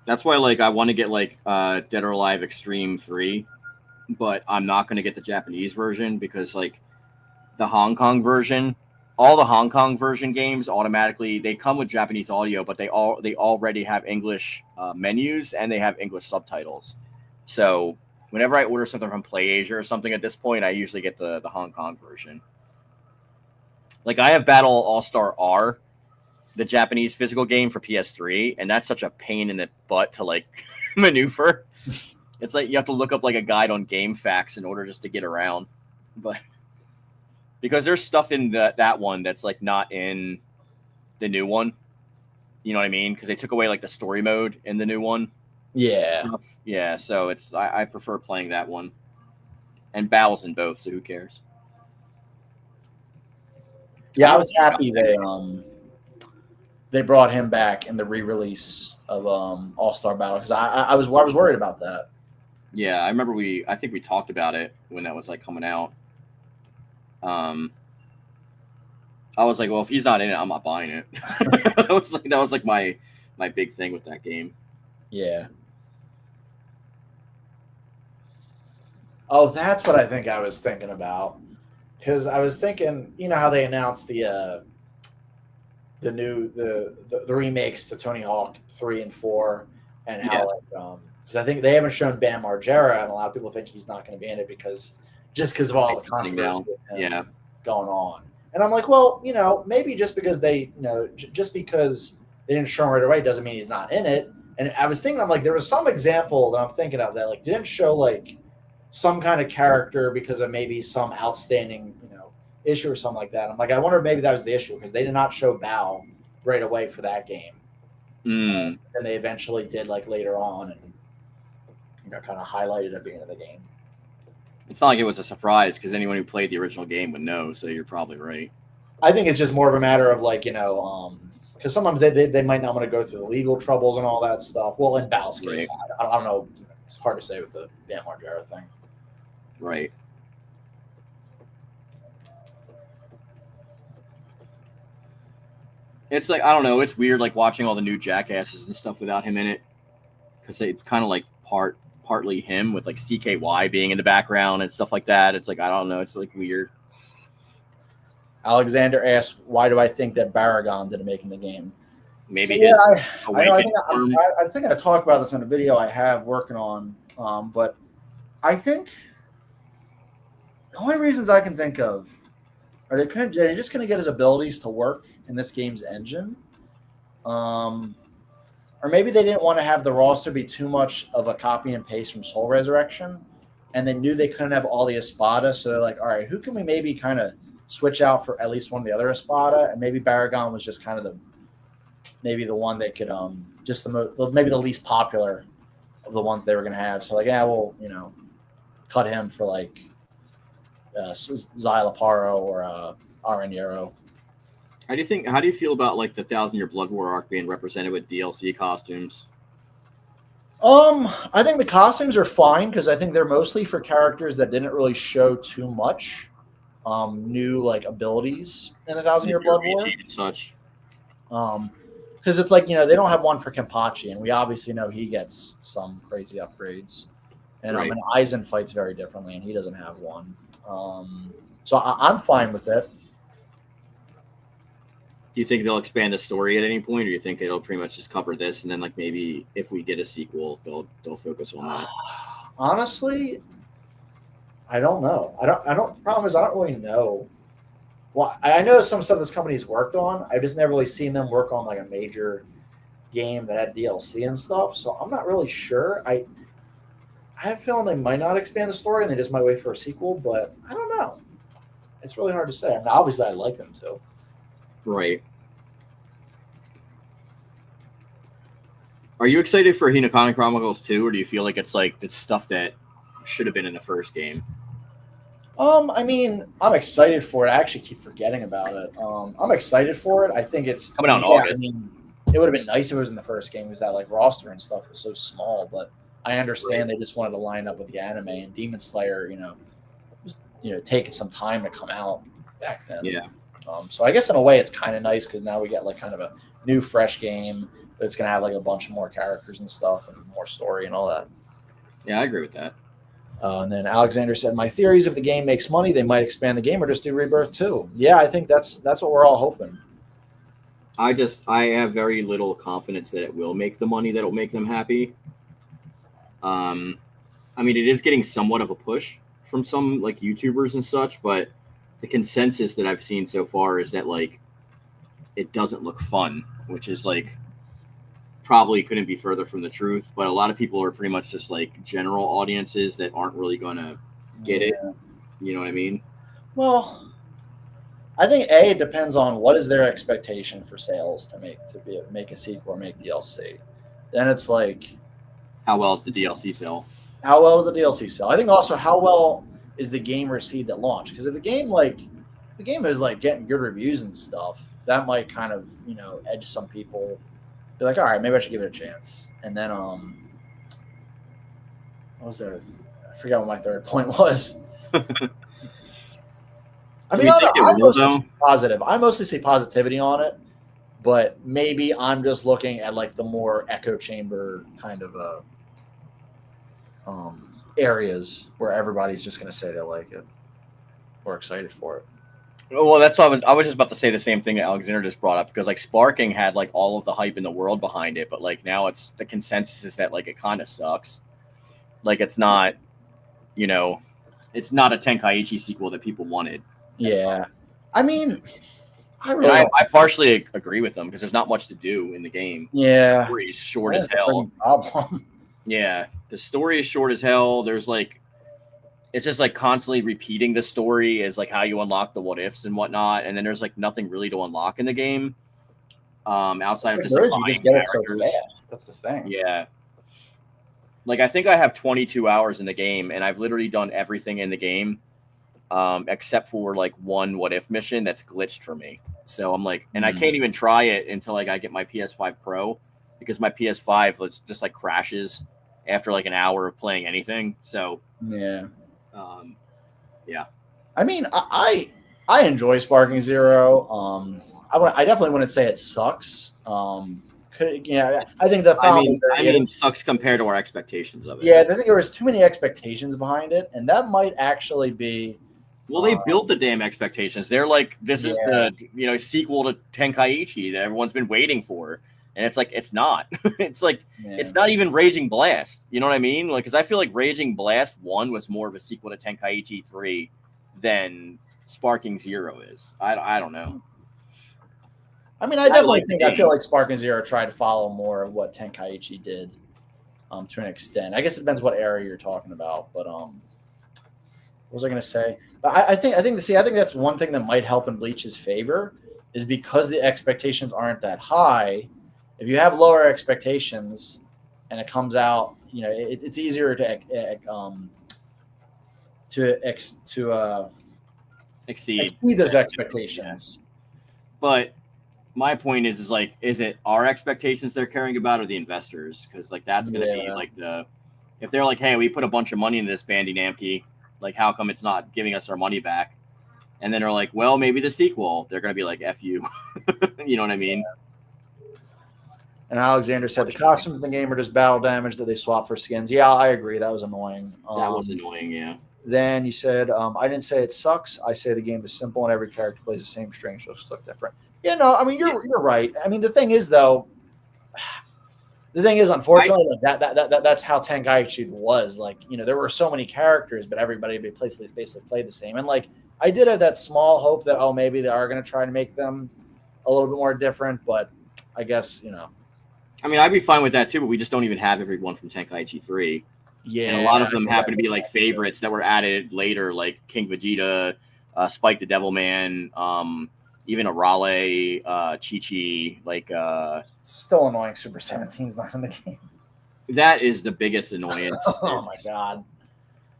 That's why, like, I want to get like Dead or Alive Extreme 3, but I'm not going to get the Japanese version because like the Hong Kong version, all the Hong Kong version games automatically they come with Japanese audio, but they already have English menus and they have English subtitles. So whenever I order something from PlayAsia or something at this point, I usually get the Hong Kong version. Like I have Battle All-Star R, the Japanese physical game for PS3, and that's such a pain in the butt to like maneuver. It's like you have to look up like a guide on GameFAQs in order just to get around. But because there's stuff in that one that's like not in the new one. You know what I mean? Because they took away like the story mode in the new one. Yeah. Yeah, so it's I prefer playing that one. And Battle's in both, so who cares? Yeah, I was happy they brought him back in the re-release of All-Star Battle because I was worried about that. Yeah, I remember I think we talked about it when that was like coming out. I was like, well, if he's not in it, I'm not buying it. that was like my big thing with that game. Yeah. Oh, that's what I think I was thinking about. Because I was thinking, you know how they announced the remakes to Tony Hawk 3 and 4, and how because I think they haven't shown Bam Margera, and a lot of people think he's not going to be in it because of all the controversy. Yeah, going on. And I'm like, well, maybe just because just because they didn't show him right away doesn't mean he's not in it. And I was thinking, I'm like, there was some example that I'm thinking of that like didn't show like some kind of character because of maybe some outstanding, issue or something like that. I'm like, I wonder if maybe that was the issue because they did not show Bao right away for that game. And they eventually did like later on and kind of highlighted at the end of the game. It's not like it was a surprise because anyone who played the original game would know. So you're probably right. I think it's just more of a matter of like, because sometimes they might not want to go through the legal troubles and all that stuff. Well, in Bao's case, I don't know. It's hard to say with the Bam Margera thing. Right. It's like, I don't know. It's weird like watching all the new Jackasses and stuff without him in it because it's kind of like partly him with like CKY being in the background and stuff like that. It's like, I don't know. It's like weird. Alexander asked, why do I think that Baragon didn't make in the game? Maybe I think I talked about this in a video I have working on, but I think the only reasons I can think of are they're just going to get his abilities to work in this game's engine, or maybe they didn't want to have the roster be too much of a copy and paste from Soul Resurrection, and they knew they couldn't have all the Espada, so they're like, all right, who can we maybe kind of switch out for at least one of the other Espada, and maybe Baragon was just kind of the one they could maybe the least popular of the ones they were going to have. So like, yeah, we'll cut him for like Xylaparo or Aranero. How do you feel about like the 1,000-Year Blood War arc being represented with DLC costumes? I think the costumes are fine because I think they're mostly for characters that didn't really show too much new like abilities in the 1,000-Year Blood War and such. Because it's like, they don't have one for Kenpachi, and we obviously know he gets some crazy upgrades. And Right. and Aizen fights very differently, and he doesn't have one. So I'm fine with it. Do you think they'll expand the story at any point, or do you think it'll pretty much just cover this, and then like maybe if we get a sequel, they'll focus on that? Honestly, I don't know. Problem is, I don't really know. Well, I know some stuff this company's worked on. I've just never really seen them work on like a major game that had DLC and stuff. So I'm not really sure. I have a feeling they might not expand the story and they just might wait for a sequel, but I don't know. It's really hard to say. I mean, obviously, I'd like them to. Right. Are you excited for Hinokami Chronicles 2, or do you feel like it's stuff that should have been in the first game? I mean, I'm excited for it. I actually keep forgetting about it. I'm excited for it. I think it's coming out in August. I mean, it would have been nice if it was in the first game because that like roster and stuff was so small, but I understand they just wanted to line up with the anime, and Demon Slayer, was taking some time to come out back then. Yeah. So I guess in a way it's kind of nice because now we get like kind of a new fresh game that's going to have like a bunch of more characters and stuff and more story and all that. Yeah, I agree with that. And then Alexander said, my theory is if the game makes money, they might expand the game or just do Rebirth 2. Yeah, I think that's what we're all hoping. I have very little confidence that it will make the money that will make them happy. I mean, it is getting somewhat of a push from some like YouTubers and such, but the consensus that I've seen so far is that like it doesn't look fun, which is like probably couldn't be further from the truth. But a lot of people are pretty much just like general audiences that aren't really gonna get it. You know what I mean? Well, I think it depends on what is their expectation for sales to make a sequel or make DLC. Then it's like, how well is the DLC sell? How well is the DLC sell? I think also how well is the game received at launch? Because if the game is like getting good reviews and stuff, that might kind of edge some people. Be like, all right, maybe I should give it a chance. And then what was there? I forgot what my third point was. I mean, I mostly see positive. I mostly see positivity on it, but maybe I'm just looking at like the more echo chamber kind of areas where everybody's just going to say they like it or excited for it. Well, that's what I was just about to say the same thing that Alexander just brought up, because like Sparking had like all of the hype in the world behind it, but like now it's the consensus is that like it kind of sucks. Like it's not, it's not a Tenkaichi sequel that people wanted. Yeah. I mean, I And really I partially agree with them because there's not much to do in the game. yeah. The story is short That's as the hell. freaking problem. Yeah, the story is short as hell. There's like, it's just like constantly repeating the story is like how you unlock the what ifs and whatnot, and then there's like nothing really to unlock in the game, outside of just like You just buying get it so characters. fast. That's the thing. Yeah, like I think I have 22 hours in the game, and I've literally done everything in the game, except for like one what if mission that's glitched for me. So I'm like, and I can't even try it until like I get my PS5 Pro, because my PS5 just like crashes after like an hour of playing anything. So yeah. Yeah. I mean, I enjoy Sparking Zero. I definitely wouldn't say it sucks. I think the problem I mean, sucks compared to our expectations of it. Yeah, I think there was too many expectations behind it, and that might actually be. Well, they built the damn expectations. They're like, this is the sequel to Tenkaichi that everyone's been waiting for, and it's like it's not. It's like it's not even Raging Blast. You know what I mean? Like, because I feel like Raging Blast 1 was more of a sequel to Tenkaichi 3 than Sparking Zero is. I don't know. I mean, I definitely I feel like Sparking Zero tried to follow more of what Tenkaichi did, to an extent. I guess it depends what area you're talking about, but what was I going to say? I think that's one thing that might help in Bleach's favor is because the expectations aren't that high. If you have lower expectations and it comes out, it's easier to exceed those expectations. But my point is like, is it our expectations they're caring about or the investors? Because like that's going to be like if they're like, hey, we put a bunch of money in this Bandai Namco, like how come it's not giving us our money back? And then they're like, well, maybe the sequel. They're going to be like, F you. You know what I mean? And Alexander said the costumes in the game are just battle damage that they swap for skins. Yeah, I agree. That was annoying. That was annoying, yeah. Then you said, I didn't say it sucks. I say the game is simple and every character plays the same string, so it's look different. Yeah, no, I mean, you're right. I mean, the thing is, unfortunately, that's how Tenkaichi was. Like, there were so many characters, but everybody basically played the same. And like, I did have that small hope that, maybe they are going to try to make them a little bit more different, but I guess, I mean, I'd be fine with that too, but we just don't even have everyone from Tenkaichi 3. Yeah. And a lot of them happen to be like favorites that were added later, like King Vegeta, Spike the Devilman, even Arale, Chi-Chi, like still annoying Super 17's not in the game. That is the biggest annoyance. Oh my god.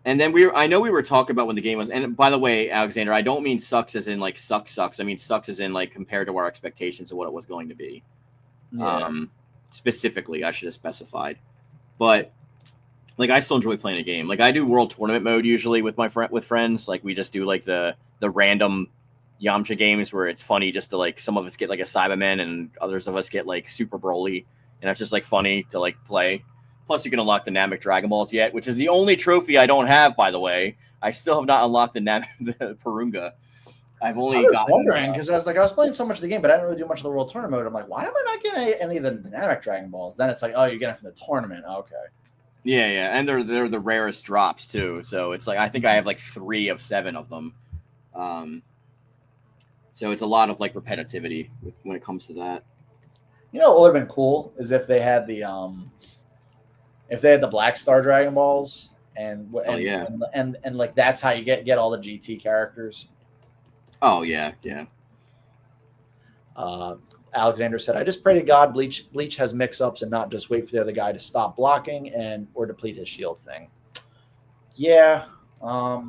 And then I know we were talking about when the game was, and by the way, Alexander, I don't mean sucks as in like sucks. I mean sucks as in like compared to our expectations of what it was going to be. Yeah. Specifically, I should have specified. But like, I still enjoy playing a game. Like, I do World Tournament mode usually with with friends. Like, we just do like the random Yamcha games where it's funny just to like, some of us get like a Cyberman and others of us get like Super Broly, and it's just like funny to like play. Plus, you can unlock the Namek Dragon Balls yet, which is the only trophy I don't have, by the way. I still have not unlocked the Purunga. I've only wondering because I was playing so much of the game, but I didn't really do much of the World Tournament mode. I'm like, why am I not getting any of the Namek Dragon Balls? Then it's like, you're getting it from the tournament. Okay. Yeah, and they're the rarest drops too. So it's like I think I have like 3 of 7 of them. So it's a lot of like repetitivity when it comes to that. What would have been cool is if they had the Black Star Dragon Balls and like that's how you get all the GT characters. Oh yeah. Alexander said, I just pray to God Bleach has mix-ups and not just wait for the other guy to stop blocking or deplete his shield thing. Yeah. I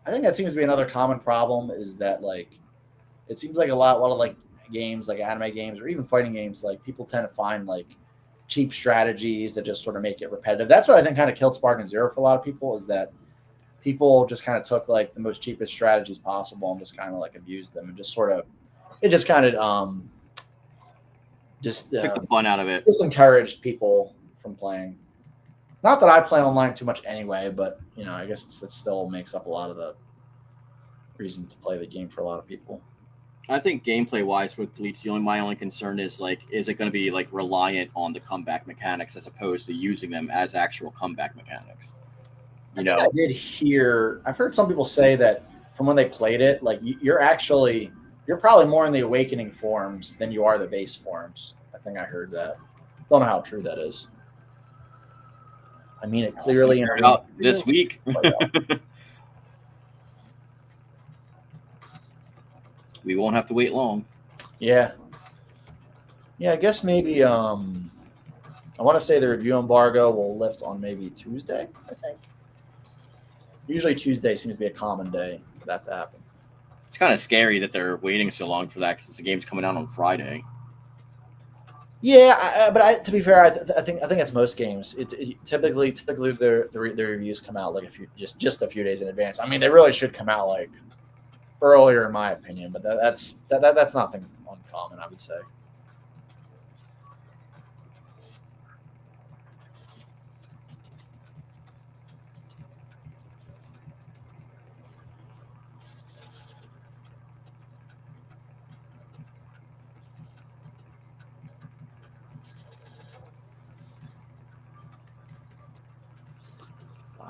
think that seems to be another common problem is that like it seems like a lot of like games, like anime games or even fighting games, like people tend to find like cheap strategies that just sort of make it repetitive. That's what I think kind of killed Sparking Zero for a lot of people is that people just kind of took like the most cheapest strategies possible and just kind of like abused them and just sort of it just kind of took the fun out of it. Disencouraged people from playing. Not that I play online too much anyway, but I guess it still makes up a lot of the reason to play the game for a lot of people. I think gameplay wise with Bleach, my only concern is like, is it going to be like reliant on the comeback mechanics as opposed to using them as actual comeback mechanics? I did hear. I've heard some people say that from when they played it, like you're probably more in the Awakening forms than you are the base forms. I think I heard that. Don't know how true that is. I mean it clearly in out this week. We won't have to wait long. Yeah. Yeah, I guess maybe I want to say the review embargo will lift on maybe Tuesday, I think. Usually Tuesday seems to be a common day for that to happen. It's kind of scary that they're waiting so long for that because the game's coming out on Friday. Yeah, but to be fair, I think it's most games. Typically the reviews come out like just a few days in advance. I mean, they really should come out like earlier, in my opinion. But that's nothing uncommon, I would say.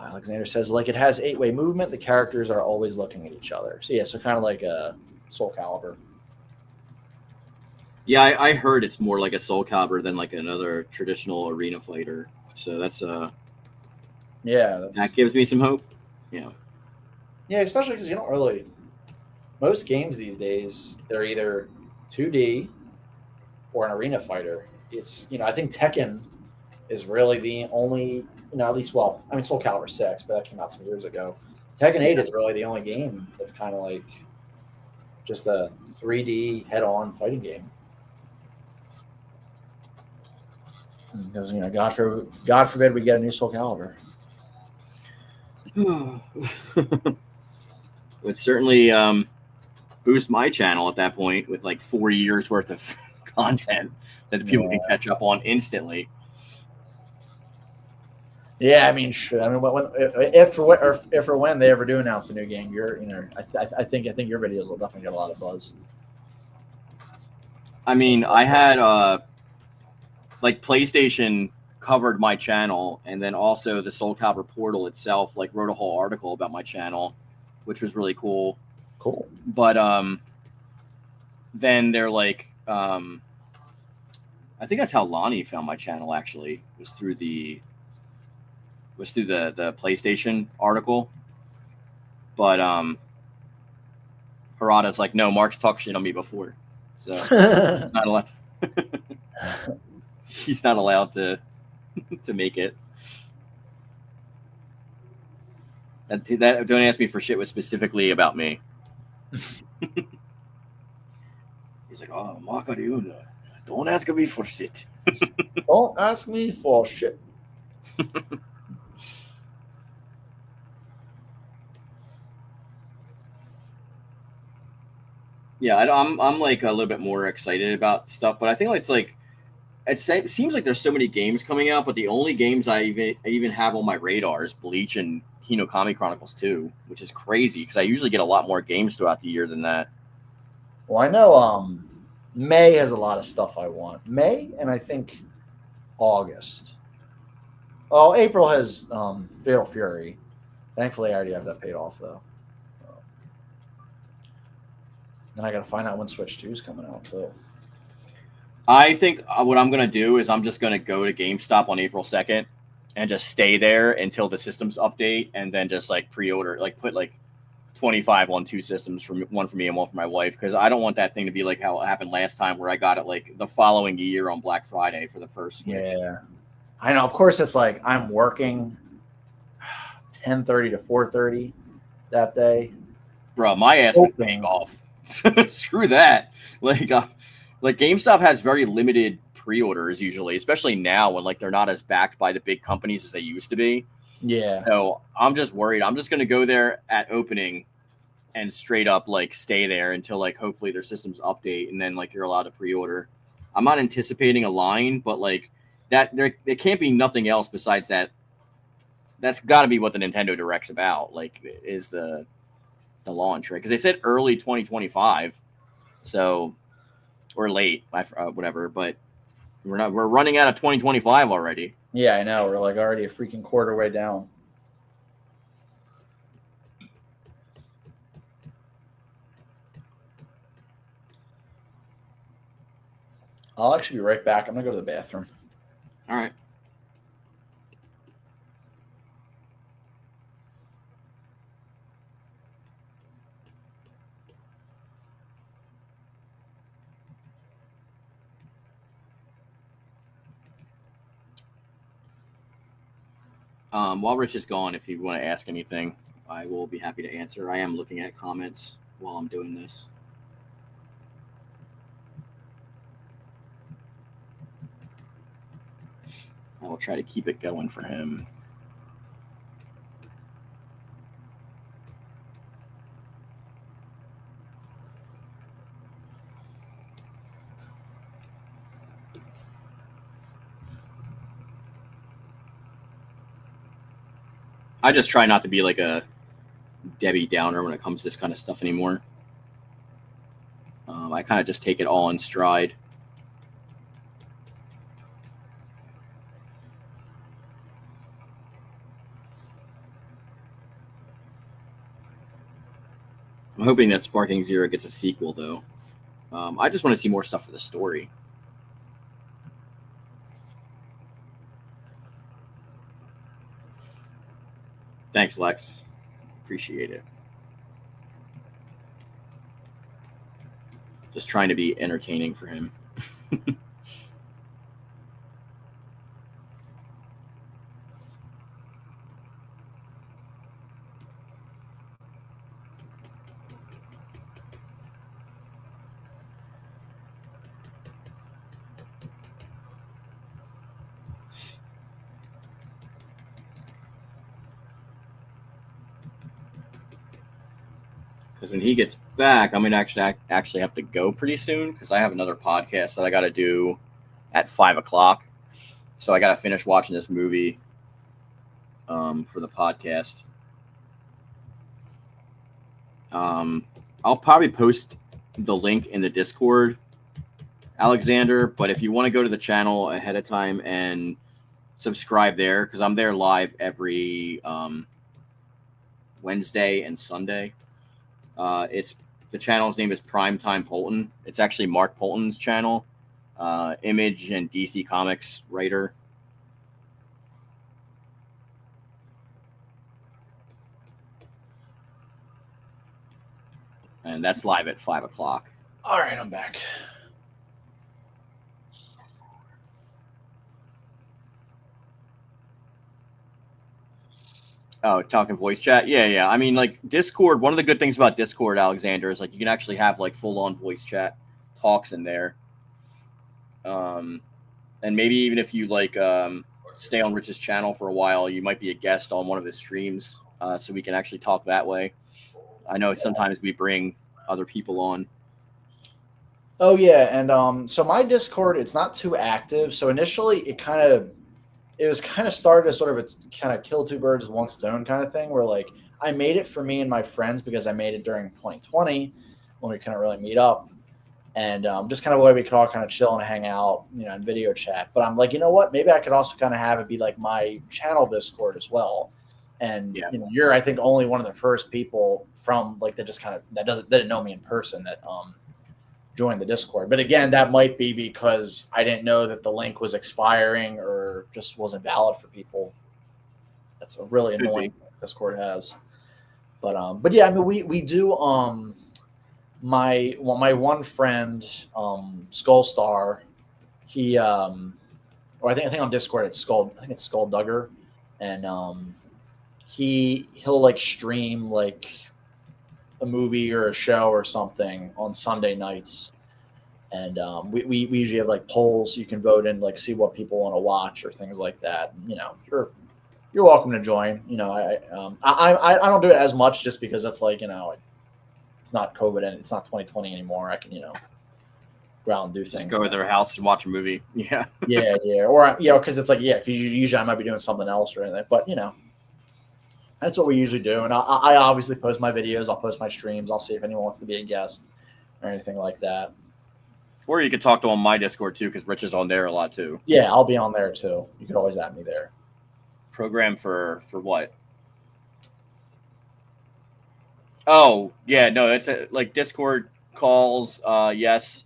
Alexander says, like, it has 8-way movement. The characters are always looking at each other. So, yeah, so kind of like a Soul Calibur. Yeah, I heard it's more like a Soul Calibur than like another traditional arena fighter. So that's that gives me some hope. Yeah. Yeah, especially because you don't really – most games these days, they're either 2D or an arena fighter. It's, I think Tekken is really the only – at least, well, I mean, Soul Calibur 6, but that came out some years ago. Tekken 8 is really the only game that's kind of like just a 3D head-on fighting game. Because, God forbid we get a new Soul Calibur. Would certainly boost my channel at that point with like 4 years worth of content that people can catch up on instantly. Yeah, I mean, sure. I mean, if or when they ever do announce a new game, I think your videos will definitely get a lot of buzz. I mean, I had like PlayStation covered my channel, and then also the Soul Calibur portal itself like wrote a whole article about my channel, which was really cool. Cool. But then they're like, I think that's how Lonnie found my channel. Actually, was through the PlayStation article. But Harada's like, no, Mark's talked shit on me before, so he's not allowed. He's not allowed to make it. That don't ask me for shit was specifically about me. He's like, oh, Makariuna, don't ask me for shit. Don't ask me for shit. Yeah, I'm like a little bit more excited about stuff, but I think it's like it seems like there's so many games coming out, but the only games I even have on my radar is Bleach and Hinokami Chronicles 2, which is crazy because I usually get a lot more games throughout the year than that. Well, I know May has a lot of stuff I want. May and I think August. Oh, April has Fatal Fury. Thankfully, I already have that paid off though. Then I got to find out when Switch 2 is coming out too. I think what I'm going to do is I'm just going to go to GameStop on April 2nd and just stay there until the systems update, and then just like pre-order, like put like 25 on 2 systems, one for me and one for my wife, because I don't want that thing to be like how it happened last time where I got it like the following year on Black Friday for the first Switch. Yeah. I know. Of course, it's like I'm working 10:30 to 4:30 that day. Bro, my ass would take off. Screw that. Like GameStop has very limited pre-orders usually, especially now when like they're not as backed by the big companies as they used to be. Yeah. So I'm just worried. I'm just going to go there at opening and straight up like stay there until like hopefully their systems update, and then like you're allowed to pre-order. I'm not anticipating a line, but like that there can't be nothing else besides that. That's got to be what the Nintendo Direct's about. Like, is the launch, right? Because they said early 2025, so or late, whatever. But we're running out of 2025 already. Yeah, I know. We're like already a freaking quarter way down. I'll actually be right back. I'm gonna go to the bathroom. All right. While Rich is gone, if you want to ask anything, I will be happy to answer. I am looking at comments while I'm doing this. I will try to keep it going for him. I just try not to be like a Debbie Downer when it comes to this kind of stuff anymore. I kind of just take it all in stride. I'm hoping that Sparking Zero gets a sequel, though. I just want to see more stuff for the story. Thanks, Lex. Appreciate it. Just trying to be entertaining for him. Because when he gets back, I'm gonna actually have to go pretty soon because I have another podcast that I got to do at 5:00. So I got to finish watching this movie for the podcast. I'll probably post the link in the Discord, Alexander. But if you want to go to the channel ahead of time and subscribe there, because I'm there live every Wednesday and Sunday. It's the channel's name is Primetime Polton. It's actually Mark Polton's channel, Image and DC Comics writer. And that's live at 5:00. All right, I'm back. Oh, talking voice chat? Yeah. I mean, like, Discord, one of the good things about Discord, Alexander, is, like, you can actually have, like, full-on voice chat talks in there. And maybe even if you, like, stay on Rich's channel for a while, you might be a guest on one of his streams, so we can actually talk that way. I know sometimes we bring other people on. Oh yeah, and so my Discord, it's not too active. So initially, it was kind of started as sort of a kind of kill two birds with one stone kind of thing, where like I made it for me and my friends because I made it during 2020 when we couldn't really meet up, and just kind of a way we could all kind of chill and hang out, and video chat. But I'm like, you know what? Maybe I could also kind of have it be like my channel Discord as well. And Yeah. You're I think only one of the first people from like that just kind of that didn't know me in person that join the Discord. But again, that might be because I didn't know that the link was expiring or just wasn't valid for people. That's a really annoying thing Discord has. But yeah, I mean we do my one friend Skullstar, he or I think on Discord it's Skulldugger, and he'll like stream like a movie or a show or something on Sunday nights, and we usually have like polls you can vote in, like see what people want to watch or things like that. You're welcome to join. I don't do it as much just because it's like it's not COVID and it's not 2020 anymore. I can go out and do things. Just go to their house and watch a movie. Yeah. Yeah, or because it's like because usually I might be doing something else or anything, but that's what we usually do. And I obviously post my videos. I'll post my streams. I'll see if anyone wants to be a guest or anything like that. Or you could talk to on my Discord, too, because Rich is on there a lot, too. Yeah, I'll be on there, too. You could always add me there. Program for what? Oh, yeah, no, it's like Discord calls, yes.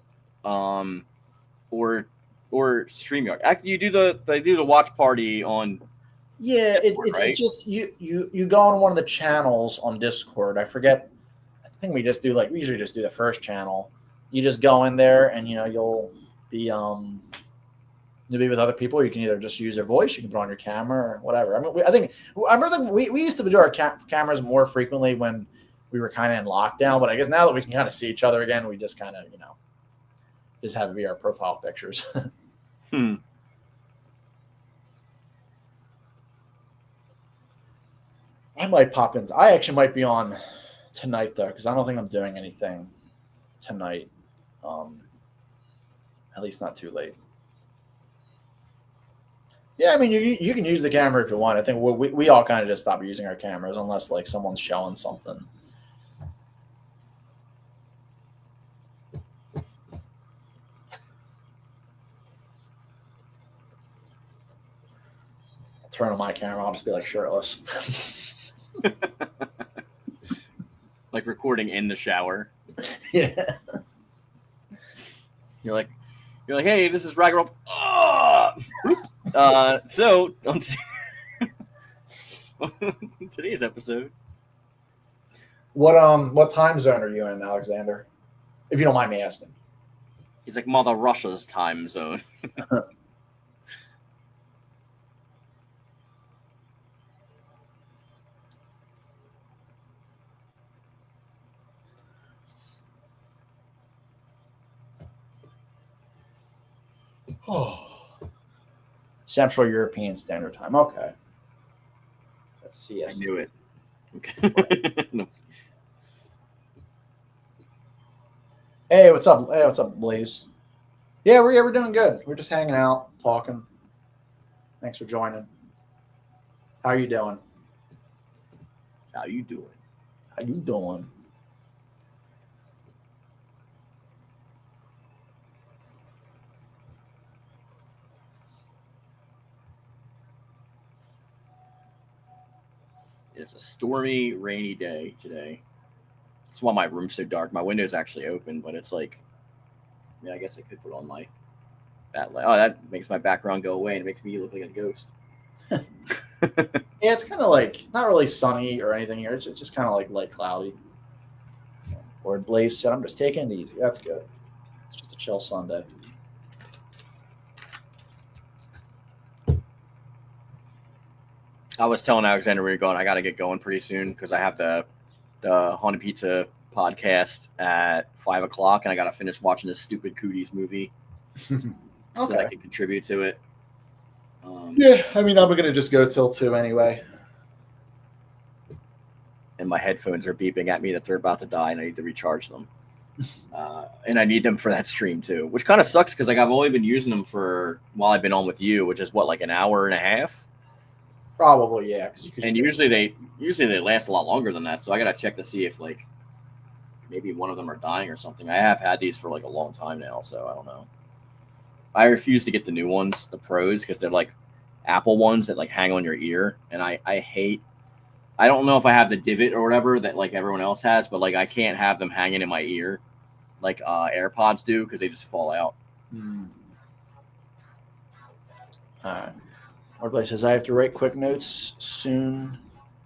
or StreamYard. You do they do the watch party on. Yeah, Discord, right? it's just you go on one of the channels on Discord. I forget. I think we usually just do the first channel. You just go in there and you'll be with other people. You can either just use their voice, you can put on your camera or whatever. I mean, I remember we used to do our cameras more frequently when we were kind of in lockdown, but I guess now that we can kind of see each other again, we just kind of just have it be our profile pictures. I actually might be on tonight though, because I don't think I'm doing anything tonight. At least not too late. Yeah, I mean, you can use the camera if you want. I think we all kind of just stop using our cameras unless like someone's showing something. I'll turn on my camera. I'll just be like shirtless. Like recording in the shower. Yeah. You're like, hey, this is Ragnarok. So on today's episode, what time zone are you in, Alexander? If you don't mind me asking. He's like Mother Russia's time zone. Central European Standard Time. Okay. Let's see. I knew it. Okay. No. Hey, what's up? Hey, what's up, Blaze? Yeah, we're doing good. We're just hanging out, talking. Thanks for joining. How are you doing? How you doing? How you doing? It's a stormy, rainy day today. That's why my room's so dark. My window's actually open, but it's like, I guess I could put on my that light. Oh, that makes my background go away and it makes me look like a ghost. Yeah, it's kind of like not really sunny or anything here. It's just kind of like light cloudy. Or Blaze said, "I'm just taking it easy." That's good. It's just a chill Sunday. I was telling Alexander we were going. I got to get going pretty soon because I have the Haunted Pizza podcast at 5:00, and I got to finish watching this stupid Cooties movie so that I can contribute to it. Yeah, I mean, I'm gonna just go till 2 anyway. And my headphones are beeping at me that they're about to die, and I need to recharge them. And I need them for that stream too, which kind of sucks because like I've only been using them for while I've been on with you, which is what, like an hour and a half. Probably, yeah. And usually they last a lot longer than that. So I gotta check to see if like maybe one of them are dying or something. I have had these for like a long time now, so I don't know. I refuse to get the new ones, the pros, because they're like Apple ones that like hang on your ear, and I hate. I don't know if I have the divot or whatever that like everyone else has, but like I can't have them hanging in my ear like AirPods do because they just fall out. All right. Everybody says I have to write quick notes soon.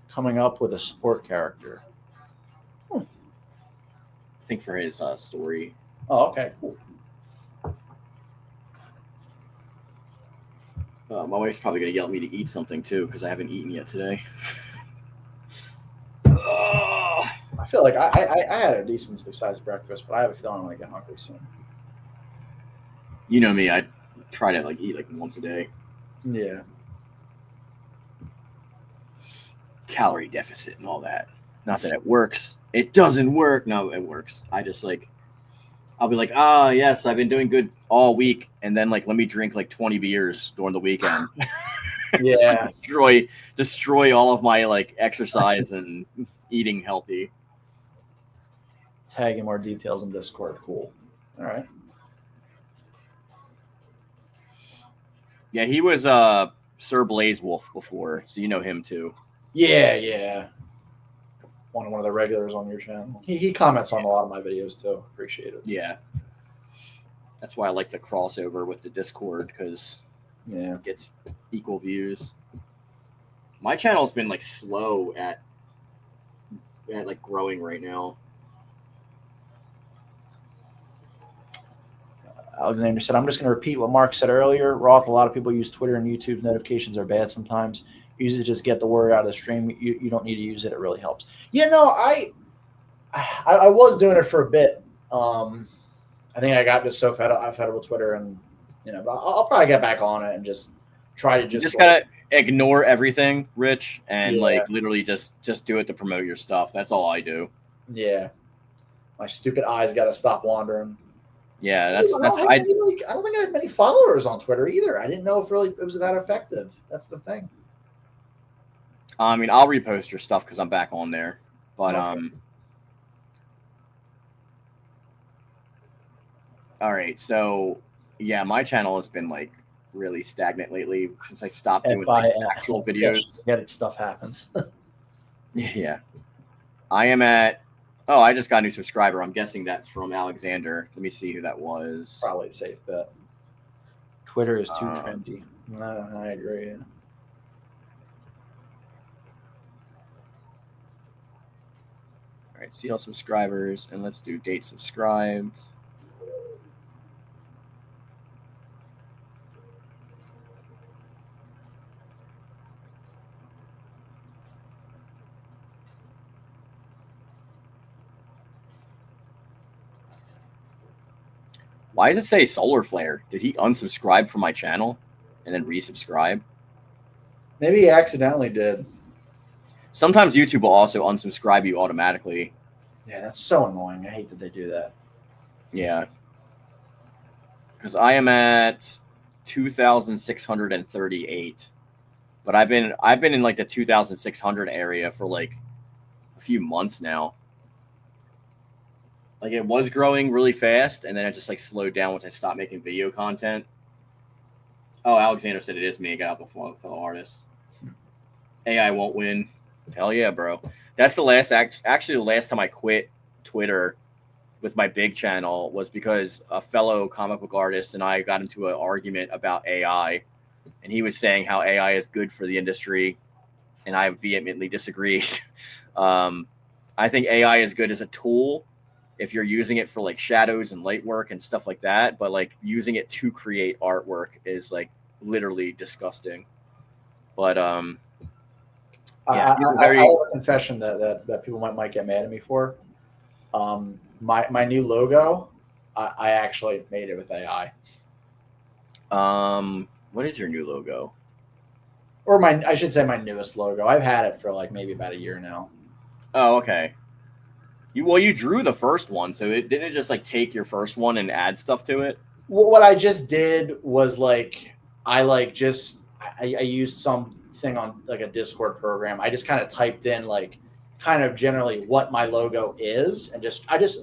Coming up with a support character. I think for his story. Oh, okay, cool. My wife's probably gonna yell at me to eat something too because I haven't eaten yet today. I feel like I had a decently sized breakfast, but I have a feeling I'm gonna get hungry soon. You know me, I try to like eat like once a day. Yeah. Calorie deficit and all that. Not that it works. It doesn't work. No, it works. I just like I'll be like, yes, I've been doing good all week, and then like let me drink like 20 beers during the weekend. Yeah. Just, like, destroy all of my like exercise and eating healthy. Tagging more details in Discord. Cool. All right. Yeah, he was Sir Blaze Wolf before, so you know him too. Yeah. One of the regulars on your channel. He comments on a lot of my videos too. Appreciate it. Yeah. That's why I like the crossover with the Discord, because Yeah. it gets equal views. My channel's been like slow at like growing right now. Alexander said, I'm just going to repeat what Mark said earlier. Roth, a lot of people use Twitter and YouTube. Notifications are bad sometimes. Use it to just get the word out of the stream. You don't need to use it. It really helps. Yeah, no, I was doing it for a bit. I think I got just so fed up with Twitter, and but I'll probably get back on it and just try to just gotta ignore everything, Rich, and like literally just do it to promote your stuff. That's all I do. Yeah, my stupid eyes got to stop wandering. Yeah, I don't think I had many followers on Twitter either. I didn't know if really it was that effective. That's the thing. I mean, I'll repost your stuff because I'm back on there, but Okay. All right, so yeah, my channel has been like really stagnant lately since I stopped doing actual videos. Get stuff happens. Yeah, I am at. Oh, I just got a new subscriber. I'm guessing that's from Alexander. Let me see who that was. Probably a safe bet. Twitter is too trendy. I agree. All right, see all subscribers, and let's do date subscribed. Why does it say Solar Flare? Did he unsubscribe from my channel and then resubscribe? Maybe he accidentally did. Sometimes YouTube will also unsubscribe you automatically. Yeah, that's so annoying. I hate that they do that. Yeah. Because I am at 2,638. But I've been in like the 2,600 area for like a few months now. Like it was growing really fast, and then it just like slowed down once I stopped making video content. Oh, Alexander said it is me. I got up a fellow artist. AI won't win. Hell yeah, bro. That's the last actually the last time I quit Twitter with my big channel was because a fellow comic book artist and I got into an argument about AI, and he was saying how AI is good for the industry, and I vehemently disagreed. I think AI is good as a tool if you're using it for like shadows and light work and stuff like that, but like using it to create artwork is like literally disgusting. But yeah, I have a confession that people might get mad at me for. My new logo, I actually made it with AI. What is your new logo? Or I should say my newest logo. I've had it for like maybe about a year now. Oh, okay. You drew the first one, so it didn't just like take your first one and add stuff to it. Well, what I just did was like I used something on like a Discord program. I just kind of typed in like kind of generally what my logo is, and I'm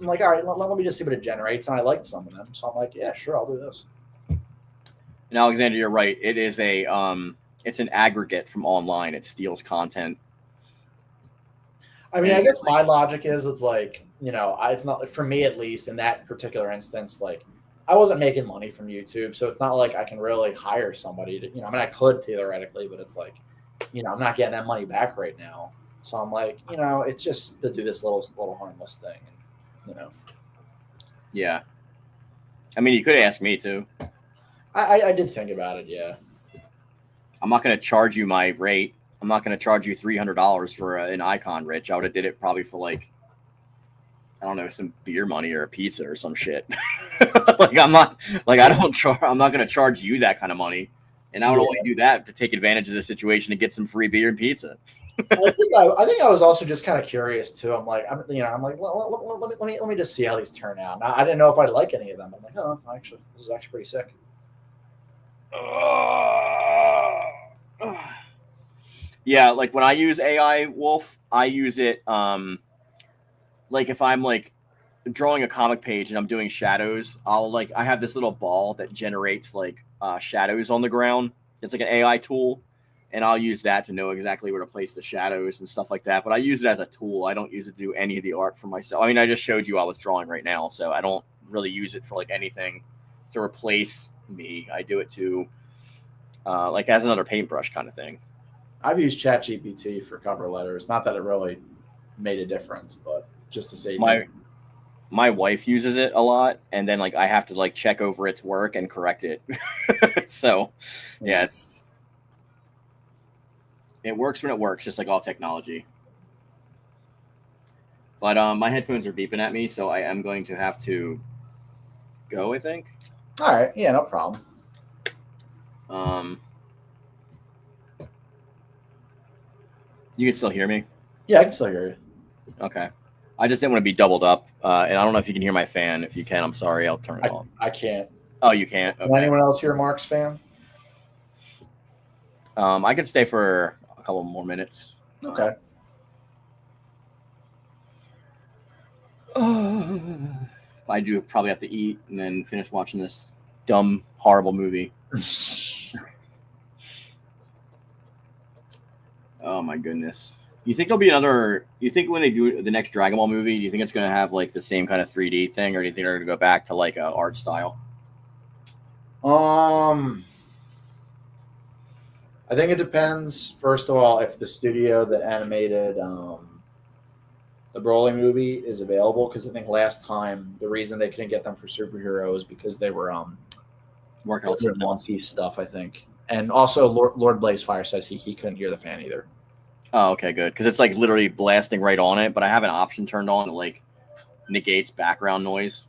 like, all right, let me just see what it generates, and I liked some of them, so I'm like, yeah, sure, I'll do this. And Alexander, you're right. It is it's an aggregate from online. It steals content. I mean, I guess my logic is it's like, it's not for me, at least in that particular instance, like I wasn't making money from YouTube. So it's not like I can really hire somebody to, I mean, I could theoretically, but it's like, I'm not getting that money back right now. So I'm like, it's just to do this little harmless thing. And, Yeah. I mean, you could ask me too. I did think about it. Yeah. I'm not going to charge you my rate. I'm not going to charge you $300 for an icon, Rich. I would have did it probably for like, I don't know, some beer money or a pizza or some shit. I'm not going to charge you that kind of money. And I would only do that to take advantage of the situation to get some free beer and pizza. I think I was also just kind of curious too. I'm like, well, let me just see how these turn out. I didn't know if I'd like any of them. I'm like, oh, actually, this is actually pretty sick. Yeah, like when I use AI Wolf, I use it like if I'm like drawing a comic page and I'm doing shadows, I have this little ball that generates like shadows on the ground. It's like an AI tool, and I'll use that to know exactly where to place the shadows and stuff like that. But I use it as a tool. I don't use it to do any of the art for myself. I mean, I just showed you I was drawing right now, so I don't really use it for like anything to replace me. I do it to like as another paintbrush kind of thing. I've used ChatGPT for cover letters. Not that it really made a difference, but just to say my wife uses it a lot, and then like I have to like check over its work and correct it. So yeah, it works when it works, just like all technology. But my headphones are beeping at me, so I am going to have to go, I think. All right. Yeah, no problem. You can still hear me? Yeah, I can still hear you. Okay. I just didn't want to be doubled up. And I don't know if you can hear my fan. If you can, I'm sorry. I'll turn it off. I can't. Oh, you can't? Okay. Anyone else here Mark's fan? I could stay for a couple more minutes. Okay. I do probably have to eat and then finish watching this dumb, horrible movie. Oh my goodness. You think there'll be another? You think when they do the next Dragon Ball movie, do you think it's going to have like the same kind of 3D thing, or do you think they're going to go back to like a art style? I think it depends. First of all, if the studio that animated the Broly movie is available, because I think last time the reason they couldn't get them for superheroes because they were Working on doing One Piece stuff, I think, and also Lord Blazefire says he couldn't hear the fan either. Oh, okay, good. Because it's like literally blasting right on it, but I have an option turned on that like negates background noise.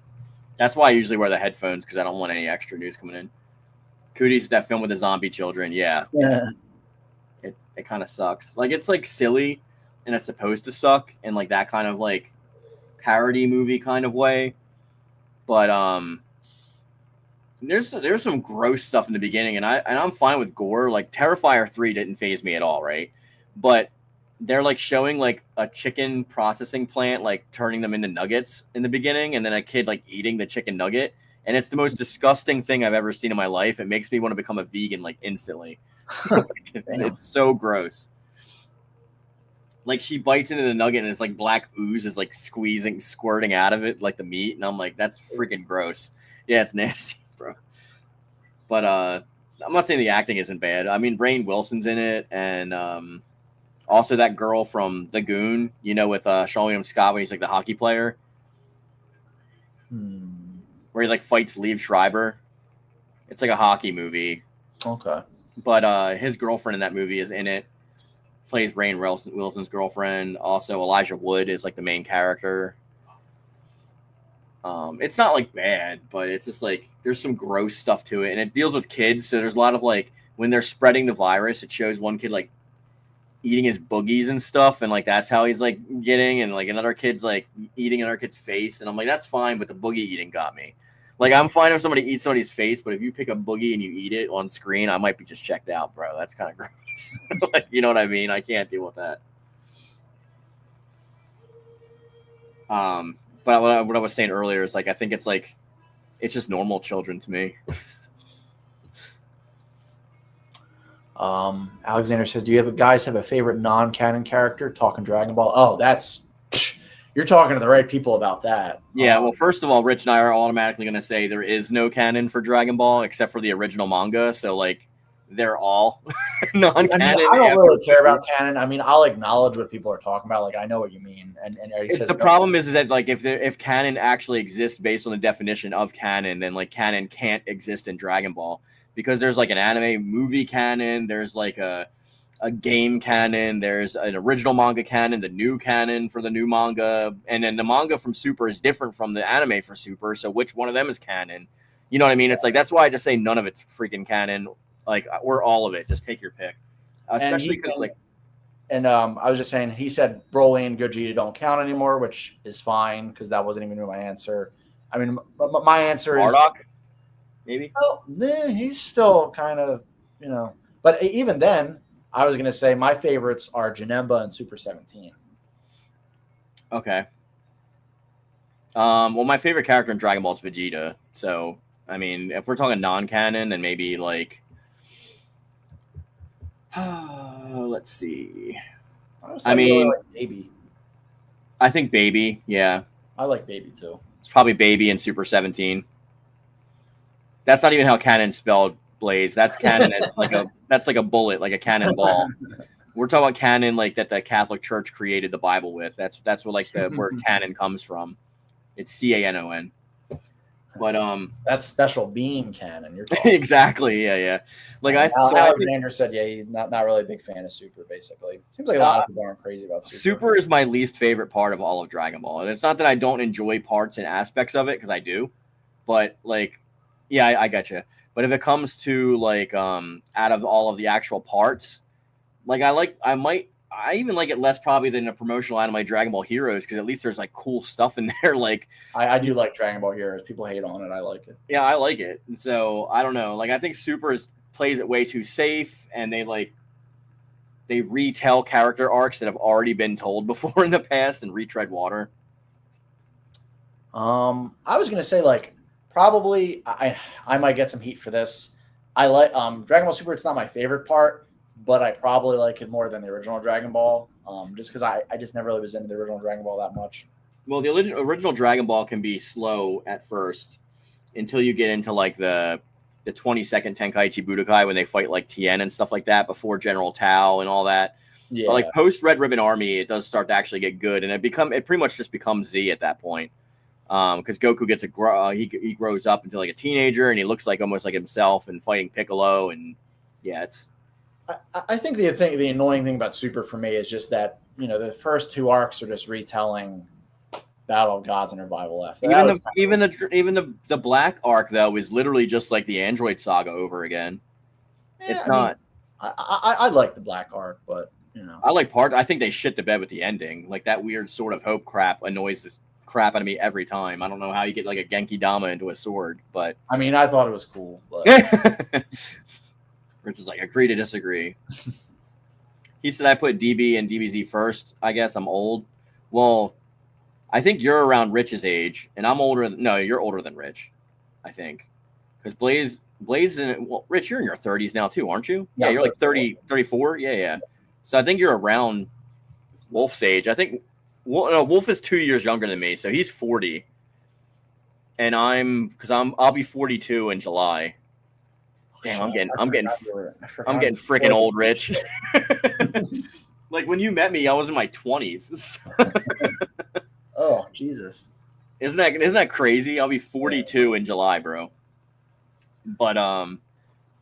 That's why I usually wear the headphones, because I don't want any extra news coming in. Cooties, that film with the zombie children, yeah. It kind of sucks. Like it's like silly, and it's supposed to suck in like that kind of like parody movie kind of way. But there's some gross stuff in the beginning, and I'm fine with gore. Like Terrifier 3 didn't faze me at all, right? But they're like showing like a chicken processing plant, like turning them into nuggets in the beginning, and then a kid like eating the chicken nugget. And it's the most disgusting thing I've ever seen in my life. It makes me want to become a vegan like instantly. It's so gross. Like she bites into the nugget and it's like black ooze is like squirting out of it like the meat. And I'm like, that's freaking gross. Yeah, it's nasty, bro. But I'm not saying the acting isn't bad. I mean, Rainn Wilson's in it, and also that girl from The Goon, you know, with Sean William Scott when he's like the hockey player. Where he like fights Liev Schreiber. It's like a hockey movie. Okay. But his girlfriend in that movie is in it. Plays Rainn Wilson's girlfriend. Also, Elijah Wood is like the main character. It's not like bad, but it's just like there's some gross stuff to it, and it deals with kids. So there's a lot of like when they're spreading the virus, it shows one kid like eating his boogies and stuff, and like that's how he's like getting, and like another kid's like eating another kid's face, and I'm like, that's fine, but the boogie eating got me. Like I'm fine if somebody eats somebody's face, but if you pick a boogie and you eat it on screen, I might be just checked out, bro. That's kind of gross. Like, you know what I mean? I can't deal with that. But what I was saying earlier is like I think it's like it's just normal children to me. Alexander says, "Do you guys have a favorite non-canon character?" Talking Dragon Ball. Oh, that's you're talking to the right people about that. Yeah. Well, first of all, Rich and I are automatically going to say there is no canon for Dragon Ball except for the original manga. So like they're all non-canon. I don't really care about canon. I mean, I'll acknowledge what people are talking about. Like I know what you mean. And says, the problem is that like if canon actually exists based on the definition of canon, then like canon can't exist in Dragon Ball. Because there's like an anime movie canon, there's like a game canon, there's an original manga canon, the new canon for the new manga, and then the manga from Super is different from the anime for Super, so which one of them is canon? You know what I mean? It's like that's why I just say none of it's freaking canon, like or all of it. Just take your pick, especially because like. And I was just saying, he said Broly and Gogeta don't count anymore, which is fine because that wasn't even my answer. I mean, my answer is Bardock? Maybe. Well, he's still kind of, you know. But even then, I was going to say my favorites are Janemba and Super 17. Okay. Well, my favorite character in Dragon Ball is Vegeta. So, I mean, if we're talking non-canon, then maybe like, let's see. I mean, really like Baby. I think Baby. Yeah. I like Baby too. It's probably Baby and Super 17. That's not even how canon spelled Blaze. That's canon as that's like a bullet, like a cannonball. We're talking about canon like that the Catholic Church created the Bible with. That's where like the word canon comes from. It's CANON. But that's special beam canon. You're talking. Exactly. Yeah. Like Alexander said, yeah, he's not really a big fan of Super. Basically, seems like a lot of people aren't crazy about Super. Super is my least favorite part of all of Dragon Ball, and it's not that I don't enjoy parts and aspects of it because I do, but like, yeah, I got you. But if it comes to like out of all of the actual parts, like I even like it less probably than a promotional anime Dragon Ball Heroes because at least there's like cool stuff in there. Like I do like Dragon Ball Heroes. People hate on it. I like it. Yeah, I like it. So I don't know. Like I think Super plays it way too safe, and they retell character arcs that have already been told before in the past and retread water. I was gonna say like probably I might get some heat for this. I like Dragon Ball Super. It's not my favorite part, but I probably like it more than the original Dragon Ball, just because I just never really was into the original Dragon Ball that much. Well, the original Dragon Ball can be slow at first until you get into like the 22nd Tenkaichi Budokai when they fight like Tien and stuff like that before General Tao and all that. Yeah. But like post Red Ribbon Army, it does start to actually get good, and it pretty much just becomes Z at that point. Because Goku gets he grows up into like a teenager and he looks like almost like himself and fighting Piccolo, and yeah, it's. I think the annoying thing about Super for me is just that the first two arcs are just retelling Battle of Gods and Revival F. Even the Black arc though is literally just like the Android Saga over again. Yeah, it's not. I like the Black arc, but I like part. I think they shit the bed with the ending. Like that weird Sword of Hope crap annoys this crap out of me every time. I don't know how you get like a Genki Dama into a sword, but I mean, I thought it was cool. But Rich is like, agree to disagree. He said I put DB and DBZ first. I guess I'm old. Well, I think you're around Rich's age, and I'm older. No, you're older than Rich, I think. Because Blaze is in, well, Rich, you're in your 30s now too, aren't you? Yeah, you're like 30, 34. Yeah. So I think you're around Wolf's age. I think Wolf is 2 years younger than me, so he's 40. And I'll be 42 in July. Damn, I'm getting freaking old, Rich. Like when you met me, I was in my 20s. Oh, Jesus. Isn't that crazy? I'll be 42 in July, bro. But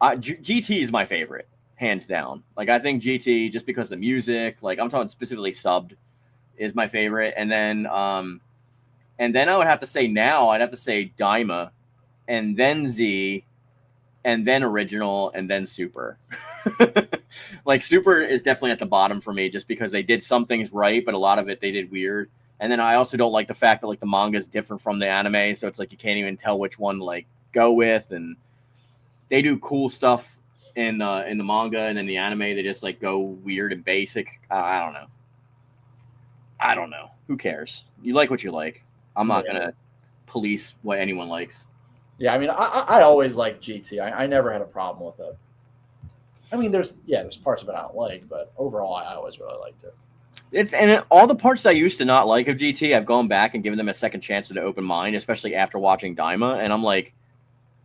GT is my favorite, hands down. Like I think GT, just because the music, like I'm talking specifically subbed, is my favorite. And then I would have to say I'd have to say Daima, and then Z, and then original, and then Super. Like Super is definitely at the bottom for me just because they did some things right, but a lot of it they did weird. And then I also don't like the fact that like the manga is different from the anime, so it's like you can't even tell which one to like go with. And they do cool stuff in the manga, and then the anime they just like go weird and basic. I don't know. Who cares? You like what you like. I'm not gonna police what anyone likes. Yeah, I mean, I always liked GT. I never had a problem with it. I mean, there's parts of it I don't like, but overall, I always really liked it. All the parts I used to not like of GT, I've gone back and given them a second chance with an open mind, especially after watching Daima, and I'm like,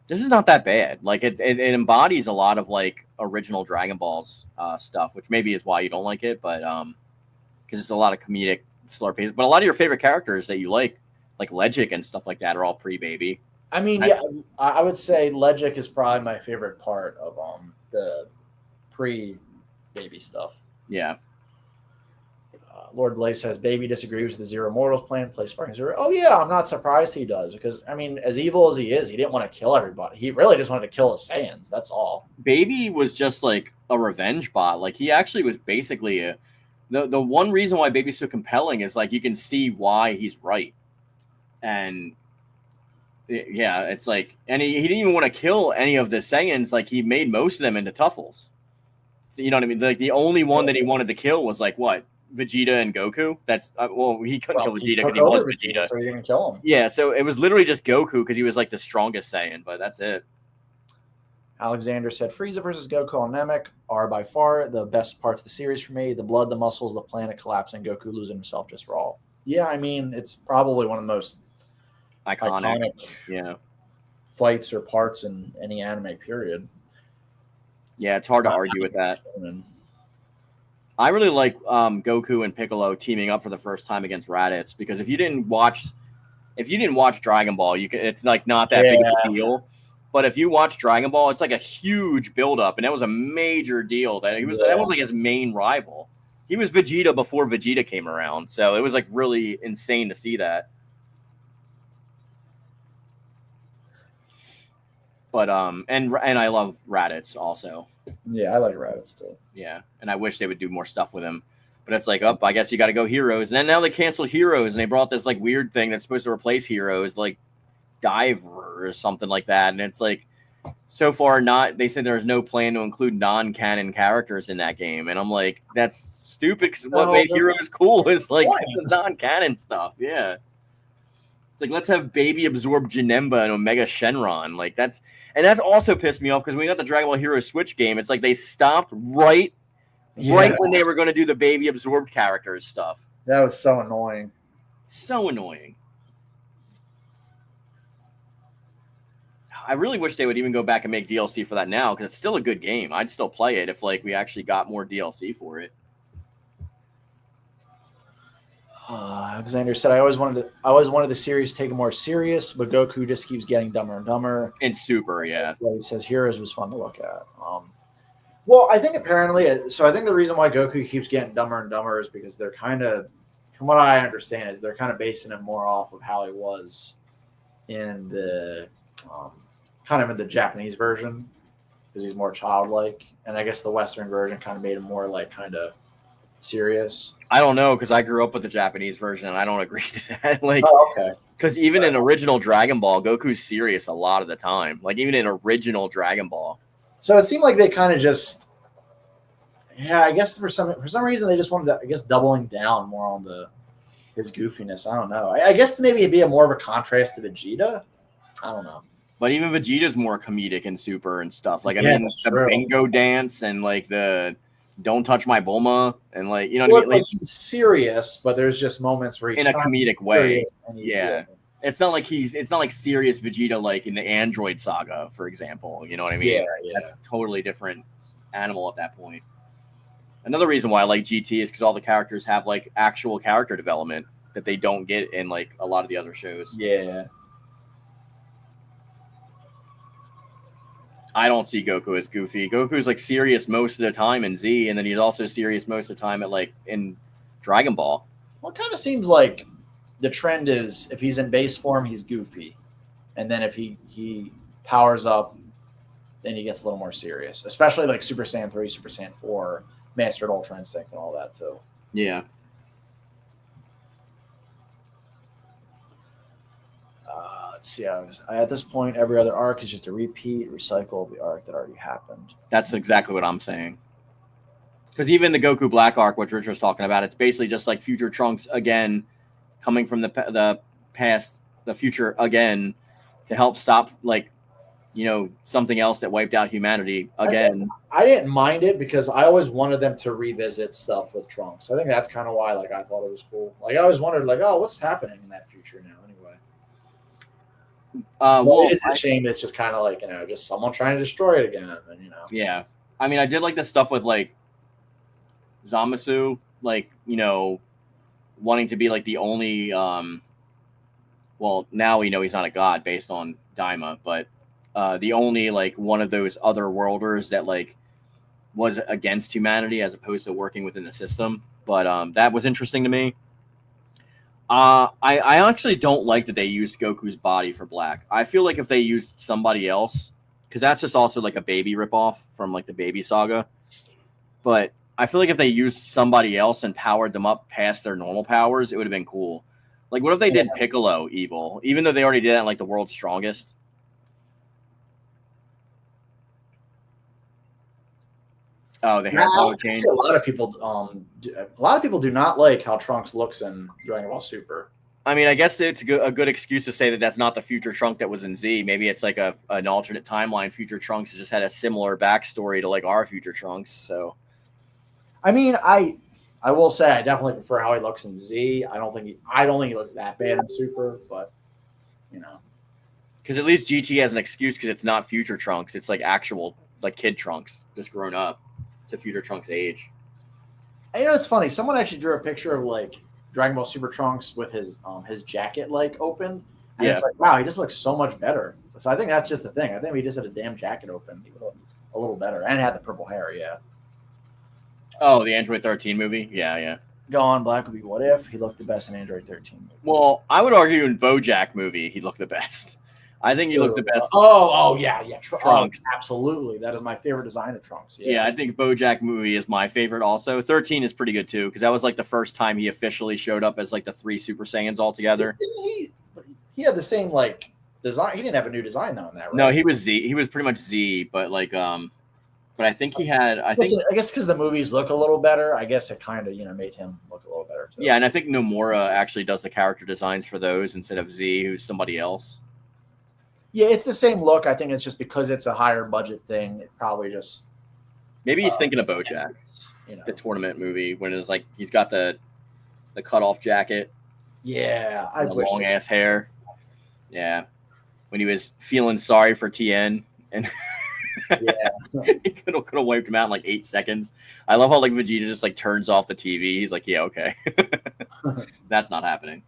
this is not that bad. Like it embodies a lot of like original Dragon Balls stuff, which maybe is why you don't like it, but because it's a lot of comedic slower pace. But a lot of your favorite characters that you like Legic and stuff like that, are all pre-baby. I mean, I would say Legic is probably my favorite part of the pre-baby stuff. Yeah. Lord Blaze says Baby disagrees with the Zero Mortals plan. Play Sparking Zero. Oh yeah, I'm not surprised he does, because I mean, as evil as he is, he didn't want to kill everybody. He really just wanted to kill the Saiyans. That's all. Baby was just like a revenge bot. Like he actually was basically the one reason why Baby's so compelling is like you can see why he's right. And yeah, it's like, and he didn't even want to kill any of the Saiyans. Like he made most of them into Tuffles. So, you know what I mean? Like the only one that he wanted to kill was like what? Vegeta and Goku. That's he couldn't kill Vegeta because he was Vegeta, so he didn't kill him. Yeah, so it was literally just Goku because he was like the strongest Saiyan, but that's it. Alexander said Frieza versus Goku on Namek are by far the best parts of the series for me. The blood, the muscles, the planet collapsing, Goku losing himself just raw. Yeah, I mean, it's probably one of the most iconic. Yeah. fights or parts in any anime period. Yeah, it's hard to argue with that. I really like Goku and Piccolo teaming up for the first time against Raditz, because if you didn't watch Dragon Ball, it's like not that big of a deal. But if you watch Dragon Ball, it's like a huge buildup, and that was a major deal. That was like his main rival. He was Vegeta before Vegeta came around, so it was like really insane to see that. But and I love Raditz also. Yeah, I like Raditz too. Yeah, and I wish they would do more stuff with him. But it's like, I guess you got to go Heroes. And then now they canceled Heroes, and they brought this like weird thing that's supposed to replace Heroes, like Diver or something like that. And it's like, so far they said there's no plan to include non-canon characters in that game. And I'm like, that's stupid, because what made Heroes cool is like the non-canon stuff. Yeah. It's like, let's have baby absorb Janemba and Omega Shenron. Like that also pissed me off, because when we got the Dragon Ball Heroes Switch game, it's like they stopped right when they were going to do the baby absorbed characters stuff. That was so annoying. So annoying. I really wish they would even go back and make DLC for that now, because it's still a good game. I'd still play it if like we actually got more DLC for it. Alexander said, I always wanted the series to take it more serious, but Goku just keeps getting dumber and dumber. And Super, yeah. Well, he says Heroes was fun to look at. Well, I think apparently, so I think the reason why Goku keeps getting dumber and dumber is because they're kind of, from what I understand, is they're kind of basing him more off of how he was in the kind of in the Japanese version, because he's more childlike, and I guess the Western version kind of made him more like kind of serious. I don't know, because I grew up with the Japanese version, and I don't agree to that. Like, okay. Because even in original Dragon Ball, Goku's serious a lot of the time. Like even in original Dragon Ball. So it seemed like they kind of just, I guess for some reason they just wanted to, I guess, doubling down more on his goofiness. I don't know. I guess to maybe be more of a contrast to Vegeta. I don't know. But even Vegeta's more comedic in Super and stuff. Like, I mean, the bingo dance and like the don't touch my Bulma and like, you know what I mean? Like he's serious, but there's just moments where he's in a comedic way. Yeah. It's not like serious Vegeta like in the Android Saga, for example. You know what I mean? Yeah. That's a totally different animal at that point. Another reason why I like GT is because all the characters have like actual character development that they don't get in like a lot of the other shows. Yeah. I don't see Goku as goofy. Goku's like serious most of the time in Z, and then he's also serious most of the time at like in Dragon Ball. Well, it kind of seems like the trend is if he's in base form, he's goofy, and then if he powers up, then he gets a little more serious. Especially like Super Saiyan 3, Super Saiyan 4, Mastered Ultra Instinct, and all that too. Yeah. Let's see. At this point, every other arc is just a recycle of the arc that already happened. That's exactly what I'm saying. Because even the Goku Black arc, which Richard's talking about, it's basically just like Future Trunks again, coming from the past, the future again, to help stop like, you know, something else that wiped out humanity again. I didn't mind it because I always wanted them to revisit stuff with Trunks. I think that's kind of why like I thought it was cool. Like I always wondered like, oh, what's happening in that future now anyway. Well, it's a shame. It's just kind of like, you know, just someone trying to destroy it again, and you know. Yeah, I mean, I did like the stuff with like Zamasu, like, you know, wanting to be like the only. Well, now we know he's not a god based on Daima, but the only like one of those other worlders that like was against humanity as opposed to working within the system. But that was interesting to me. I actually don't like that they used Goku's body for Black. I feel like if they used somebody else, because that's just also like a baby ripoff from like the Baby Saga. But I feel like if they used somebody else and powered them up past their normal powers, it would have been cool. Like, what if they did Piccolo evil, even though they already did that in like the World's Strongest? Oh, the hair color change. A lot of people do not like how Trunks looks in Dragon Ball Super. I mean, I guess it's a good excuse to say that that's not the future Trunk that was in Z. Maybe it's like an alternate timeline. Future Trunks just had a similar backstory to like our future Trunks. So, I mean, I will say I definitely prefer how he looks in Z. I don't think he looks that bad in Super, but you know, Because at least GT has an excuse because it's not future Trunks. It's like actual like kid Trunks, just grown up to future Trunks' age. You know, it's funny. Someone actually drew a picture of like Dragon Ball Super Trunks with his jacket like open, and it's like, wow, he just looks so much better. So I think that's just the thing. I think if he just had a damn jacket open, he would look a little better, and had the purple hair. Yeah. Oh, the Android 13 movie. Yeah. Gone Black would be What If. He looked the best in Android 13 movie. Well, I would argue in BoJack movie he looked the best. I think he looked the best. Yeah. Trunks. Absolutely. That is my favorite design of Trunks. Yeah, I think BoJack movie is my favorite also. 13 is pretty good too, because that was like the first time he officially showed up as like the 3 Super Saiyans all together. He had the same like design. He didn't have a new design though in that, right? No, he was Z. He was pretty much Z, but like but I think he had I guess because the movies look a little better, I guess it kind of, made him look a little better too. Yeah, and I think Nomura actually does the character designs for those instead of Z, who's somebody else. Yeah, it's the same look. I think it's just because it's a higher budget thing. It probably just maybe he's thinking of BoJack, the tournament movie when it's like he's got the cut off jacket. Yeah, the long ass hair. Yeah, when he was feeling sorry for Tien and yeah, he could have wiped him out in like 8 seconds. I love how like Vegeta just like turns off the TV. He's like, yeah, okay, that's not happening.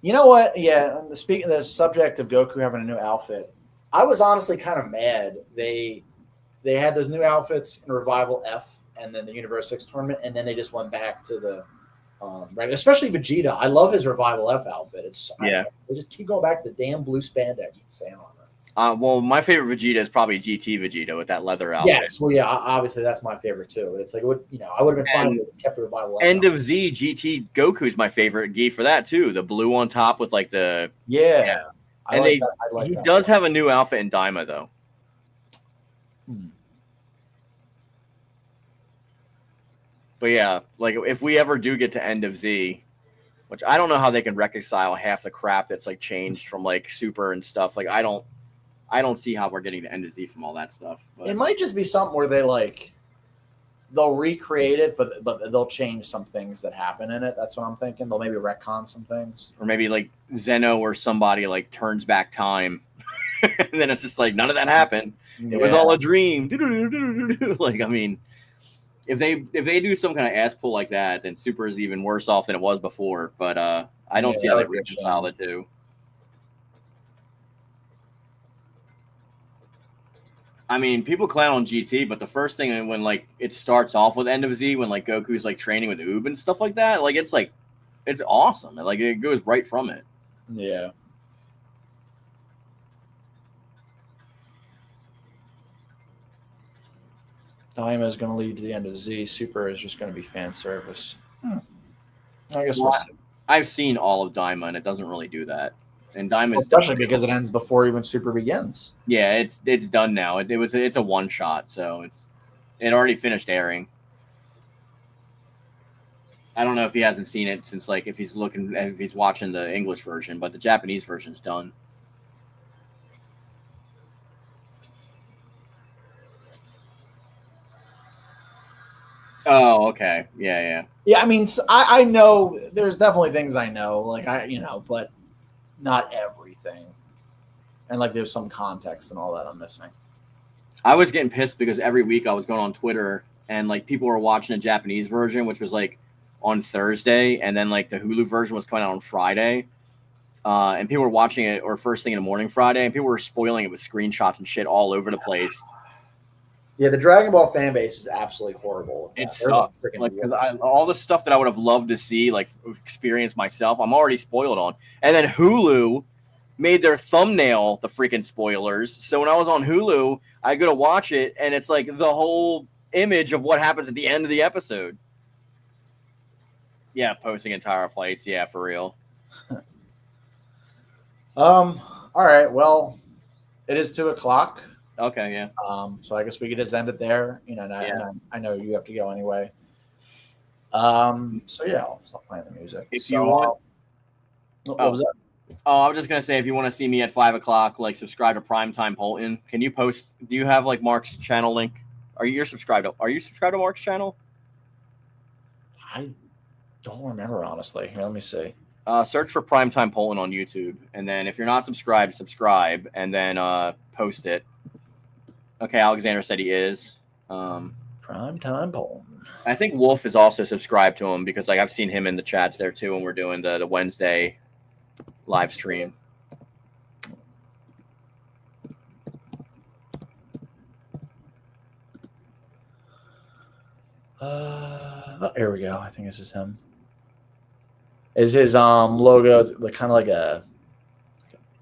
You know what? Yeah, speaking of the subject of Goku having a new outfit, I was honestly kind of mad. They had those new outfits in Revival F and then the Universe 6 tournament, and then they just went back to the right. Especially Vegeta. I love his Revival F outfit. They just keep going back to the damn blue spandex with sand on it. Well, my favorite Vegeta is probably GT Vegeta with that leather outfit. Yes, well, yeah, obviously that's my favorite too. It's like, I would have been fine if it kept the Revival F. End of Z GT Goku is my favorite gi for that too. The blue on top with like the yeah. And he does have a new outfit in Daima though. But yeah, like if we ever do get to End of Z, which I don't know how they can reconcile half the crap that's like changed from like Super and stuff. Like I don't see how we're getting to End of Z from all that stuff. But it might just be something where they'll recreate it, but they'll change some things that happen in it. That's what I'm thinking. They'll maybe retcon some things, or maybe like Zeno or somebody like turns back time, and then it's just like none of that happened. Yeah. It was all a dream. Like I mean. If they do some kind of ass pull like that, then Super is even worse off than it was before. But I don't see how they reconcile the two. I mean, people clown on GT, but the first thing when like it starts off with End of Z, when like Goku's like training with Oob and stuff like that, like it's awesome. Like it goes right from it. Yeah. Daima is going to lead to the End of Z. Super is just going to be fan service. I guess I've seen all of Daima, and it doesn't really do that. And Daima, especially because it ends before even Super begins. Yeah, it's done now. It's a one shot, so it already finished airing. I don't know if he hasn't seen it since like if he's watching the English version, but the Japanese version's done. Oh, okay. Yeah. I mean, I know there's definitely things I know, like but not everything. And like there's some context and all that I'm missing. I was getting pissed because every week I was going on Twitter and like people were watching the Japanese version, which was like on Thursday, and then like the Hulu version was coming out on Friday. And people were watching it or first thing in the morning Friday, and people were spoiling it with screenshots and shit all over the place. Yeah, the Dragon Ball fan base is absolutely horrible. It sucks. Like, because all the stuff that I would have loved to see, like experience myself, I'm already spoiled on. And then Hulu made their thumbnail the freaking spoilers. So when I was on Hulu, I go to watch it, and it's like the whole image of what happens at the end of the episode. Yeah, posting entire fights. Yeah, for real. All right. Well, it is 2:00. Okay, yeah. So I guess we could just end it there. I know you have to go anyway. So yeah, I'll stop playing the music. If you want, what was that? Oh, I was just gonna say, if you want to see me at 5:00, like subscribe to Primetime Polton. Can you post? Do you have like Mark's channel link? You're subscribed? Are you subscribed to Mark's channel? I don't remember, honestly. Here, let me see. Search for Primetime Poland on YouTube, and then if you're not subscribed, subscribe, and then post it. Okay, Alexander said he is. Primetime Poland. I think Wolf is also subscribed to him because like I've seen him in the chats there too when we're doing the Wednesday live stream. Here we go. I think this is him. Is his logo like kind of like a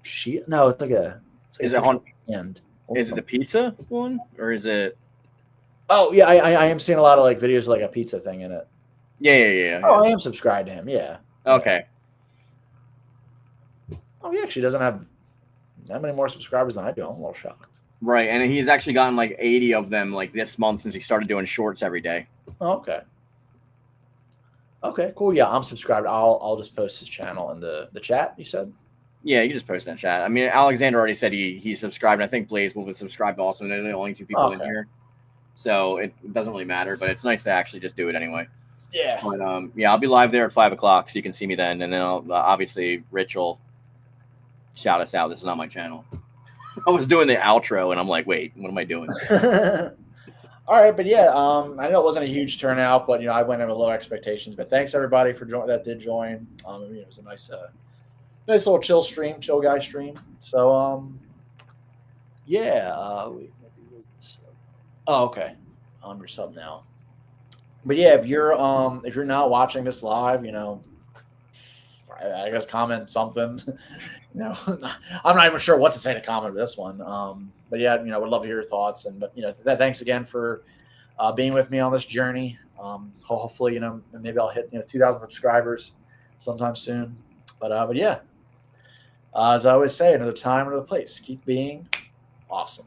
sheet? No, it's like a. Is it on? End. Is it the pizza one or is it? Oh yeah, I am seeing a lot of like videos with, like a pizza thing in it. Yeah. Oh, I am subscribed to him. Yeah. Okay. Oh, he actually doesn't have that many more subscribers than I do. I'm a little shocked. Right, and he's actually gotten like 80 of them like this month since he started doing shorts every day. Oh, okay. Okay, cool. Yeah, I'm subscribed. I'll just post his channel in the chat. You said. Yeah, you can just post in the chat. I mean, Alexander already said he's subscribed. I think Blaze Wolf is subscribed also, and they're the only two people in here. So it doesn't really matter, but it's nice to actually just do it anyway. Yeah. But yeah, I'll be live there at 5 o'clock, so you can see me then, and then I'll obviously Rich will shout us out. This is not my channel. I was doing the outro, and I'm like, wait, what am I doing? All right, but yeah, I know it wasn't a huge turnout, but I went in with low expectations. But thanks everybody for that did join. It was a nice little chill guy stream. So yeah, oh, okay, your sub now. But yeah, if you're not watching this live, I guess comment something. I'm not even sure what to say to comment this one. But yeah, would love to hear your thoughts. Thanks again for being with me on this journey. Hopefully, maybe I'll hit 2,000 subscribers sometime soon. But yeah, as I always say, another time, another place. Keep being awesome.